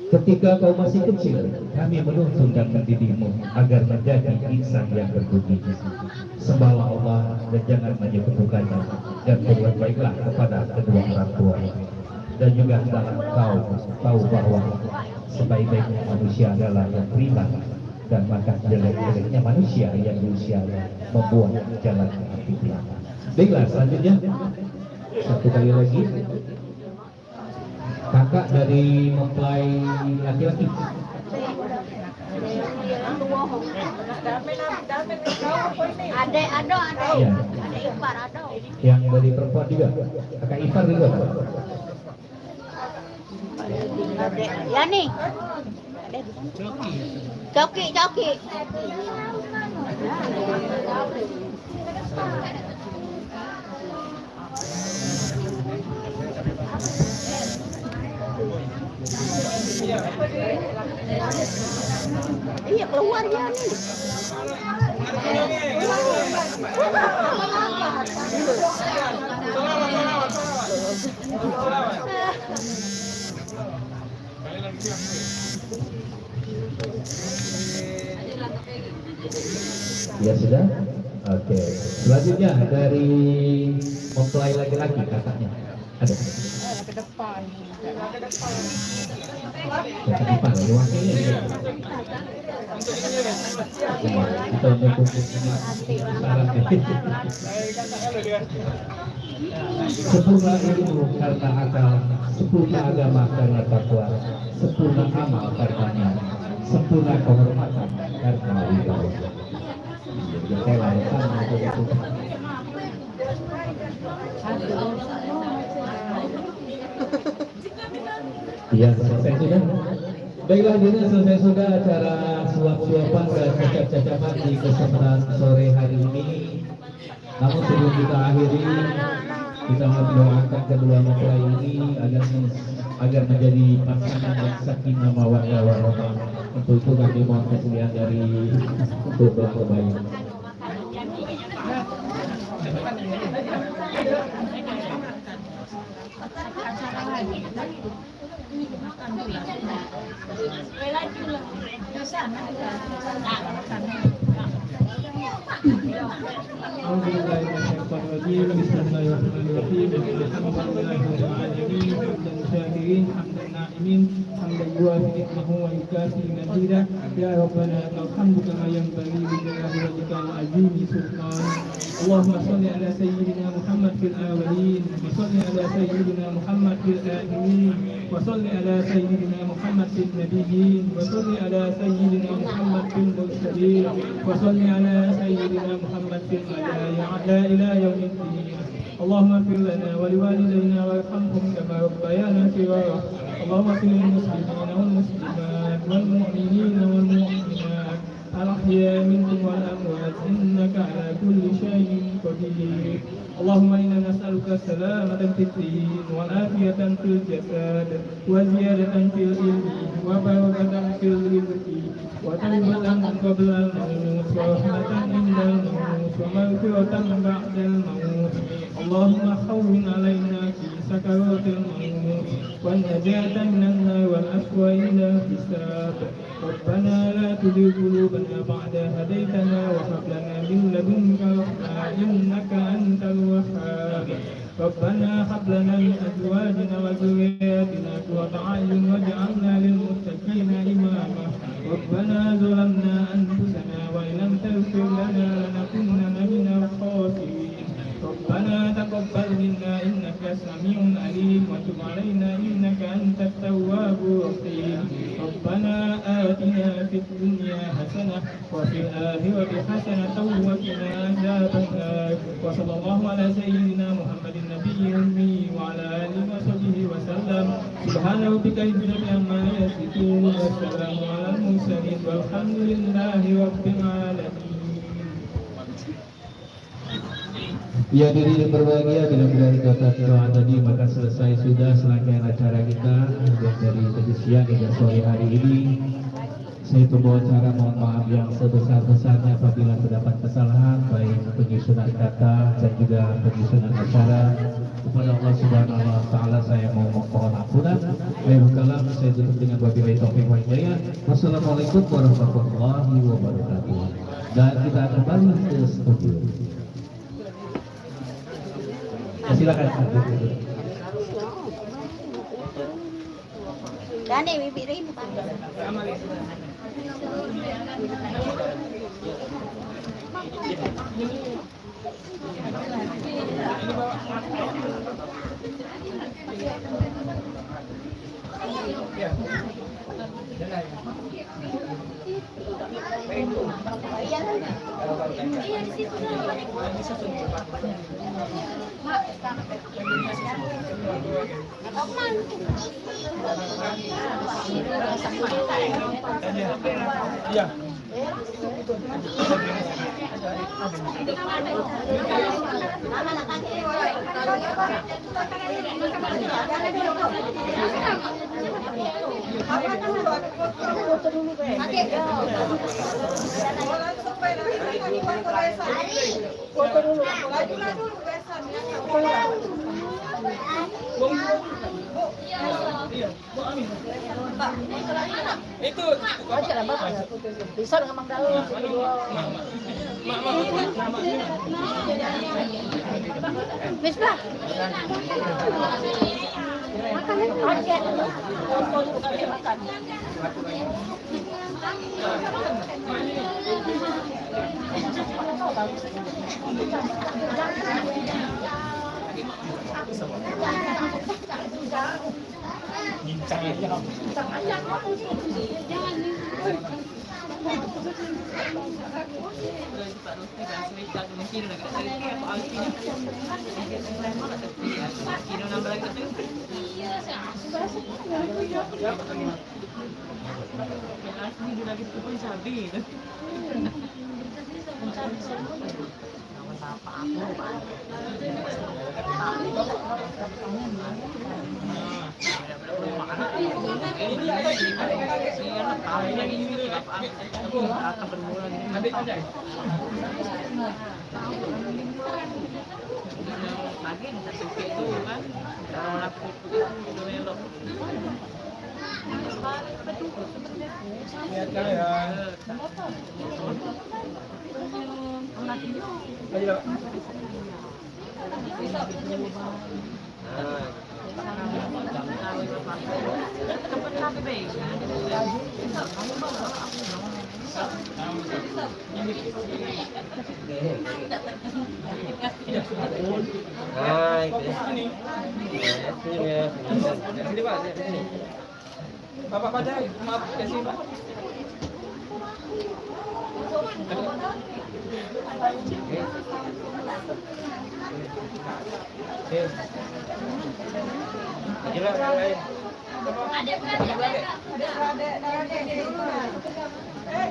Ketika kau masih kecil, kami menuntun dan mendidikmu agar menjadi insan yang berbudi. Sembahlah Allah dan jangan menyekutukannya, dan berbuat baiklah kepada kedua orang tua. Dan juga hendaklah kau tahu bahwa sebaik-baiknya manusia adalah yang beriman, dan maka jelek-jeleknya manusia yang berusianya membuat jalan api. Baiklah, selanjutnya satu kali lagi. Kakak dari mempelai laki-laki. Ada. Ya. Ada ipar ada. Yang dari perempuan juga. Kakak ipar juga. Ya nih. Coki. Iya keluar ya nih. Ya sudah. Oke. Selanjutnya dari mempelai laki-laki kakaknya. Ada. Ke depan. Kakak ipar, wakilnya ya. Kita untuk syarat. Sempurna ilmu karena akal, sempurna agama karena takwa, sempurna amal karenanya, sempurna kehormatan karena wibawa. Saya lakukan untuk itu. Ya, selesai sudah. Baiklah, ini selesai sudah acara suap-suapan dan cacap-cacapan di kesempatan sore hari ini. Namun sebelum kita akhiri, kita mendoakan kedua mempelai ini agar menjadi pasangan yang sakinah mawaddah warahmah. Untuk itu kami mohon kesediaan dari untuk doa terbaik. Bismillahirrahmanirrahim. Bismillahirrahmanirrahim. Alhamdulillahirabbil alamin. Hamdan syakirin, hamdan na'imin, hamdan يوافي نعمه ويكافي مزيده يا ربنا لك الحمد كما ينبغي لجلال وجهك العظيم سلطان. اللهم صل على سيدنا محمد في الأولين وصل على سيدنا محمد في الآخرين وصل على سيدنا محمد في النبيين وصل على سيدنا محمد في المرسلين وصل على سيدنا محمد في الأعلى إلى يوم الدين. اللهم اغفر لنا ولوالدينا وارحمهم كما ربيانا صغارا. اللهم اغفر للمسلمين والمسلمات والمؤمنين والمؤمنات الأحياء منهم والأموات إنك على كل شيء قدير. اللهم إنا نسألك السلامة في الدين والعافية في الجسد وزيادة في العلم وبركة في الرزق وتوبة قبل الموت ورحمة عند الموت ومغفرة بعد الموت. اللهم هون علينا في سكرات الموت والنجاة من النار والعفو إلى الحساب. ربنا لا تزغ قلوبنا بعد هديتنا وهب لنا من لدنك رحمة إنك أنت الوهاب. ربنا هب لنا من أزواجنا وذرياتنا قرة أعين واجعلنا للمتقين إماما. ربنا ظلمنا أنفسنا وإن لم تغفر لنا لنكونن من الخاسرين. ربنا تقبل منا إنك سميع عليم وتب علينا إنك أنت التواب الرحيم. ربنا آتنا في الدنيا حسنة وفي الآخرة حسنة وقنا عذاب النار. وصلى الله على سيدنا محمد النبي الأمي وعلى آله وصحبه وسلم. سبحان ربك رب العزة عما يصفون والسلام على المرسلين والحمد لله رب العالمين. Ya diri yang berbahagia, bila kata doa tadi maka selesai sudah serangkaian acara kita dari tadi siang hingga sore hari ini. Saya tubuh acara mohon maaf yang sebesar-besarnya apabila terdapat kesalahan baik penyusunan kata dan juga penyusunan acara. Kepada Allah Subhanahu wa taala saya mohon ampunan. Akhirul kalam saya tutup dengan wabillahi taufiq wal hidayah. Wassalamualaikum warahmatullahi wabarakatuh. Dan kita kembali ke studio. Silakan. Dani, bibir ini Pak. Ya. Itu wajar Bapak. Bisa dengan Mang Dalu. Wis Pak. Makan aja. Makan. Bincang aja. Bincang aja. Jangan. Sini Pak, sini. Bapak pada maaf kasih Pak.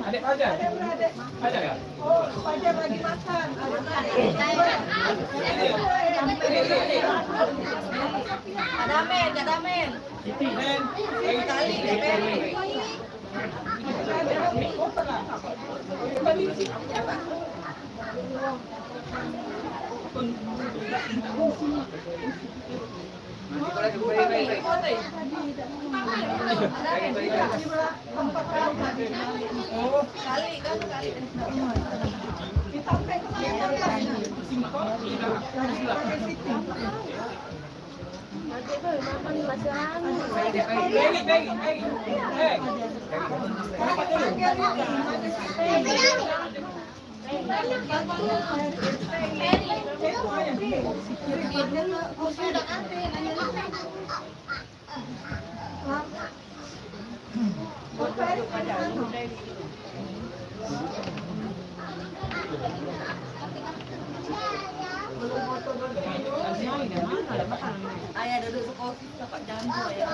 Adik aja. Ada ya? Oh, Fajar lagi makan. Ada men. Ayah duduk sekolah dapat jangan ya.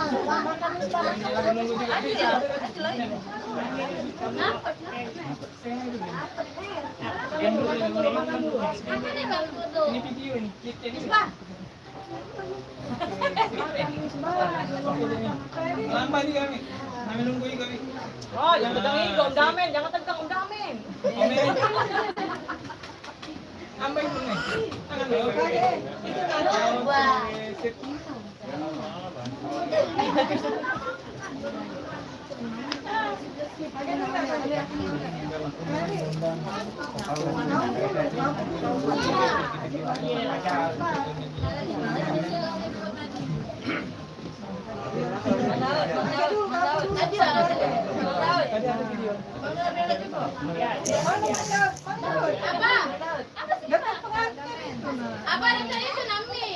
Ini video ini. Lambat ni kami. Kami nunggu ni kami. Oh, jangan tegang ini, Om Damen. Jangan tegang, Om Damen. Ambil dulu ni. Tangan dulu. Apa ada itu namni?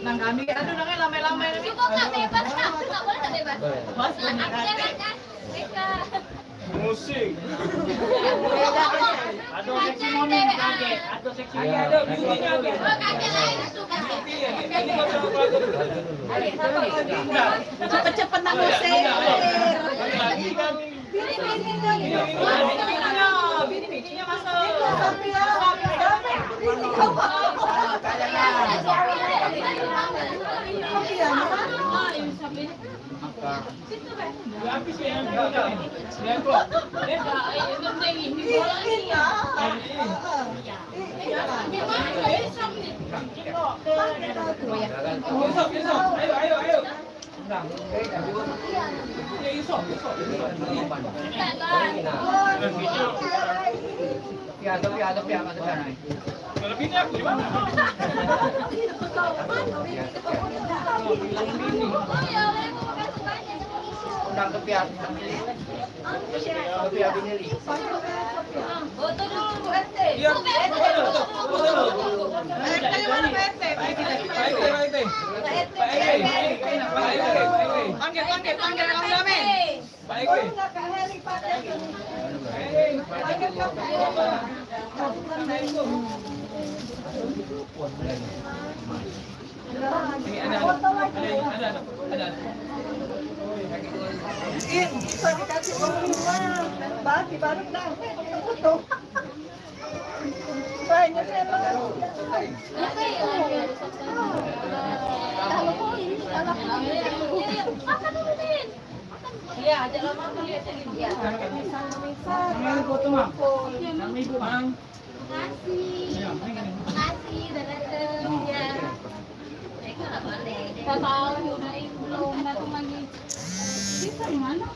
Nang kami, aduh nang lamai-lamai. Cukup nggak bebas kak? Nggak boleh nggak bebas? Aku jangan kan? Mereka. Musik. Ada seksi momen kaget. Ada seksi. Ada bunyinya. Oh kaget lain itu kaget. Cepet-cepet nang ose. Bini-bininya masuk. Habis ya. Dia kok. Yusuf. Ayo. Yusuf. Kalau bini aku di mana? Foto dulu Bu RT. Iya. Panggil Om Damen. Ada. Dikasih uang 5, bagi baru dah. Banyak memang. Iya, ajak lama aku lihat lagi dia. Ini foto mah. Kami ibu mang. Makasih. Makasih udah dateng ya. Kita tahu udah belum datang lagi. Bisa di mana?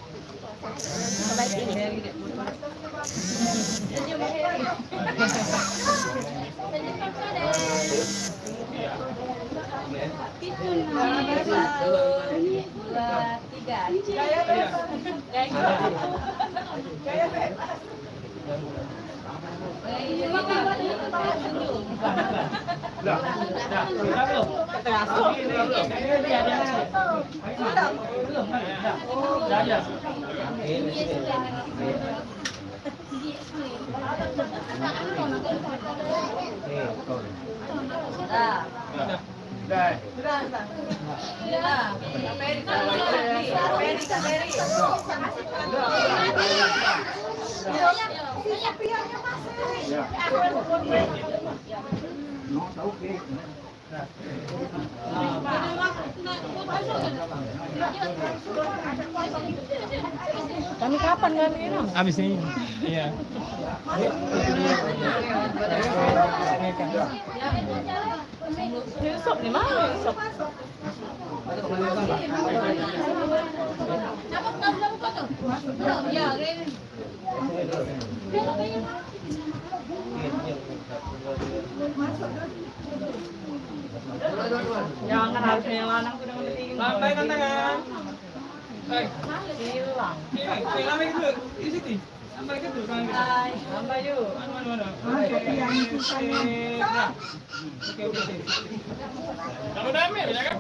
Kami kapan kami ini? Habis ini. Iya. Yusuf di mana Yusuf? Jangan harusnya yang lanang tuh dengan tinggi. Lambaikan tangan. Hilang. Ini lambai dulu. Di situ. Lambaikan dulu tangan kita. Lambai yuk. Mana. Oke. Kalau damai ya kan?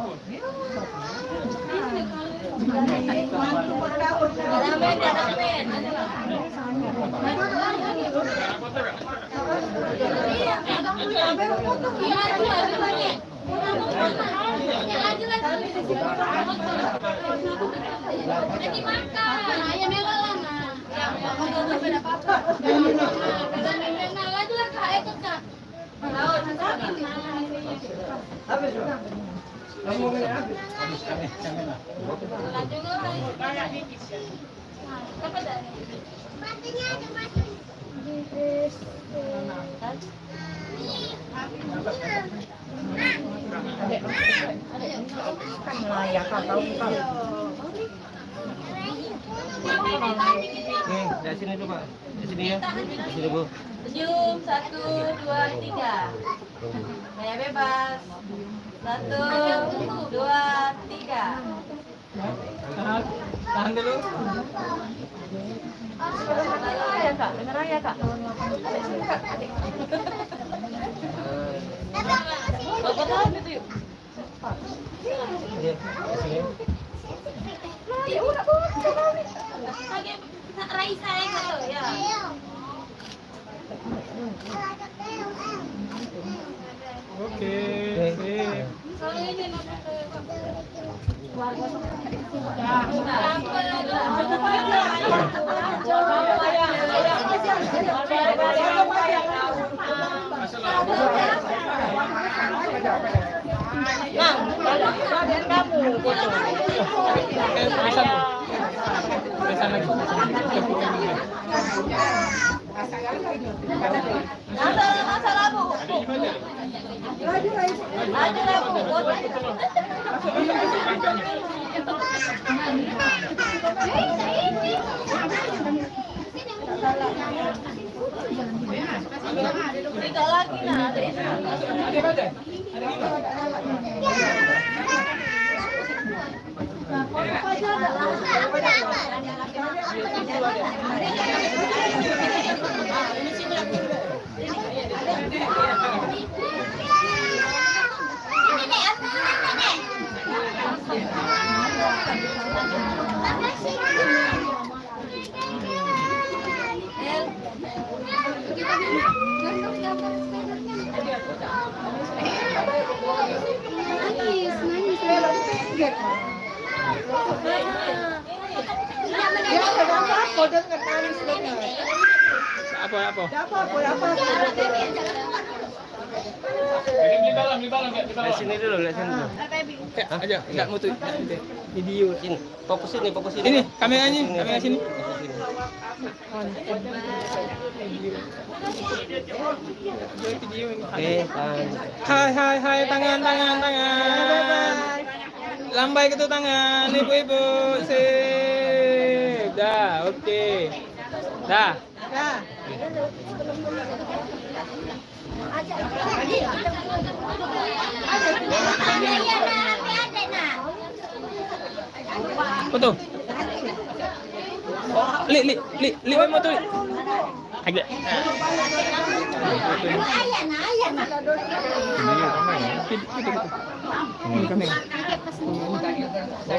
Dari sini dulu Pak. Dari sini ya. Dari sini Bu. Senyum, 1, 2, 3. Saya bebas. 1, 2, 3. Tahan dulu. Ya kak, beneran ya kak. Bapak tahan itu yuk. Di sini. Raisa yang kata ya. Oke. Sip. Pesan lagi. Masalah Bu. Tiga lagi nah. Apa? Apa? Beli balon di bawah. Sini dulu, lihat sini dulu. Aja, enggak mutu. Video. Sini, fokus ini, fokus ini. Ini kameranya, kamera sini. Oke, Hai, tangan. Lambai gitu tangan, ibu-ibu. Sip. Dah, oke. Dah. Foto. Li motor. Agak.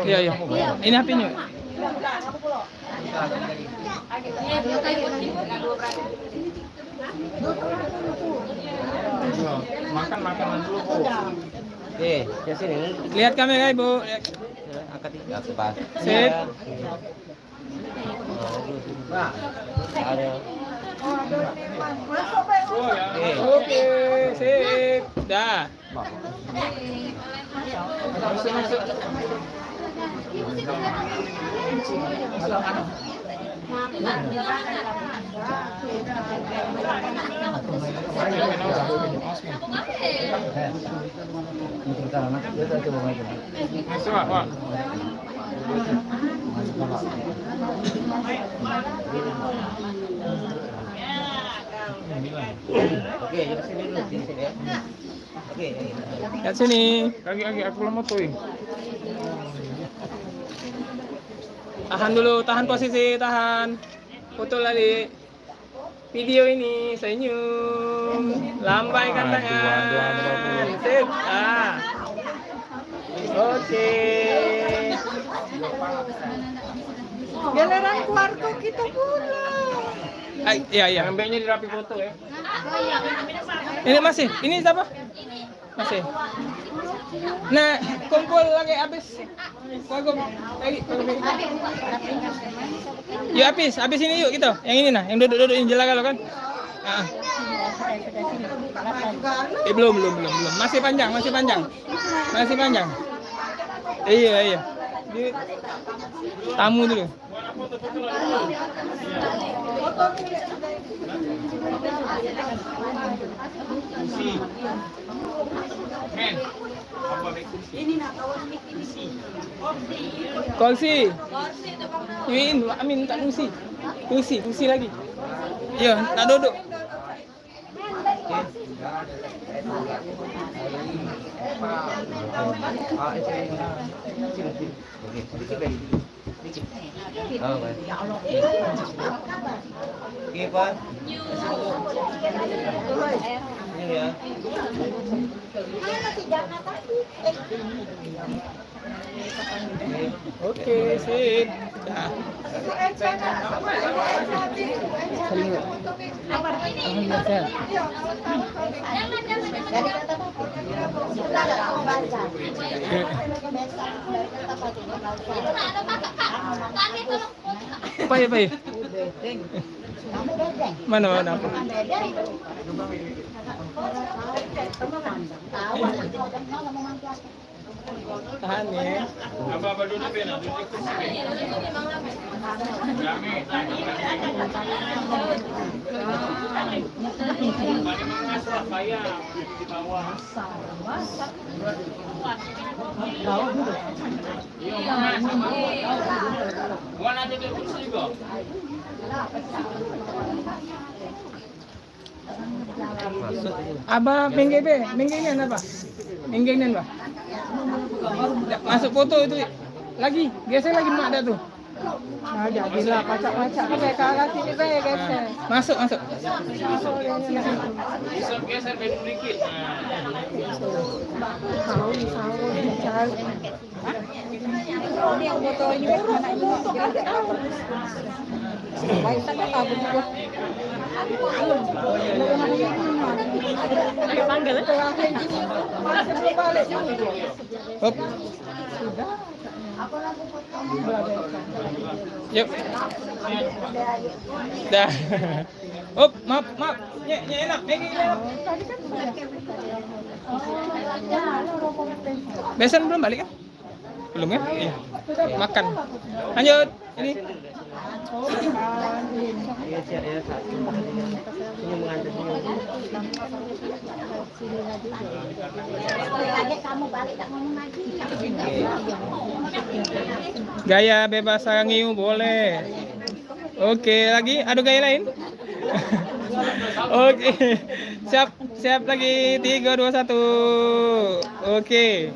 Iya. Ini HP-nya. Makan makanan dulu, Bu. oke, ya sini. Lihat kamera, Ibu. Angkat ini, aku pas. Sip. Nah, ada. Oke, sip. Dah. Masuk. Masuk, Pak. Oke, jadi sini dulu, di sini ya. Oke. Lihat sini. Lagi aku lemotoin. Tahan posisi, tahan. Foto lagi. Video ini senyum. Lambaikan tangan. Sip. Oke. Giliran keluarga kita pula. Iya. Ambilnya dirapi foto ya. Ini masih. Ini siapa? Masih. Nah, kumpul lagi habis. Lagi. Yuk habis ini yuk gitu. Yang ini nah, yang duduk yang jelas kalau kan. Belum. Masih panjang. Iya. Tamu dulu. Kursi. Amin tak kursi lagi. Iya, nak duduk. Oke, Pak. Ini ya. Oke, sip. Dah. Apa ya? Mana? Tahan ya. Apa dulu pena? Aba menggengan apa? Menggengan apa? Masuk foto itu lagi, geser lagi mak dah tu. Jadilah pacak-pacak pakai kakak sini baik geser. Masuk. Geser dikit. Sahur cari. Yang motornya anak ini baik tak kabur juga. Panggil. Hop. Yuk. Dah. Hop, maaf. Enak. Besan belum balik kan? Belum ya? Iya. Makan. Lanjut. Ini. Iya, ya, satu. Ini mengantar Gaya bebas sangiu boleh. Oke, lagi ada gaya lain? Oke. Siap lagi. 3 2 1. Oke.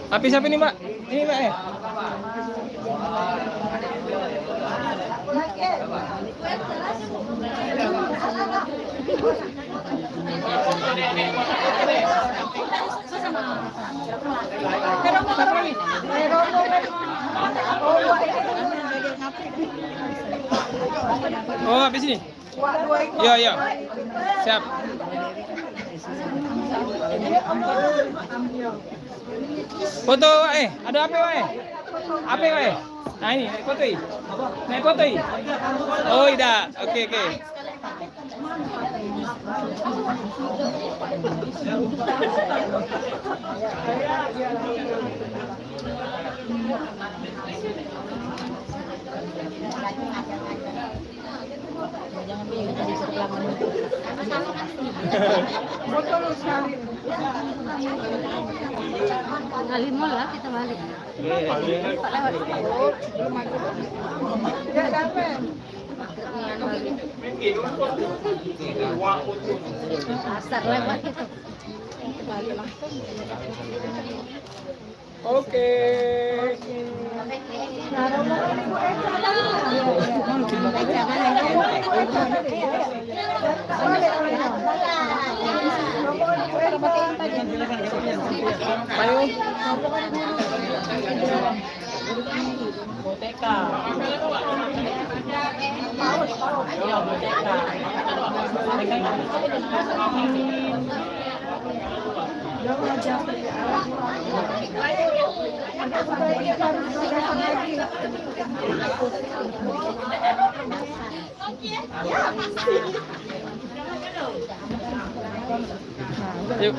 Tapi siapa ini, Mbak? Ini, Mbak ya? Oh, habis ini? Iya. Siap. Foto, ada apa, Apa, Nah, ini naik foto. Oh, tidak. Oke. Kali lah kita balik. Asar lewat itu. Balik langsung. Oke. Yuk.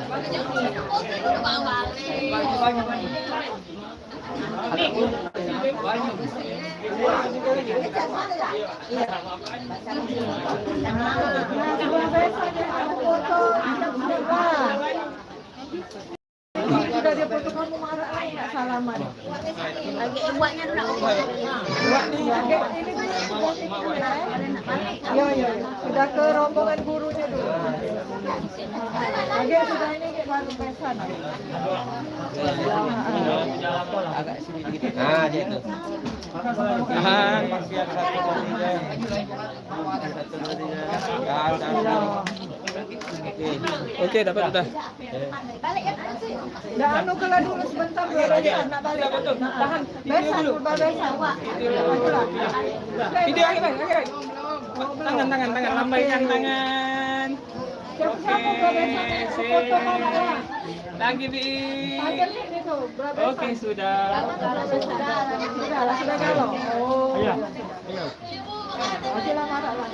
Udah dia foto kamu marah nggak salaman. Lagi buatnya dulu. Buat nih. Iya. Sudah ke rombongan gurunya dulu. Lagi sudah ini baru pesan. agak sini dikit. Nah, dia itu. Oke, dapat udah. Dah anu kelah dulu sebentar dulu ya nak balik. Tahan. Besan dulu besan. Video lagi. Tangan, lambaikan tangan. Oke, sip. Lagi, Bi. Oke, sudah. Sudah kalau. Oh. Iya. Okelah marah lah.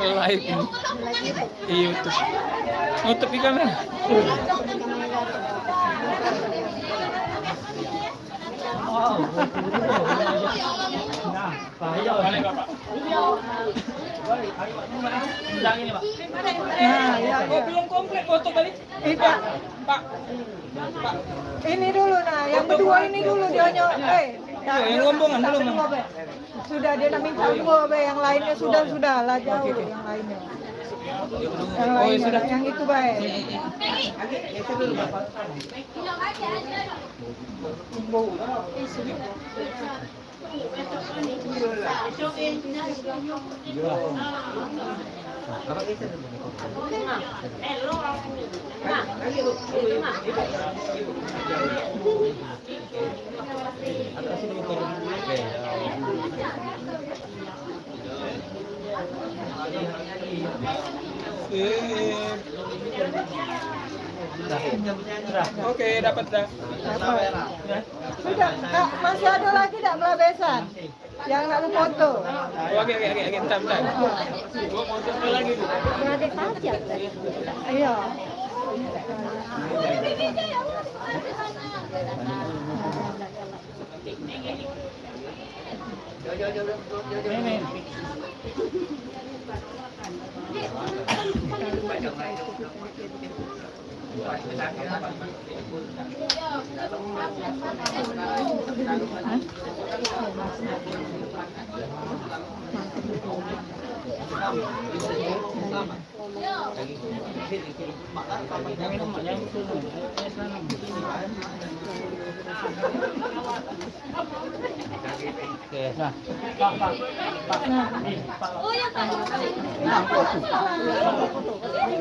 Live ini di YouTube. Nutup di kamera. Nah, bahaya Bapak. Yang ini, Pak. Nah, ya. Oh, belum komplit foto balik. Tidak. Pak. Ini dulu nah, yang berdua ini dulu dia yang rombongan belum. Sudah dia nak minta dua, yang lainnya sudah lah jauh yang lainnya. Yang lainnya sudah. yang itu baik. Apa kita dulu? Atau sini mau Oke, dapat dah. Sudah, Kak, masih ada lagi tak melabesan? Yang nak lu foto. Oke, bentar. Gua foto lagi tuh. Ada saja. Iya. Oh ya Pak. Aja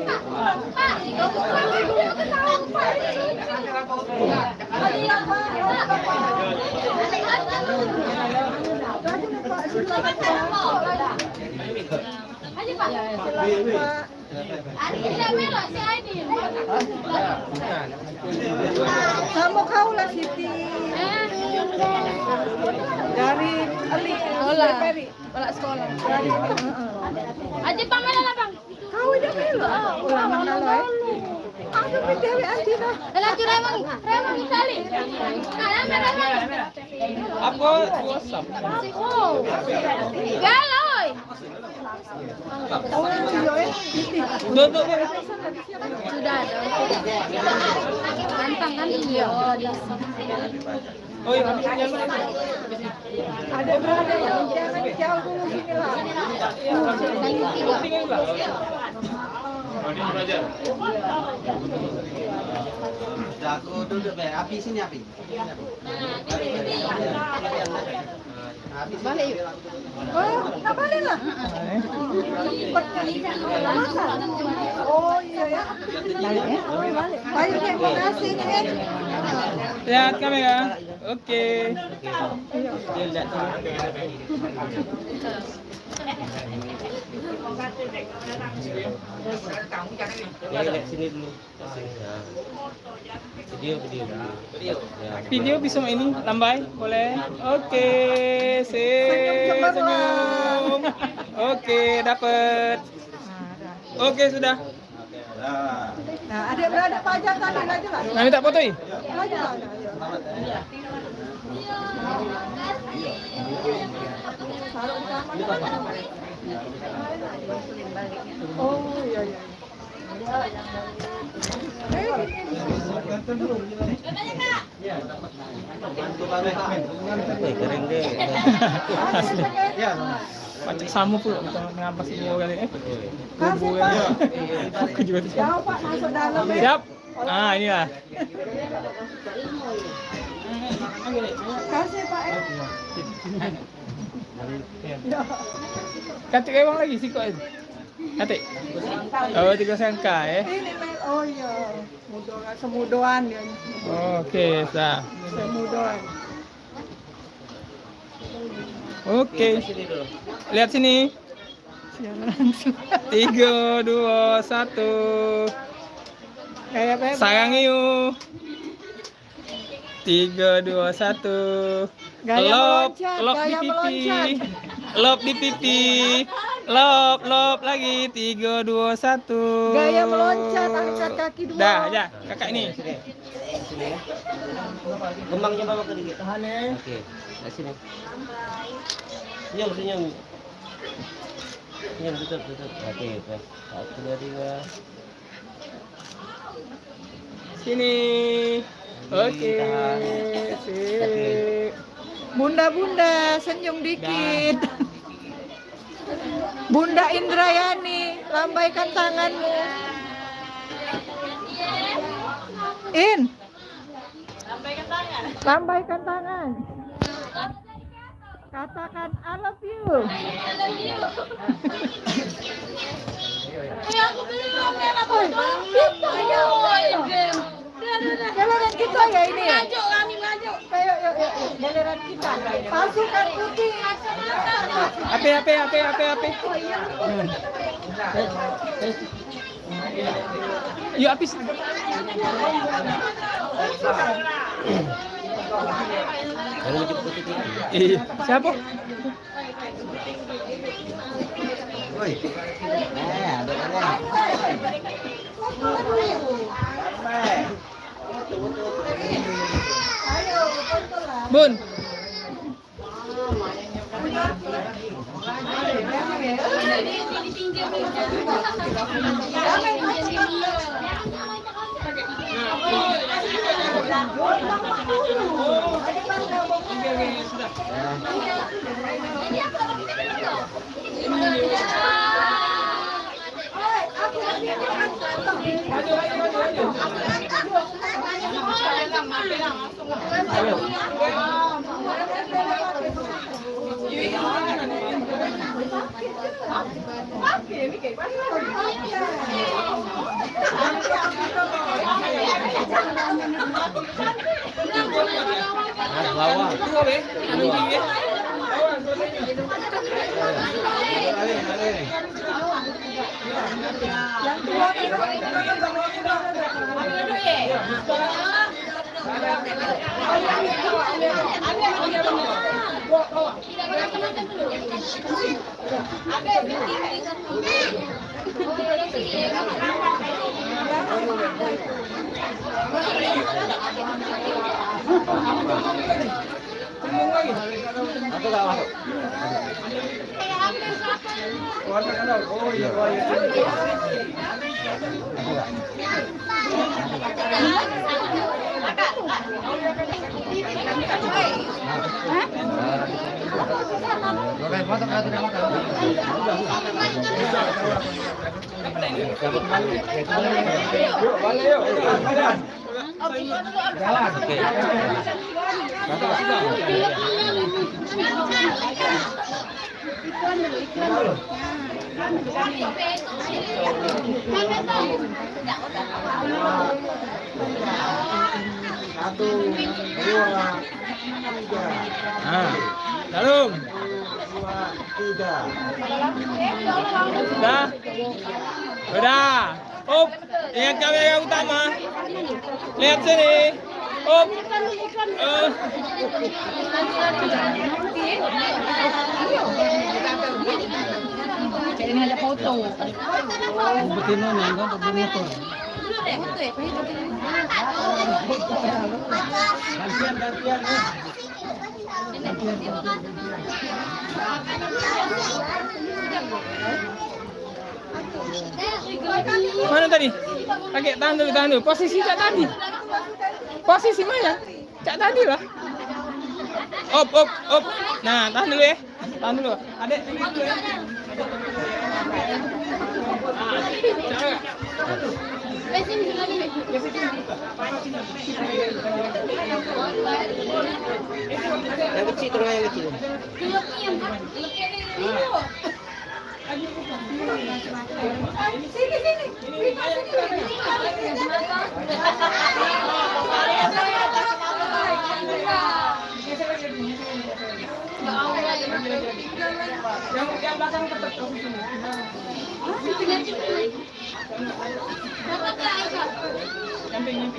Pak. Sama kau lah Siti. Dari Ali. Peri. Balak sekolah. Aja Pak mana lah Bang? Kau udah melo. Ulah mana lo? Aku dewe antina. Lah cu remang kali. Kalah merah. Apa WhatsApp? Oh. Galoi. Oh iya Siti. Duduk. Sudah ada. Gampang kan? Iya. Oh iya, habis jangan. Ada berada yang jangan jauh dulu sini lah. Tinggal enggak? Aku duduk api sini api. Balik yuk. Oh, nak balik lah. Oh iya ya. Balik ya. Oh balik. Ayo terima kasih nih. Lihat kamera. Oke. Lihat sini dulu. Video bisa ini lambai boleh. Oke, senyum. Oke, dapat. Oke, sudah. Nah, adik berada pajak tadi enggak jelas. Nah, minta foto ini. Enggak jelas. Oh iya iya. Kering deh. Pacak samu pula mengampas semua kali Kasih Pak. Aku juga Jauh Pak masuk dalam ya. siap. Ah, inilah. Kasih Pak. Katik emang lagi sih kok itu. Katik. Oh, 3 sangka ya. Ini oh iya. Semudoan dia. Oke, sah. Semudoan. Oke. Lihat sini. 3, 2, 1. Kayak bebek. Sayang yuk. 3, 2, 1. Gaya Lop meloncat, di gaya pipi. meloncat. Lop di pipi. Lop lagi. 3, 2, 1. Gaya meloncat, angkat kaki dua. Dah, ya. Kakak ini. Kembangnya bawa ke dikit. Tahan ya. Oke, sini. Senyum. Senyum tutup. Oke, pas. 1, 2, 3. Sini. Oke. Sip. Bunda senyum dikit. Bunda Indrayani, lambaikan tanganmu. In. Lambaikan tangan. Katakan I love you. aku belum merah betul. Giliran kita ya ini. Maju kami maju. Ayo yuk. Giliran kita. Pasukan putih. Api. Yuk api. Iya. Siapa? Woi. Bun. Dalam. 2, 3. Udah. Up. Lihat kamera utama. Lihat sini. Up. Ini ada foto. Betina nangga motor. Mana tadi? Pakai tahan dulu. Posisi Cak tadi. Posisi mana? Cak tadi lah. Op. Nah, tahan dulu ya. Tahan dulu. Adek, ini dulu ya. Yang kecil terus yang kecil. Yang belakang tetap posisinya. Nyamping.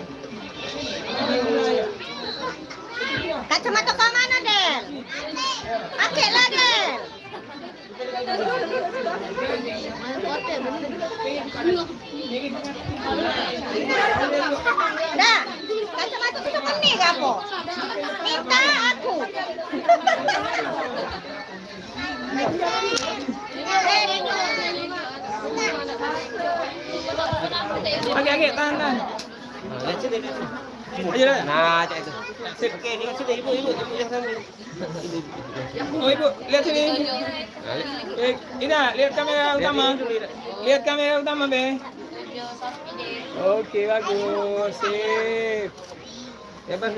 Kacamata kau mana, Del? Pakai lah, Del. Dah, kacamata itu penting apa? Minta aku. Agak, tahan. Lihat sini. Ayo dah. Nah, cak itu. Oke, ini kan sudah ibu yang sambil. Oh ibu, lihat sini. Ina, lihat kamera utama. Lihat kamera utama, Be. Oke, bagus. Sip. Bebas.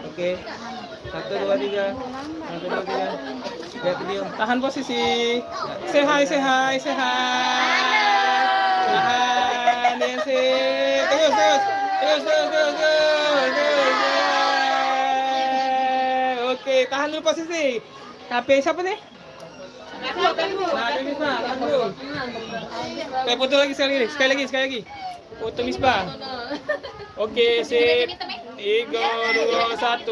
Oke. 1, 2, 3. 1, 2, 3. Lihat video. Tahan posisi. Say hi. Tahan, Nancy. Terus. Oke, tahan dulu posisi. HP siapa nih? Nah, ini Misbah, tahan dulu. Oke, foto lagi sekali lagi. Foto Misbah. Oke, sip. 3, 2, 1.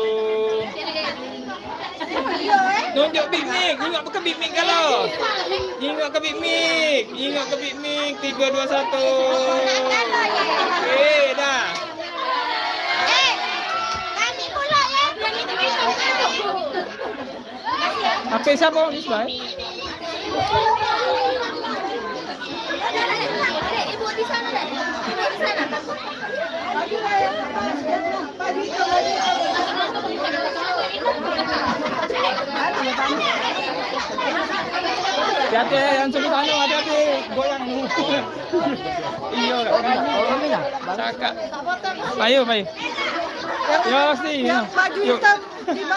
Nunjuk big mic, ingat ke big mic kalau. Ingat ke big mic. 3, 2, 1. Oke, dah. Kami pula ya. HP siapa Misbah? Ibu di sana deh. Hati-hati yang sebelah sana, hati-hati goyang. Iya, Cakak. Ayo. Ya pasti. Yang baju hitam,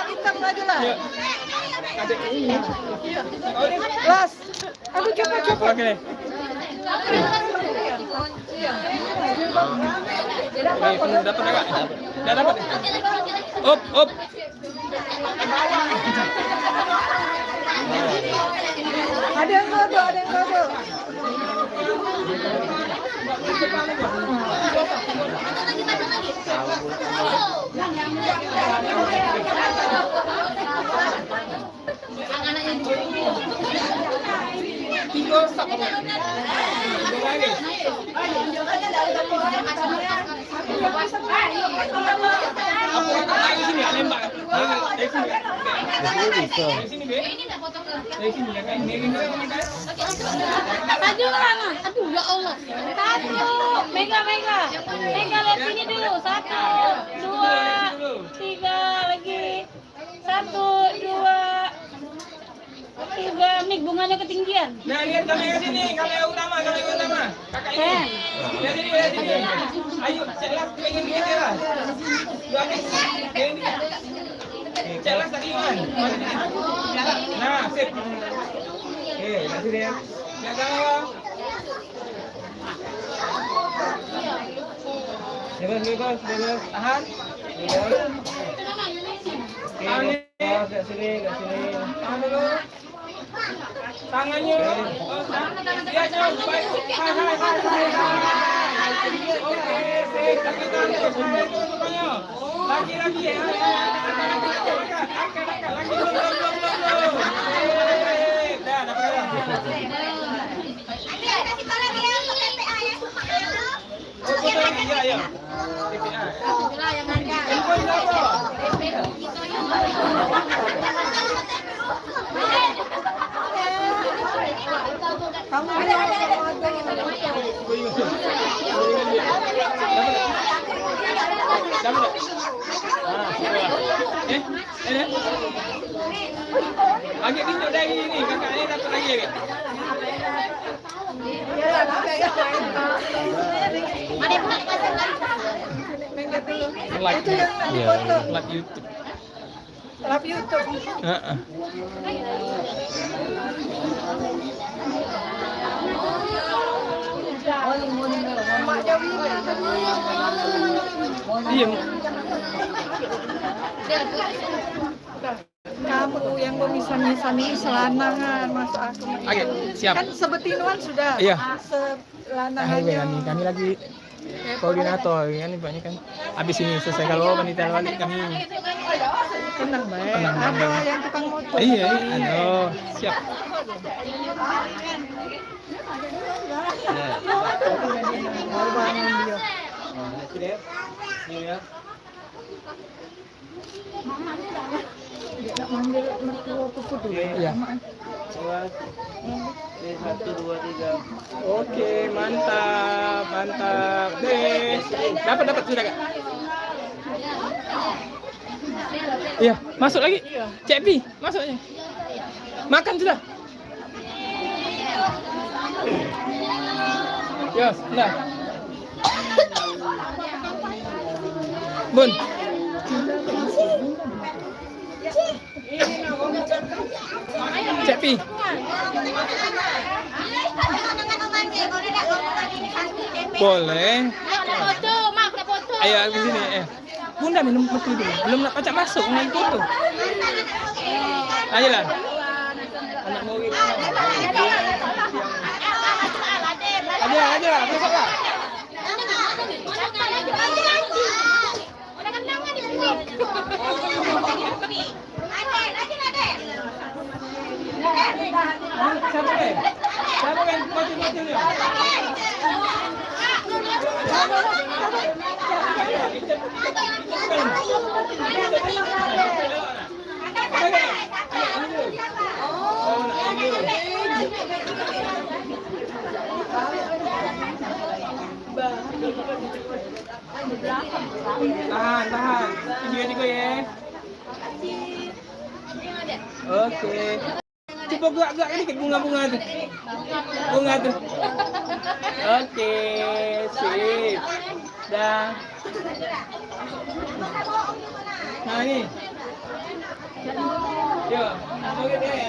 hitam baju lah. Adik ini. Las. Aduh coba. Oke. Dapat enggak? Enggak dapat. Up. Ada yang godo. Aduh ya Allah. Mega lihat sini dulu. 1, 2, 3 lagi. 1, 2, 3. Mik bunganya ketinggian. Nah, lihat kamera sini, kamera utama. Kakak ini. Lihat sini. Ayo, celas pengen dia lah. Dua kali. Celas tadi man. Nah, sip. Kasih dia. Lihat kamera. Bebas. Tahan. Tahan sini. Tahan dulu. Tangannya. Dia jauh. Hai. Oke, sip. Lagi tahan terus. Lagi. Angkat. Lagi belum. Dah, dapat. Iya. Kamu agak tunjuk dari ini, kakak ini dapat lagi agak. Like YouTube. Love YouTube. Iya. Kamu yang memisah-misah selanangan masuk aku. Oke, siap. Kan sebetinuan sudah. Iya. Selanangannya. Kami lagi koordinator kan banyak kan. Habis ini selesai kalau panitia balik kami. Tenang baik. Ada yang tukang motor. Iya. Aduh, siap. Nak manggil mertua pupu dulu. Iya. 1, 2, 3. Oke, mantap. Deh. Dapat sudah Kak. Iya, masuk lagi. Cek Pi, masuknya. Makan sudah. Ya, sudah. Bun. Cik Pi. Boleh. Foto, mak nak foto. Ayo ke sini. Bunda minum kopi dulu. Belum nak pacak masuk dengan foto. Ayolah. Anak murid. Aja, besoklah. Siapa kan kopi-kopi ni? Tahan. Tiga ya. Oke. Cuba gerak-gerak sedikit bunga-bunga tu. Oke, sip. Dah. Nah ni. Yo, okey deh.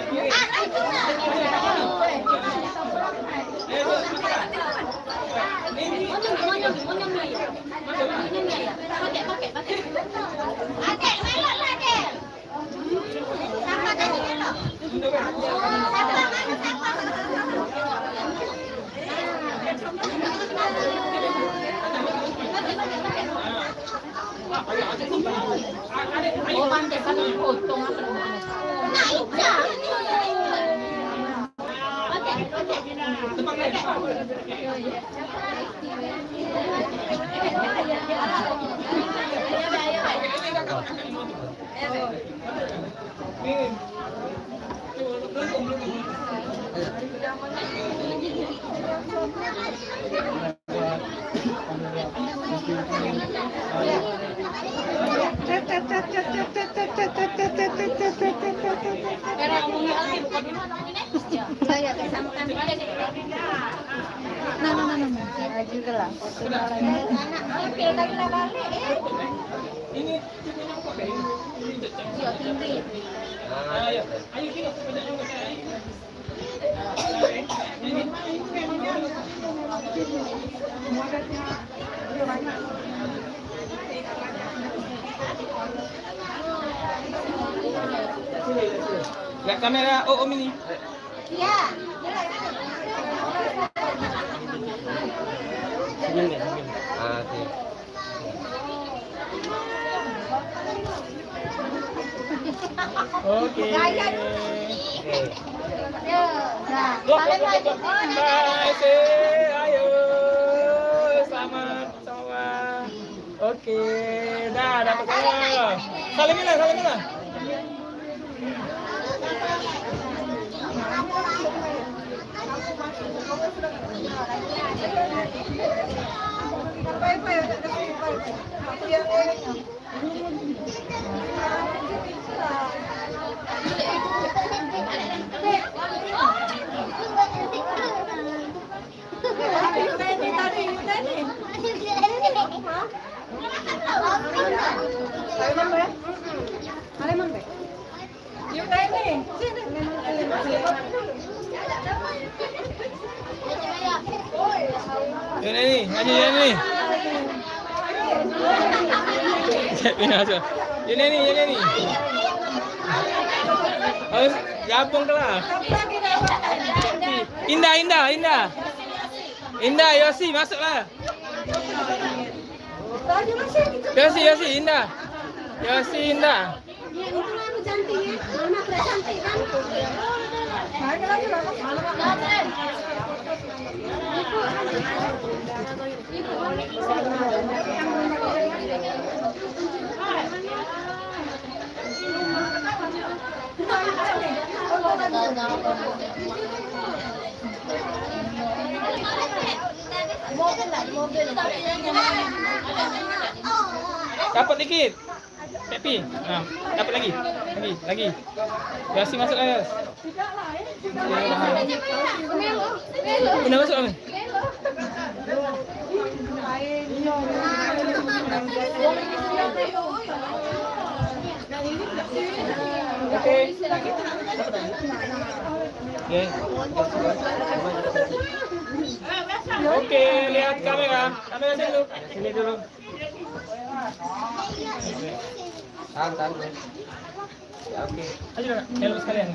Oh, pantai kan potong apa Ini ayo kita lihat kamera Om ini. Ya. Oke. Ayo, selamat semua. Oke, dah dapat semua. Salamin lah. Ini. Ini. Harus gabung kelas. Indah, Yosi masuklah. Yosi, Indah. Dapat dikit. Pepi. Nah, dapat lagi. Yosi masuk ayo. Udah masuk Amin. Oke. Oke, lihat kamera. Kamera sini dulu. Sini dulu. Tahan. Ya, oke. Ayo, hello sekalian.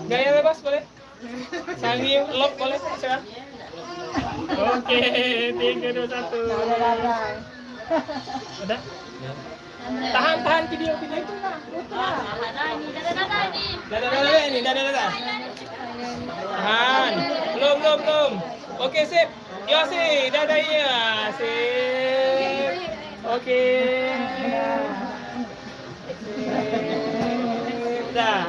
Gaya bebas boleh? Saling lock boleh? Silakan. Oke, 3, 2, 1. Udah? Tahan video itu. Dadah. Tahan. Belum. Oke, sip. Yo sih, dadah ya. Sip. Oke. Sip. Dah.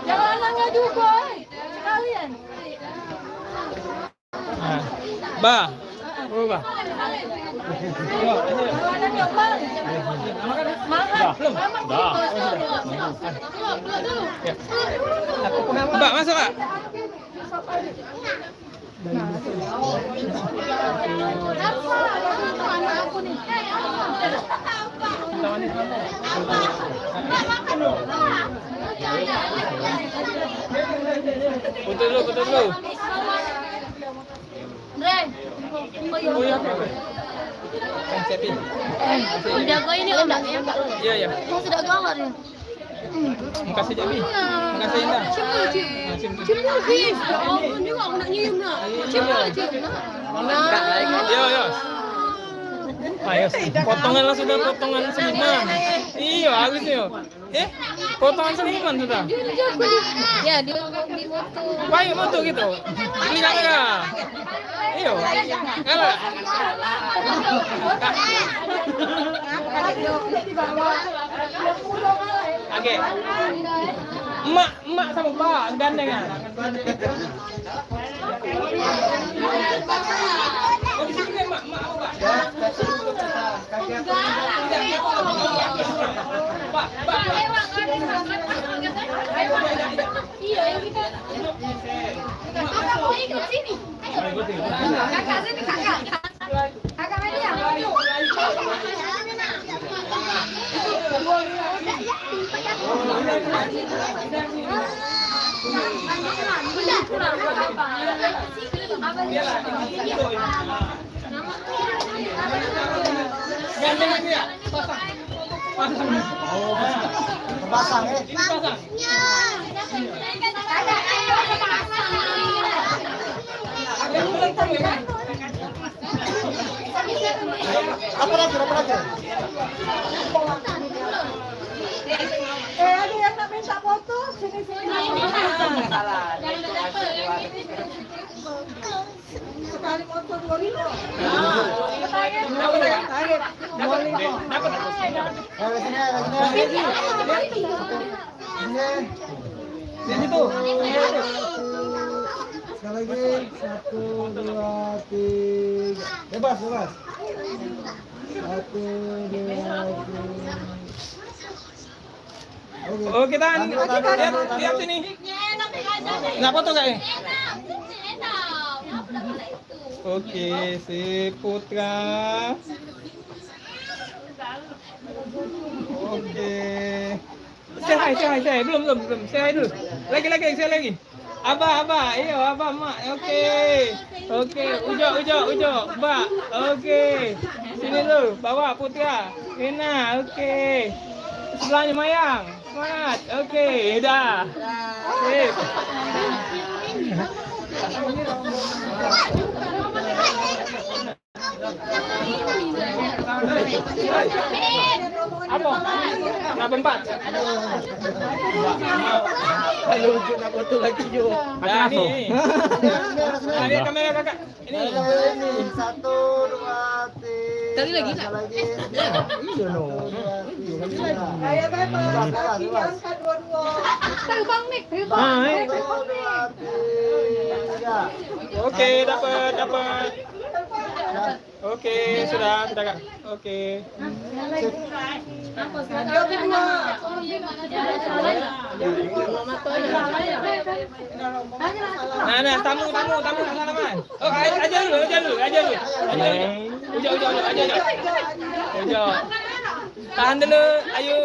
Jangan nanya juga, sekalian. Ba. Mbak, masuk Mbak. Foto dulu. Udah kau ini udah ya? Iya. Mau sudah gambar ya? Makasih Jabi. Makasih Indah. Cium sih. Oh, ini aku nak nyium nak. Cium. Yo. Ayo, potongan lah sudah, potongan seniman. Iya, habis yo. Potongan seniman sudah. Ya, di foto. Baik foto gitu. Ini kamera. Iyo. Kalau Oke. Emak sama Pak gandengan. Oh, di sini emak apa, Pak? Pak. Iya, kita. Kakak mau ikut sini. Kakak sini, kakak. Kakak Media. Gandengan dia. Pasang. Pasang. Apa lagi? Ada yang nak minta foto, sini. Sekali foto 2.000. Tarik. 2.000. Di situ. Sekali lagi, 1, 2, 3. Bebas. 1, 2, 3. Oh, kita lihat sini. Nggak foto kayaknya. Oke, si Putra. Oke. Say hi. Belum. Say hi dulu. Lagi. Abah. Iyo, Abah, Mak. Oke. Ujo. Mbak. Oke. Sini dulu. Bawa Putra. Rina. Oke. Sebelahnya Mayang. Semangat. Oke, dah. Sip. Apa? Kenapa 4? Kalau nak foto lagi jo. Nah, ini. Lihat kamera kakak. Ini. 1, 2, 3. Tadi lagi nggak? Iya no. Ayo bebas, kaki angkat 2. Terbang nih. 1, 2, 3. Oke, dapat. Oke, sudah kita Kak. Oke. Ayo kedua. Nah, tamu salaman. Oh, aja dulu. Ujo. Tahan dulu, ayo.